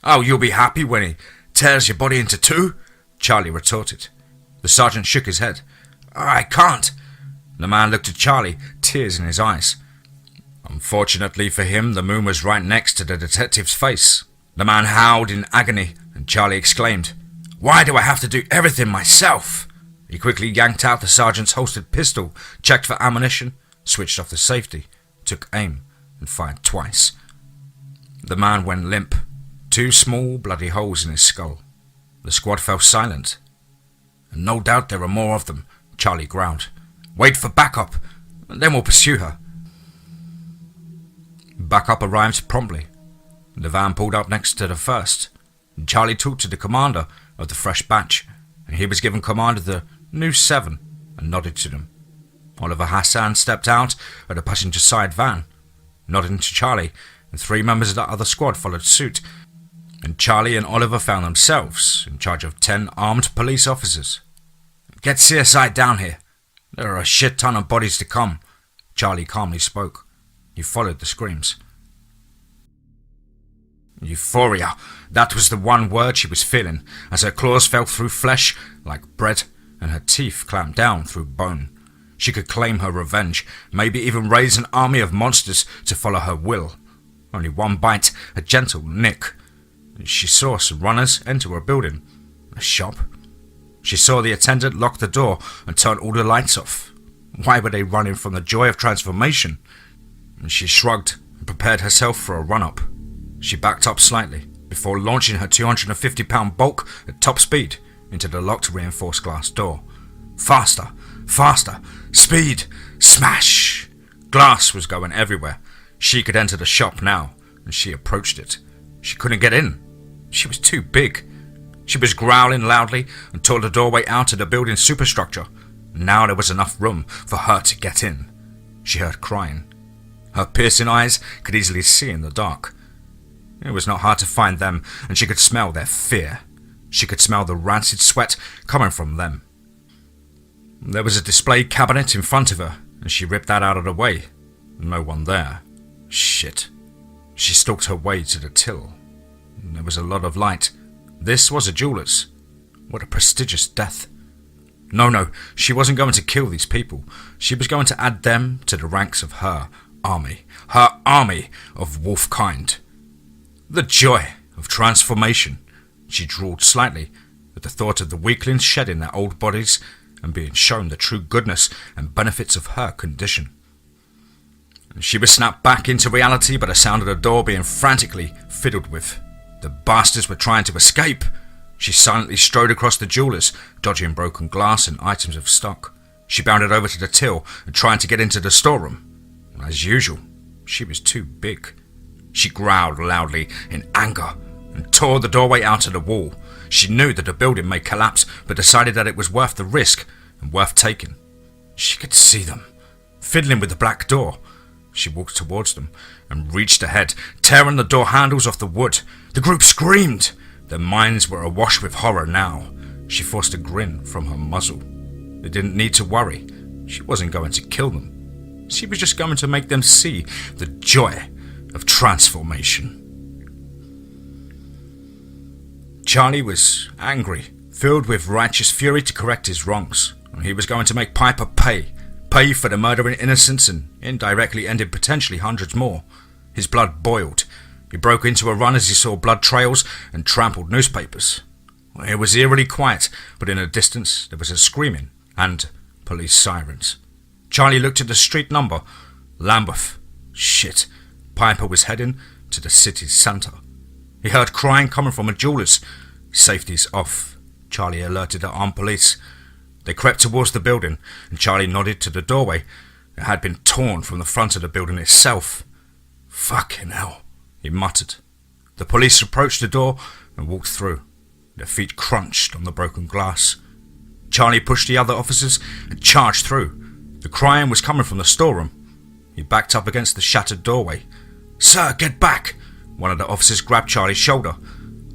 "Oh, you'll be happy when he tears your body into 2? Charlie retorted. The sergeant shook his head. "I can't." The man looked at Charlie, tears in his eyes. Unfortunately for him, the moon was right next to the detective's face. The man howled in agony, and Charlie exclaimed, Why do I have to do everything myself? He quickly yanked out the sergeant's holstered pistol, checked for ammunition, switched off the safety, took aim, and fired twice. The man went limp, 2 small bloody holes in his skull. The squad fell silent. And no doubt there are more of them, Charlie growled. Wait for backup, and then we'll pursue her. Backup arrived promptly. The van pulled up next to the first. Charlie talked to the commander of the fresh batch, and he was given command of the new 7 and nodded to them. Oliver Hassan stepped out of the passenger side van, nodding to Charlie, and 3 members of the other squad followed suit, and Charlie and Oliver found themselves in charge of 10 armed police officers. Get CSI down here. There are a shit ton of bodies to come, Charlie calmly spoke. He followed the screams. Euphoria. That was the one word she was feeling, as her claws fell through flesh like bread and her teeth clamped down through bone. She could claim her revenge, maybe even raise an army of monsters to follow her will. Only one bite, a gentle nick. She saw some runners enter a building, a shop. She saw the attendant lock the door and turn all the lights off. Why were they running from the joy of transformation? She shrugged and prepared herself for a run-up. She backed up slightly before launching her 250-pound bulk at top speed into the locked reinforced glass door. Faster, faster, speed, smash! Glass was going everywhere. She could enter the shop now, and she approached it. She couldn't get in. She was too big. She was growling loudly and tore the doorway out of the building's superstructure. Now there was enough room for her to get in. She heard crying. Her piercing eyes could easily see in the dark. It was not hard to find them, and she could smell their fear. She could smell the rancid sweat coming from them. There was a display cabinet in front of her, and she ripped that out of the way. No one there. Shit. She stalked her way to the till. There was a lot of light. This was a jeweler's. What a prestigious death. No, she wasn't going to kill these people. She was going to add them to the ranks of her army of wolf kind. The joy of transformation. She drawled slightly at the thought of the weaklings shedding their old bodies and being shown the true goodness and benefits of her condition. She was snapped back into reality by the sound of the door being frantically fiddled with. The bastards were trying to escape. She silently strode across the jewelers, dodging broken glass and items of stock. She bounded over to the till and tried to get into the storeroom. As usual, she was too big. She growled loudly in anger and tore the doorway out of the wall. She knew that the building may collapse, but decided that it was worth the risk and worth taking. She could see them, fiddling with the black door. She walked towards them and reached ahead, tearing the door handles off the wood. The group screamed. Their minds were awash with horror now. She forced a grin from her muzzle. They didn't need to worry. She wasn't going to kill them. She was just going to make them see the joy of transformation. Charlie was angry, filled with righteous fury to correct his wrongs. He was going to make Piper pay for the murdering innocents and indirectly ended potentially hundreds more. His blood boiled. He broke into a run as he saw blood trails and trampled newspapers. It was eerily quiet, but in the distance there was a screaming and police sirens. Charlie looked at the street number. Lambeth. Shit. Piper was heading to the city's centre. He heard crying coming from a jeweller's. Safety's off. Charlie alerted the armed police. They crept towards the building, and Charlie nodded to the doorway. It had been torn from the front of the building itself. Fucking hell, he muttered. The police approached the door and walked through. Their feet crunched on the broken glass. Charlie pushed the other officers and charged through. The crying was coming from the storeroom. He backed up against the shattered doorway. Sir, get back! One of the officers grabbed Charlie's shoulder.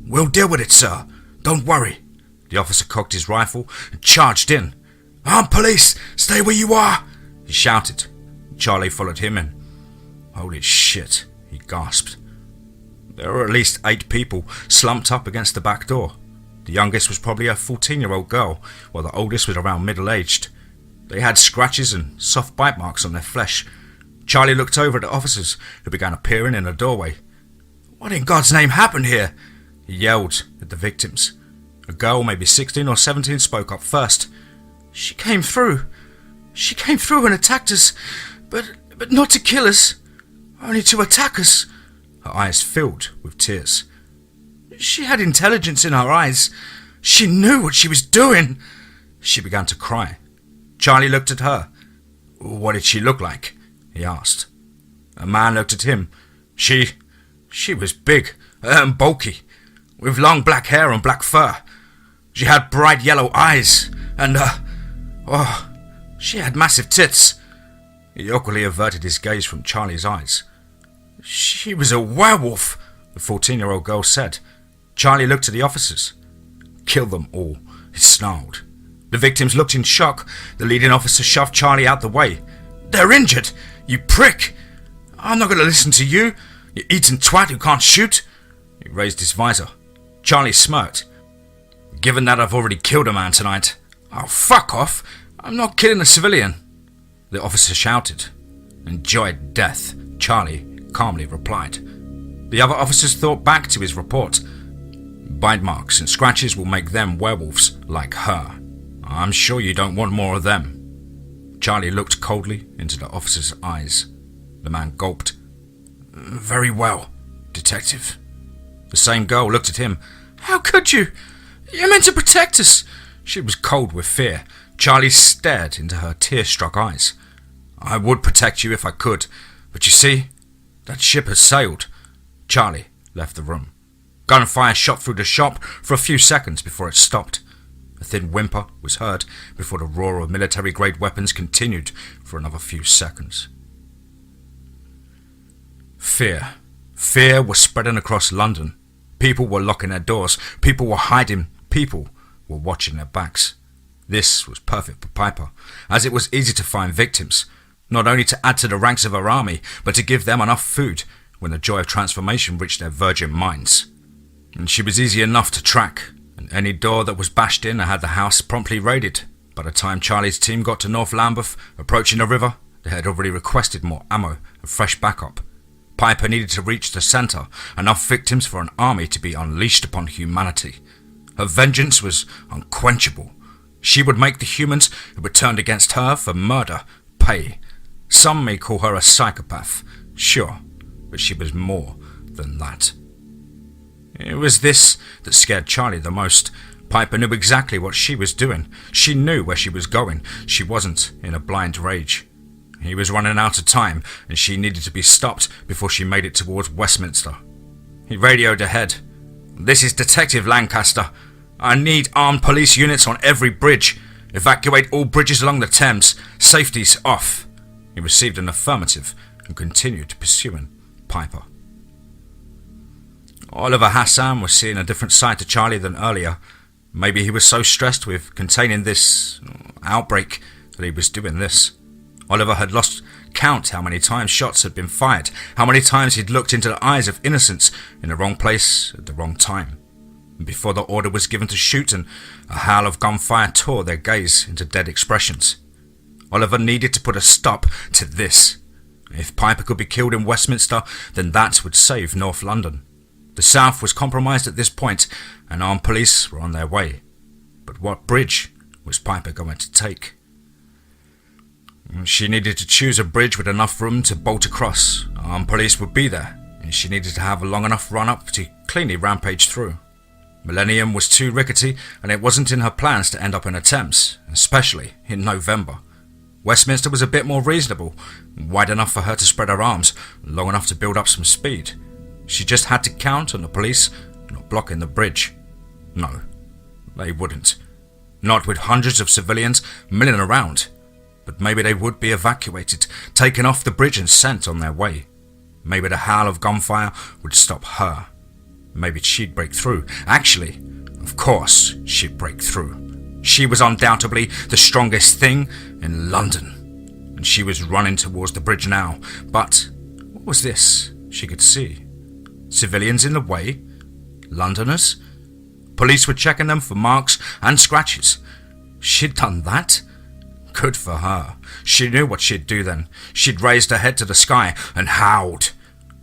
We'll deal with it, sir. Don't worry. The officer cocked his rifle and charged in. Armed police, stay where you are! He shouted. Charlie followed him in. Holy shit, he gasped. There were at least 8 people slumped up against the back door. The youngest was probably a 14-year-old girl, while the oldest was around middle-aged. They had scratches and soft bite marks on their flesh. Charlie looked over at the officers, who began appearing in the doorway. What in God's name happened here? He yelled at the victims. A girl, maybe 16 or 17, spoke up first. She came through and attacked us, but not to kill us, only to attack us. Her eyes filled with tears. She had intelligence in her eyes. She knew what she was doing. She began to cry. Charlie looked at her. What did she look like? He asked. A man looked at him. She was big and bulky, with long black hair and black fur. She had bright yellow eyes, and she had massive tits. He awkwardly averted his gaze from Charlie's eyes. She was a werewolf, the 14-year-old girl said. Charlie looked at the officers. Kill them all, he snarled. The victims looked in shock. The leading officer shoved Charlie out the way. They're injured, you prick. I'm not going to listen to you, you eating twat who can't shoot. He raised his visor. Charlie smirked. Given that I've already killed a man tonight. Oh, fuck off. I'm not killing a civilian. The officer shouted. Enjoy death, Charlie calmly replied. The other officers thought back to his report. Bite marks and scratches will make them werewolves like her. I'm sure you don't want more of them. Charlie looked coldly into the officer's eyes. The man gulped. Very well, detective. The same girl looked at him. How could you? You're meant to protect us. She was cold with fear. Charlie stared into her tear-struck eyes. I would protect you if I could, but you see, that ship has sailed. Charlie left the room. Gunfire shot through the shop for a few seconds before it stopped. A thin whimper was heard before the roar of military-grade weapons continued for another few seconds. Fear. Fear was spreading across London. People were locking their doors. People were hiding. People were watching their backs. This was perfect for Piper, as it was easy to find victims, not only to add to the ranks of her army, but to give them enough food when the joy of transformation reached their virgin minds. And she was easy enough to track, and any door that was bashed in had the house promptly raided. By the time Charlie's team got to North Lambeth, approaching the river, they had already requested more ammo and fresh backup. Piper needed to reach the centre, enough victims for an army to be unleashed upon humanity. Her vengeance was unquenchable. She would make the humans who were turned against her for murder pay. Some may call her a psychopath, sure, but she was more than that. It was this that scared Charlie the most. Piper knew exactly what she was doing. She knew where she was going. She wasn't in a blind rage. He was running out of time, and she needed to be stopped before she made it towards Westminster. He radioed ahead. This is Detective Lancaster. I need armed police units on every bridge. Evacuate all bridges along the Thames. Safety's off. He received an affirmative and continued pursuing Piper. Oliver Hassan was seeing a different side to Charlie than earlier. Maybe he was so stressed with containing this outbreak that he was doing this. Oliver had lost count how many times shots had been fired, how many times he'd looked into the eyes of innocents in the wrong place at the wrong time. And before the order was given to shoot, and a howl of gunfire tore their gaze into dead expressions. Oliver needed to put a stop to this. If Piper could be killed in Westminster, then that would save North London. The South was compromised at this point, and armed police were on their way. But what bridge was Piper going to take? She needed to choose a bridge with enough room to bolt across. Armed police would be there, and she needed to have a long enough run-up to cleanly rampage through. Millennium was too rickety, and it wasn't in her plans to end up in the Thames, especially in November. Westminster was a bit more reasonable, wide enough for her to spread her arms, long enough to build up some speed. She just had to count on the police not blocking the bridge. No, they wouldn't. Not with hundreds of civilians milling around. But maybe they would be evacuated, taken off the bridge and sent on their way. Maybe the howl of gunfire would stop her. Maybe she'd break through. Actually, of course she'd break through. She was undoubtedly the strongest thing in London. And she was running towards the bridge now. But what was this she could see? Civilians in the way? Londoners? Police were checking them for marks and scratches. She'd done that? Good for her. She knew what she'd do then. She'd raised her head to the sky and howled.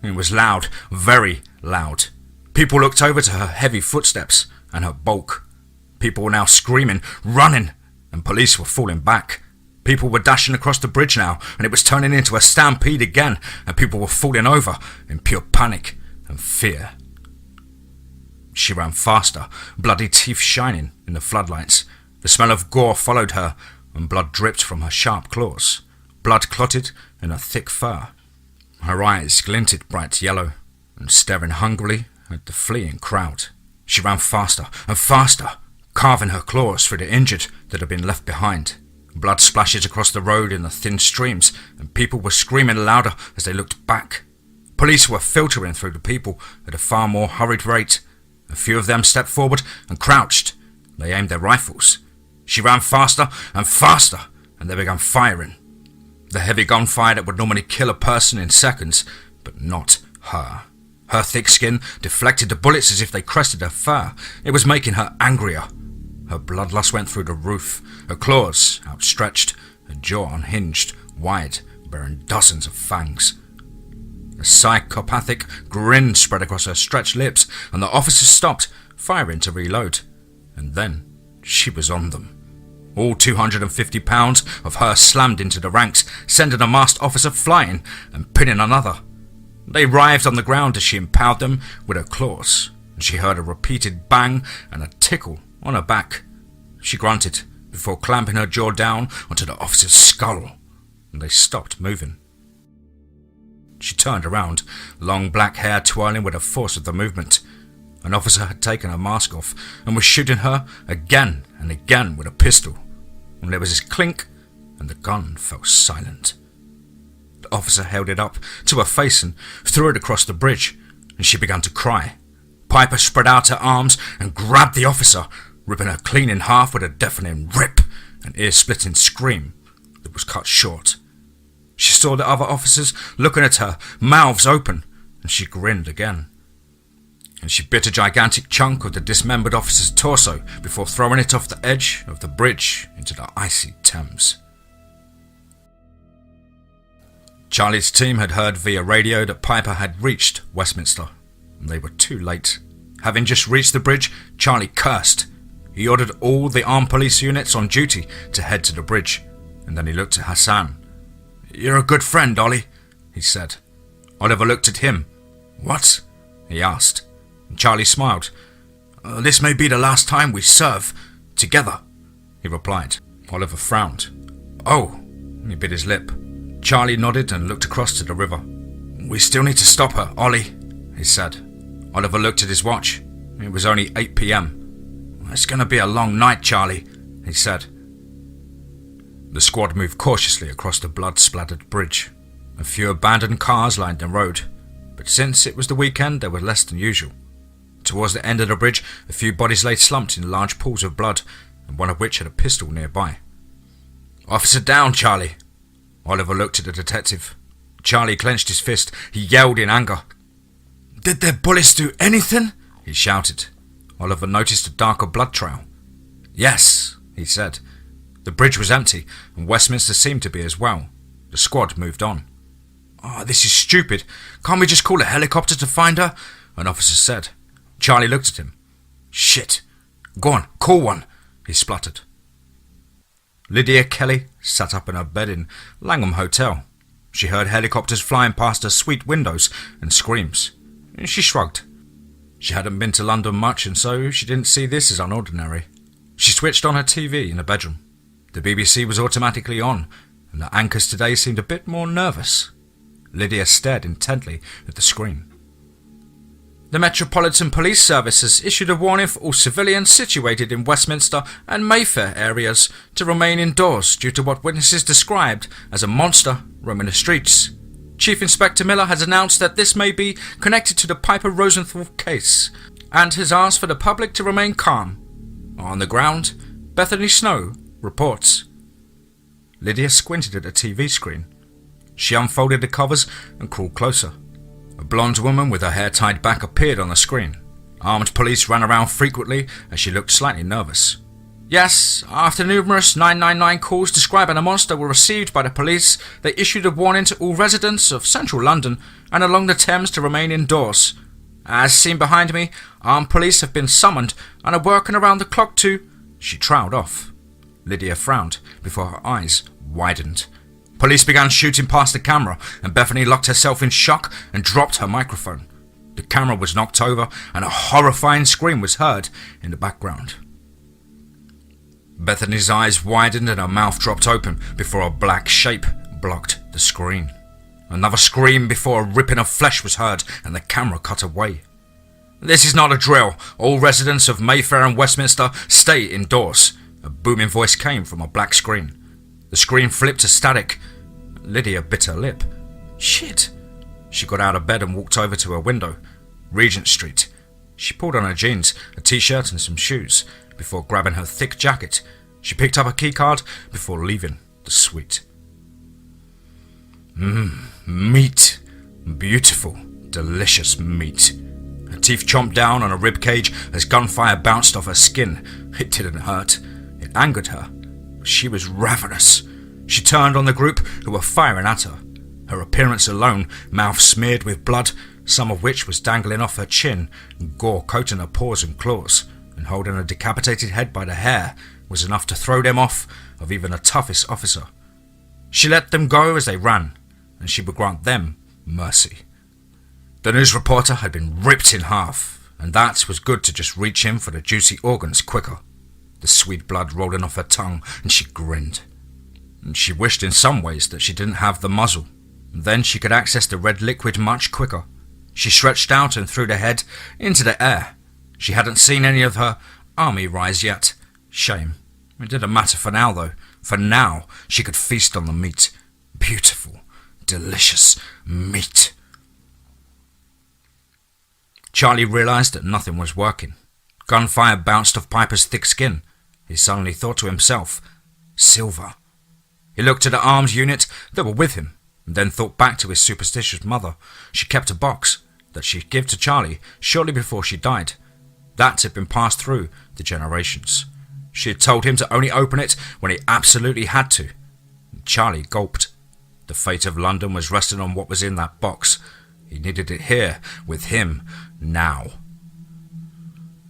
It was loud, very loud. People looked over to her heavy footsteps and her bulk. People were now screaming, running, and police were falling back. People were dashing across the bridge now, and it was turning into a stampede again, and people were falling over in pure panic and fear. She ran faster, bloody teeth shining in the floodlights. The smell of gore followed her, and blood dripped from her sharp claws. Blood clotted in her thick fur. Her eyes glinted bright yellow, and staring hungrily at the fleeing crowd. She ran faster and faster, carving her claws through the injured that had been left behind. Blood splashes across the road in the thin streams, and people were screaming louder as they looked back. Police were filtering through the people at a far more hurried rate. A few of them stepped forward and crouched. They aimed their rifles. She ran faster and faster, and they began firing. The heavy gunfire that would normally kill a person in seconds, but not her. Her thick skin deflected the bullets as if they crested her fur. It was making her angrier. Her bloodlust went through the roof, her claws outstretched, her jaw unhinged, wide, bearing dozens of fangs. A psychopathic grin spread across her stretched lips, and the officers stopped, firing to reload. And then she was on them. All 250 pounds of her slammed into the ranks, sending a masked officer flying and pinning another. They writhed on the ground as she impaled them with her claws, and she heard a repeated bang and a tickle on her back. She grunted before clamping her jaw down onto the officer's skull, and they stopped moving. She turned around, long black hair twirling with the force of the movement. An officer had taken her mask off and was shooting her again and again with a pistol, when there was a clink and the gun fell silent. The officer held it up to her face and threw it across the bridge, and she began to cry. Piper spread out her arms and grabbed the officer, ripping her clean in half with a deafening rip, an ear-splitting scream that was cut short. She saw the other officers looking at her, mouths open, and she grinned again. And she bit a gigantic chunk of the dismembered officer's torso before throwing it off the edge of the bridge into the icy Thames. Charlie's team had heard via radio that Piper had reached Westminster, and they were too late. Having just reached the bridge, Charlie cursed. He ordered all the armed police units on duty to head to the bridge, and then he looked at Hassan. "You're a good friend, Ollie," he said. Oliver looked at him. "What?" he asked. And Charlie smiled. "This may be the last time we serve together," he replied. Oliver frowned. "Oh," he bit his lip. Charlie nodded and looked across to the river. "We still need to stop her, Ollie," he said. Oliver looked at his watch. It was only 8 p.m. "It's going to be a long night, Charlie," he said. The squad moved cautiously across the blood-splattered bridge. A few abandoned cars lined the road, but since it was the weekend, there were less than usual. Towards the end of the bridge, a few bodies lay slumped in large pools of blood, and one of which had a pistol nearby. "Officer down, Charlie." Oliver looked at the detective. Charlie clenched his fist. He yelled in anger. "Did their bullets do anything?" he shouted. Oliver noticed a darker blood trail. "Yes," he said. The bridge was empty, and Westminster seemed to be as well. The squad moved on. This is stupid. Can't we just call a helicopter to find her?" an officer said. Charlie looked at him. "Shit. Go on, call one," he spluttered. Lydia Kelly sat up in her bed in Langham Hotel. She heard helicopters flying past her suite windows and screams. She shrugged. She hadn't been to London much, and so she didn't see this as unordinary. She switched on her TV in the bedroom. The BBC was automatically on, and the anchors today seemed a bit more nervous. Lydia stared intently at the screen. "The Metropolitan Police Service has issued a warning for all civilians situated in Westminster and Mayfair areas to remain indoors due to what witnesses described as a monster roaming the streets. Chief Inspector Miller has announced that this may be connected to the Piper Rosenthal case and has asked for the public to remain calm. On the ground, Bethany Snow reports." Lydia squinted at the TV screen. She unfolded the covers and crawled closer. A blonde woman with her hair tied back appeared on the screen. Armed police ran around frequently as she looked slightly nervous. "Yes, after numerous 999 calls describing a monster were received by the police, they issued a warning to all residents of central London and along the Thames to remain indoors. As seen behind me, armed police have been summoned and are working around the clock to She trailed off. Lydia frowned before her eyes widened. Police began shooting past the camera, and Bethany locked herself in shock and dropped her microphone. The camera was knocked over, and a horrifying scream was heard in the background. Bethany's eyes widened and her mouth dropped open before a black shape blocked the screen. Another scream before a ripping of flesh was heard and the camera cut away. "This is not a drill. All residents of Mayfair and Westminster stay indoors." A booming voice came from a black screen. The screen flipped to static. Lydia bit her lip. Shit. She got out of bed and walked over to her window. Regent Street. She pulled on her jeans, a t-shirt and some shoes. Before grabbing her thick jacket, she picked up a keycard before leaving the suite. Meat. Beautiful, delicious meat. Her teeth chomped down on a rib cage as gunfire bounced off her skin. It didn't hurt. It angered her. She was ravenous. She turned on the group who were firing at her. Her appearance alone, mouth smeared with blood, some of which was dangling off her chin, gore coating her paws and claws, and holding a decapitated head by the hair, was enough to throw them off of even the toughest officer. She let them go as they ran, and she would grant them mercy. The news reporter had been ripped in half, and that was good to just reach in for the juicy organs quicker. The sweet blood rolling off her tongue, and she grinned. And she wished in some ways that she didn't have the muzzle. Then she could access the red liquid much quicker. She stretched out and threw the head into the air. She hadn't seen any of her army rise yet. Shame. It didn't matter for now, though. For now, she could feast on the meat. Beautiful, delicious meat. Charlie realized that nothing was working. Gunfire bounced off Piper's thick skin. He suddenly thought to himself, Silver. He looked at the arms unit that were with him, and then thought back to his superstitious mother. She kept a box that she'd give to Charlie shortly before she died. That had been passed through the generations. She had told him to only open it when he absolutely had to. Charlie gulped. The fate of London was resting on what was in that box. He needed it here, with him, now.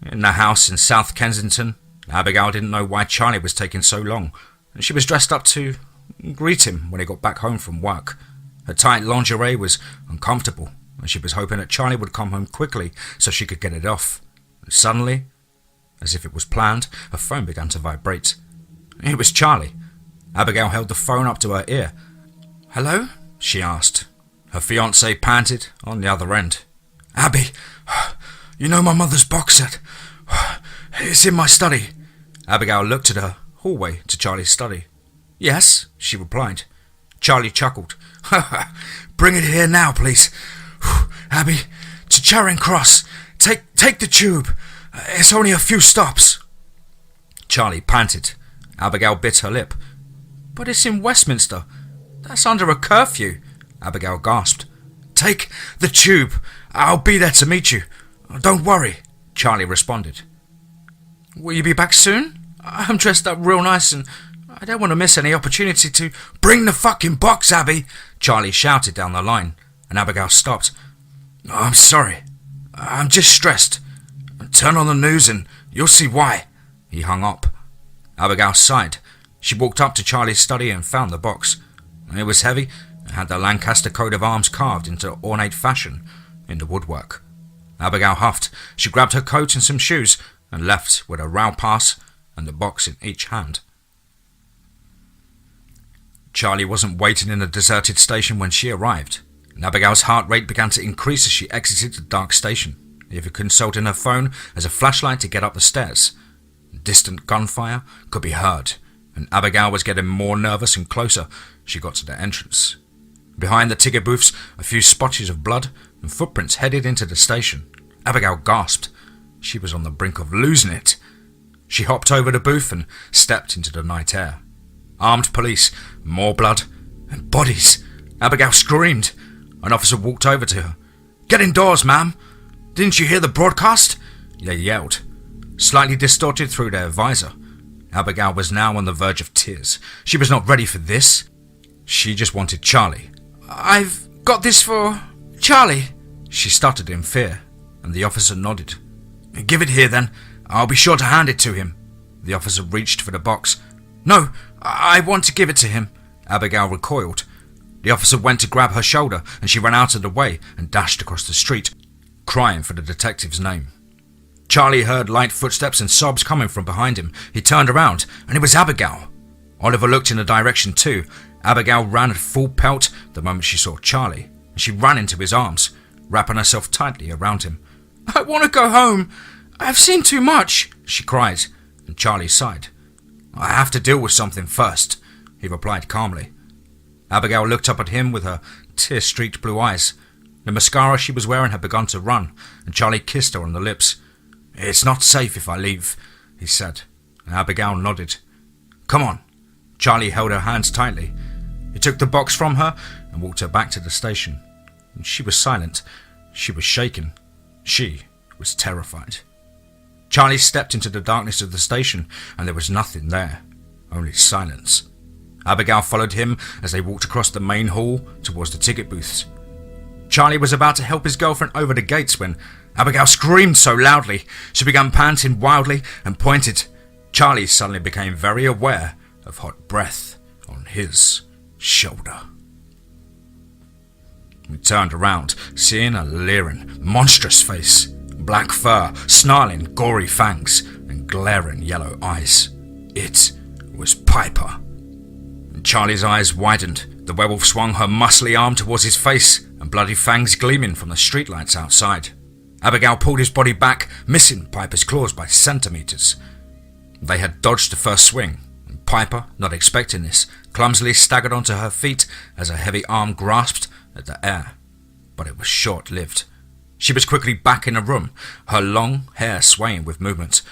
In the house in South Kensington, Abigail didn't know why Charlie was taking so long, and she was dressed up to greet him when he got back home from work. Her tight lingerie was uncomfortable, and she was hoping that Charlie would come home quickly so she could get it off. And suddenly, as if it was planned, her phone began to vibrate. It was Charlie. Abigail held the phone up to her ear. "Hello?" she asked. Her fiancé panted on the other end. "Abby, you know my mother's box set? It's in my study." Abigail looked at her hallway to Charlie's study. "Yes," she replied. Charlie chuckled. "Bring it here now, please. Abby, to Charing Cross. Take the tube. It's only a few stops." Charlie panted. Abigail bit her lip. "But it's in Westminster. That's under a curfew," Abigail gasped. "Take the tube. I'll be there to meet you. Don't worry," Charlie responded. "Will you be back soon? I'm dressed up real nice and I don't want to miss any opportunity to—" "Bring the fucking box, Abby!" Charlie shouted down the line, and Abigail stopped. "I'm sorry. I'm just stressed. Turn on the news and you'll see why." He hung up. Abigail sighed. She walked up to Charlie's study and found the box. It was heavy and had the Lancaster coat of arms carved into ornate fashion in the woodwork. Abigail huffed. She grabbed her coat and some shoes and left with a rail pass and the box in each hand. Charlie wasn't waiting in a deserted station when she arrived, and Abigail's heart rate began to increase as she exited the dark station, even consulting her phone as a flashlight to get up the stairs. Distant gunfire could be heard, and Abigail was getting more nervous and closer she got to the entrance. Behind the ticket booths, a few splotches of blood and footprints headed into the station. Abigail gasped. She was on the brink of losing it. She hopped over the booth and stepped into the night air. Armed police, more blood, and bodies. Abigail screamed. An officer walked over to her. "Get indoors, ma'am. Didn't you hear the broadcast?" they yelled. Slightly distorted through their visor, Abigail was now on the verge of tears. She was not ready for this. She just wanted Charlie. "I've got this for Charlie," she stuttered in fear, and the officer nodded. "Give it here then. I'll be sure to hand it to him." The officer reached for the box. "No, I want to give it to him." Abigail recoiled. The officer went to grab her shoulder and she ran out of the way and dashed across the street, crying for the detective's name. Charlie heard light footsteps and sobs coming from behind him. He turned around and it was Abigail. Oliver looked in the direction too. Abigail ran at full pelt the moment she saw Charlie, and she ran into his arms, wrapping herself tightly around him. "I want to go home. I've seen too much," she cried, and Charlie sighed. "I have to deal with something first," he replied calmly. Abigail looked up at him with her tear-streaked blue eyes. The mascara she was wearing had begun to run, and Charlie kissed her on the lips. "It's not safe if I leave," he said, and Abigail nodded. "Come on." Charlie held her hands tightly. He took the box from her and walked her back to the station. And she was silent. She was shaken. She was terrified. Charlie stepped into the darkness of the station, and there was nothing there, only silence. Abigail followed him as they walked across the main hall towards the ticket booths. Charlie was about to help his girlfriend over the gates when Abigail screamed so loudly she began panting wildly and pointed. Charlie suddenly became very aware of hot breath on his shoulder. He turned around, seeing a leering, monstrous face, black fur, snarling, gory fangs, and glaring yellow eyes. It was Piper. Charlie's eyes widened. The werewolf swung her muscly arm towards his face, and bloody fangs gleaming from the streetlights outside. Abigail pulled his body back, missing Piper's claws by centimeters. They had dodged the first swing, and Piper, not expecting this, clumsily staggered onto her feet as a heavy arm grasped at the air. But it was short-lived. She was quickly back in the room, her long hair swaying with movement.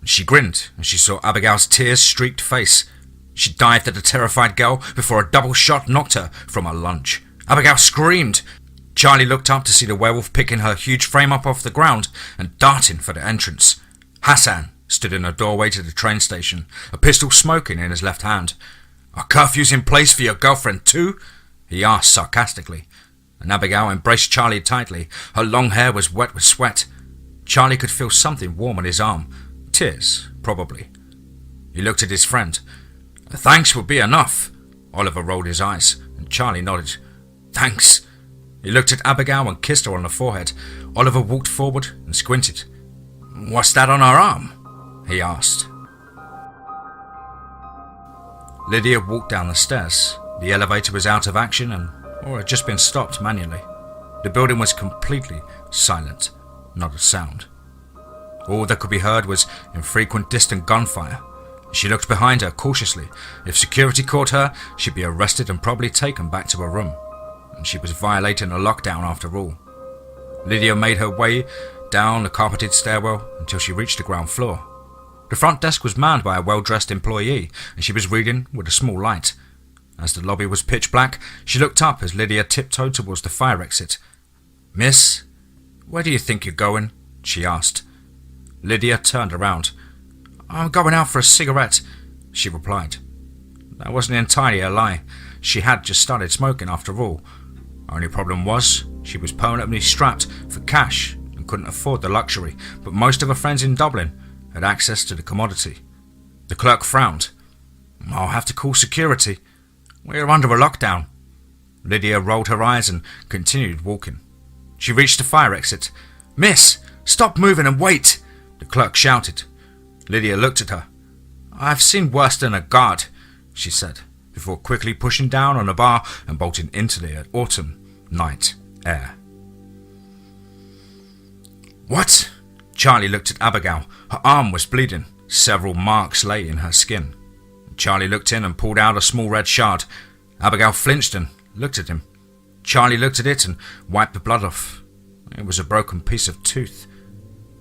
She grinned as she saw Abigail's tear-streaked face. She dived at the terrified girl before a double shot knocked her from her lunge. Abigail screamed. Charlie looked up to see the werewolf picking her huge frame up off the ground and darting for the entrance. Hassan stood in a doorway to the train station, a pistol smoking in his left hand. "Are curfews in place for your girlfriend too?" he asked sarcastically, and Abigail embraced Charlie tightly. Her long hair was wet with sweat. Charlie could feel something warm on his arm. Tears, probably. He looked at his friend. "Thanks will be enough." Oliver rolled his eyes, and Charlie nodded. "Thanks." He looked at Abigail and kissed her on the forehead. Oliver walked forward and squinted. "What's that on her arm?" he asked. Lydia walked down the stairs. The elevator was out of action or had just been stopped manually. The building was completely silent, not a sound. All that could be heard was infrequent distant gunfire. She looked behind her cautiously. If security caught her, she'd be arrested and probably taken back to her room. And she was violating a lockdown after all. Lydia made her way down the carpeted stairwell until she reached the ground floor. The front desk was manned by a well-dressed employee, and she was reading with a small light. As the lobby was pitch black, she looked up as Lydia tiptoed towards the fire exit. "Miss, where do you think you're going?" she asked. Lydia turned around. "I'm going out for a cigarette," she replied. That wasn't entirely a lie. She had just started smoking after all. Only problem was, she was permanently strapped for cash and couldn't afford the luxury, but most of her friends in Dublin had access to the commodity. The clerk frowned. "I'll have to call security. We're under a lockdown." Lydia rolled her eyes and continued walking. She reached the fire exit. "Miss, stop moving and wait!" the clerk shouted. Lydia looked at her. "I've seen worse than a guard," she said, before quickly pushing down on a bar and bolting into the autumn night air. "What?" Charlie looked at Abigail. Her arm was bleeding. Several marks lay in her skin. Charlie looked in and pulled out a small red shard. Abigail flinched and looked at him. Charlie looked at it and wiped the blood off. It was a broken piece of tooth.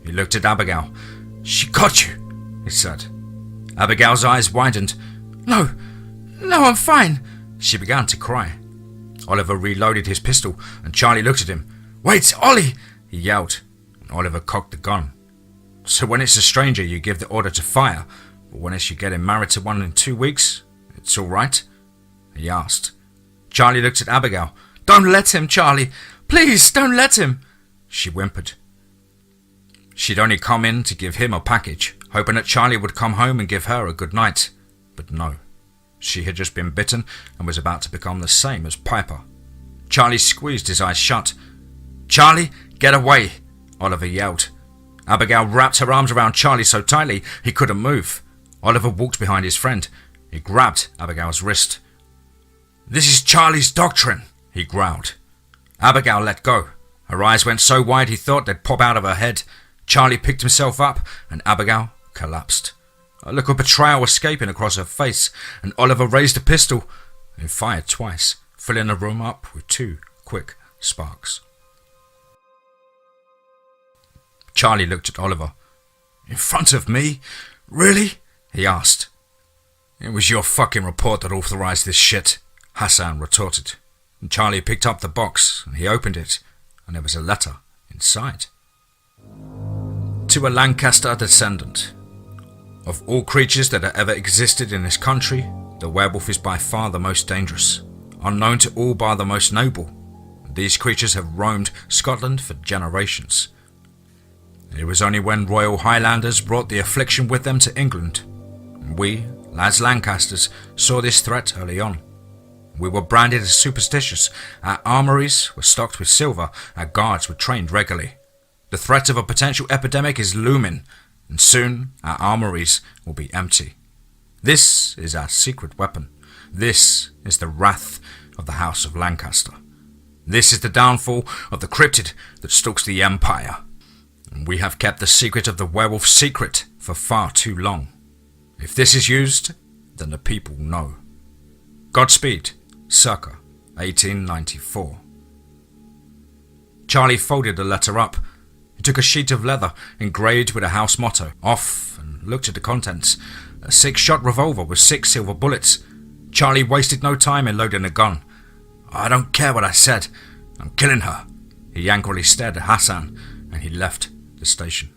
He looked at Abigail. "She got you," he said. Abigail's eyes widened. No, I'm fine." She began to cry. Oliver reloaded his pistol and Charlie looked at him. "Wait, Ollie!" he yelled. Oliver cocked the gun. "So when it's a stranger you give the order to fire, but when it's you getting married to one in 2 weeks, it's all right?" he asked. Charlie looked at "Don't let him, Charlie. Please, don't let him," she whimpered. She'd only come in to give him a package, hoping that Charlie would come home and give her a good night. But no, she had just been bitten and was about to become the same as Piper. Charlie squeezed his eyes shut. "Charlie, get away!" Oliver yelled. Abigail wrapped her arms around Charlie so tightly he couldn't move. Oliver walked behind his friend. He grabbed Abigail's wrist. "This is Charlie's doctrine," he growled. Abigail let go. Her eyes went so wide he thought they'd pop out of her head. Charlie picked himself up and Abigail collapsed. A look of betrayal escaping across her face, and Oliver raised a pistol and fired twice, filling the room up with 2 quick sparks. Charlie looked at Oliver. "In front of me? Really?" he asked. "It was your fucking report that authorized this shit," Hassan retorted. And Charlie picked up the box and he opened it, and there was a letter inside. To a Lancaster descendant. Of all creatures that have ever existed in this country, the werewolf is by far the most dangerous, unknown to all bar the most noble. These creatures have roamed Scotland for generations. It was only when Royal Highlanders brought the affliction with them to England. We, as Lancasters, saw this threat early on. We were branded as superstitious, our armories were stocked with silver, our guards were trained regularly. The threat of a potential epidemic is looming, and soon our armories will be empty. This is our secret weapon. This is the wrath of the House of Lancaster. This is the downfall of the cryptid that stalks the Empire. And we have kept the secret of the werewolf secret for far too long. If this is used, then the people know. Godspeed, circa 1894. Charlie folded the letter up. He took a sheet of leather engraved with a house motto off and looked at the contents. A 6-shot revolver with 6 silver bullets. Charlie wasted no time in loading a gun. "I don't care what I said. I'm killing her." He angrily stared at Hassan and he left the station.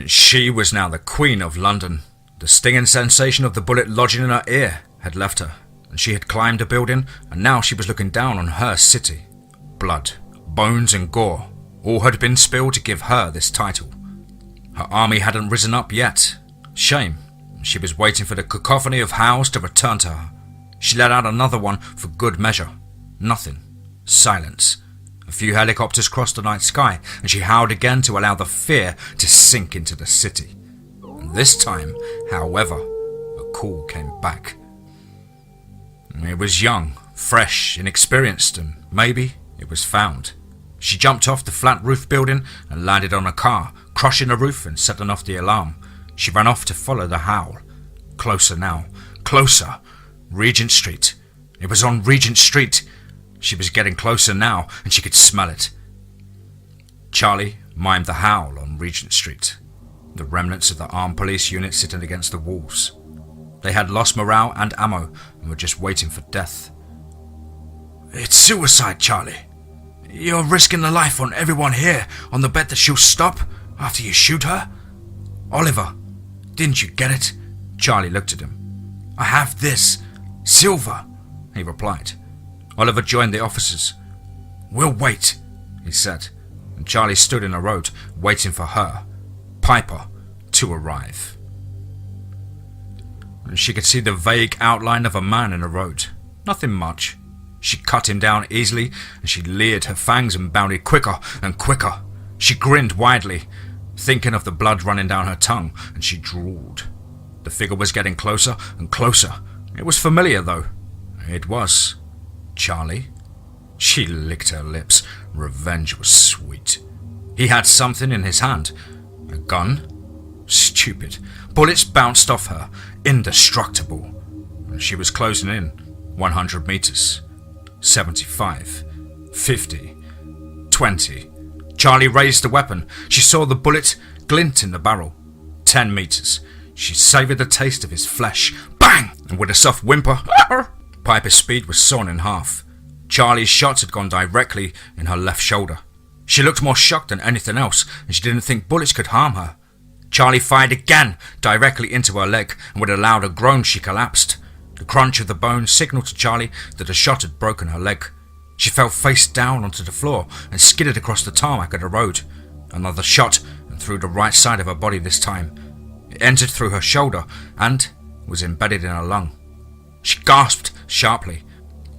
She was now the Queen of London. The stinging sensation of the bullet lodging in her ear had left her, and she had climbed a building, and now she was looking down on her city. Blood, bones and gore, all had been spilled to give her this title. Her army hadn't risen up yet. Shame. She was waiting for the cacophony of howls to return to her. She let out another one for good measure. Nothing. Silence. A few helicopters crossed the night sky, and she howled again to allow the fear to sink into the city. And this time, however, a call came back. It was young, fresh, inexperienced, and maybe it was found. She jumped off the flat roof building and landed on a car, crushing the roof and setting off the alarm. She ran off to follow the howl. Closer now. Closer. Regent Street. It was on Regent Street. She was getting closer now, and she could smell it. Charlie mimed the howl on Regent Street. The remnants of the armed police unit sitting against the walls. They had lost morale and ammo, and were just waiting for death. "It's suicide, Charlie. You're risking the life on everyone here on the bet that she'll stop after you shoot her? Oliver, didn't you get it?" Charlie looked at him. "I have this. Silver," he replied. Oliver joined the officers. "We'll wait," he said, and Charlie stood in the road, waiting for her, Piper, to arrive. And she could see the vague outline of a man in the road. Nothing much. She cut him down easily, and she leered her fangs and bounded quicker and quicker. She grinned widely, thinking of the blood running down her tongue, and she drooled. The figure was getting closer and closer. It was familiar, though. It was Charlie. She licked her lips. Revenge was sweet. He had something in his hand. A gun? Stupid. Bullets bounced off her. Indestructible. She was closing in. 100 meters. 75. 50. 20. Charlie raised the weapon. She saw the bullet glint in the barrel. 10 meters. She savoured the taste of his flesh. Bang! And with a soft whimper, Piper's speed was sawn in half. Charlie's shots had gone directly in her left shoulder. She looked more shocked than anything else, and she didn't think bullets could harm her. Charlie fired again, directly into her leg, and with a louder groan she collapsed. The crunch of the bone signalled to Charlie that a shot had broken her leg. She fell face down onto the floor and skidded across the tarmac of the road. Another shot, and through the right side of her body this time. It entered through her shoulder and was embedded in her lung. She gasped sharply,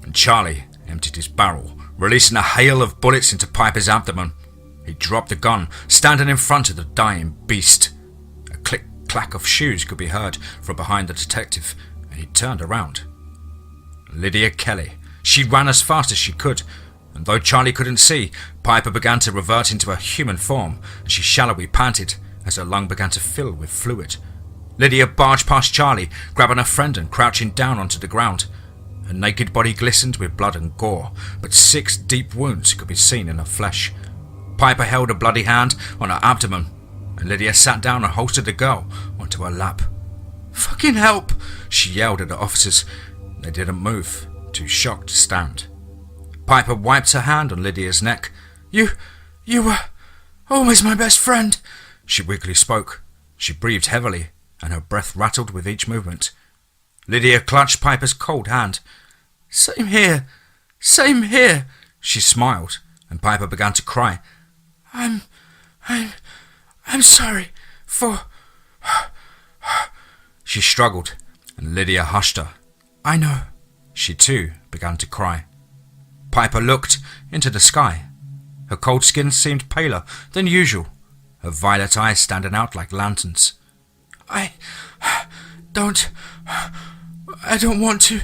and Charlie emptied his barrel, releasing a hail of bullets into Piper's abdomen. He dropped the gun, standing in front of the dying beast. A click-clack of shoes could be heard from behind the detective, and he turned around. Lydia Kelly. She ran as fast as she could, and though Charlie couldn't see, Piper began to revert into her human form, and she shallowly panted as her lung began to fill with fluid. Lydia barged past Charlie, grabbing her friend and crouching down onto the ground. Her naked body glistened with blood and gore, but 6 deep wounds could be seen in her flesh. Piper held a bloody hand on her abdomen, and Lydia sat down and holstered the girl onto her lap. Fucking help! She yelled at the officers. They didn't move, too shocked to stand. Piper wiped her hand on Lydia's neck. You were always my best friend. She weakly spoke. She breathed heavily, and her breath rattled with each movement. Lydia clutched Piper's cold hand. Same here. Same here. She smiled, and Piper began to cry. I'm sorry for... She struggled, and Lydia hushed her. I know. She too began to cry. Piper looked into the sky. Her cold skin seemed paler than usual, her violet eyes standing out like lanterns. I don't want to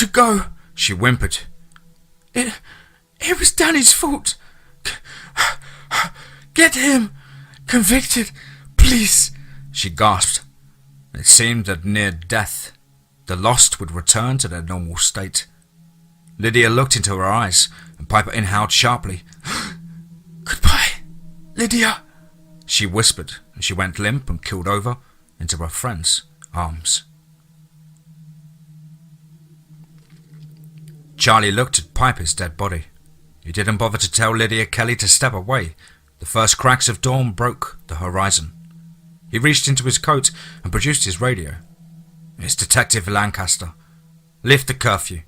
go, she whimpered. It was Danny's fault. Get him convicted, please, she gasped. It seemed that near death, the lost would return to their normal state. Lydia looked into her eyes, and Piper inhaled sharply. Goodbye, Lydia, she whispered, and she went limp and keeled over into her friend's arms. Charlie looked at Piper's dead body. He didn't bother to tell Lydia Kelly to step away. The first cracks of dawn broke the horizon. He reached into his coat and produced his radio. It's Detective Lancaster. Lift the curfew.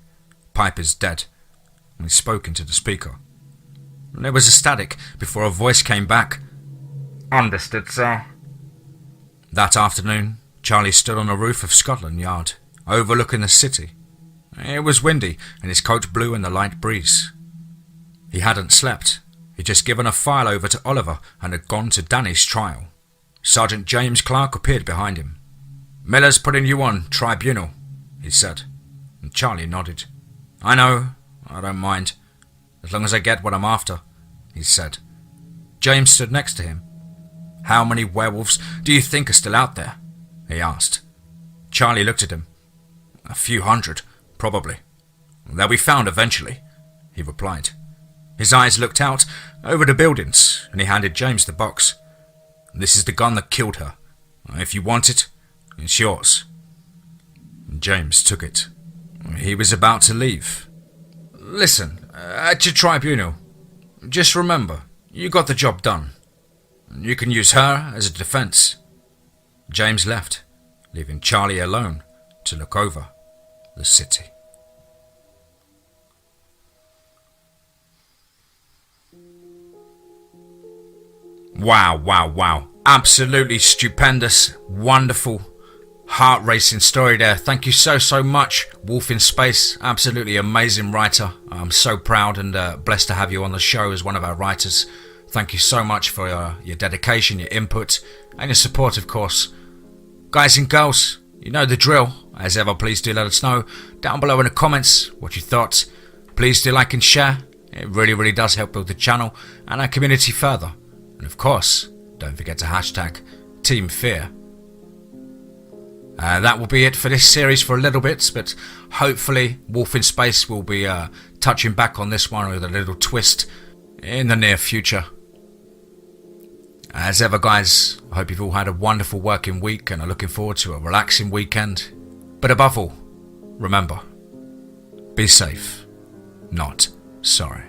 Piper's dead. And he spoke into the speaker. There was a static before a voice came back. Understood, sir. That afternoon, Charlie stood on the roof of Scotland Yard, overlooking the city. It was windy, and his coat blew in the light breeze. He hadn't slept. He'd just given a file over to Oliver and had gone to Danny's trial. Sergeant James Clark appeared behind him. Miller's putting you on tribunal, he said, and Charlie nodded. I know, I don't mind, as long as I get what I'm after, he said. James stood next to him. How many werewolves do you think are still out there? He asked. Charlie looked at him. A few hundred, probably. They'll be found eventually, he replied. His eyes looked out over the buildings, and he handed James the box. This is the gun that killed her. If you want it, it's yours. James took it. He was about to leave. Listen, at your tribunal, just remember, you got the job done. You can use her as a defense. James left, leaving Charlie alone to look over the city. Wow. Absolutely stupendous, wonderful, heart-racing story there. Thank you so much, WolfInSpace. Absolutely amazing writer. I'm so proud and blessed to have you on the show as one of our writers. Thank you so much for your dedication, your input, and your support, of course. Guys and girls, you know the drill. As ever, please do let us know down below in the comments what you thought. Please do like and share. It really does help build the channel and our community further. And of course, don't forget to hashtag TeamFEAR. That will be it for this series for a little bit, but hopefully WolfInSpace will be touching back on this one with a little twist in the near future. As ever, guys, I hope you've all had a wonderful working week and are looking forward to a relaxing weekend. But above all, remember, be safe, not sorry.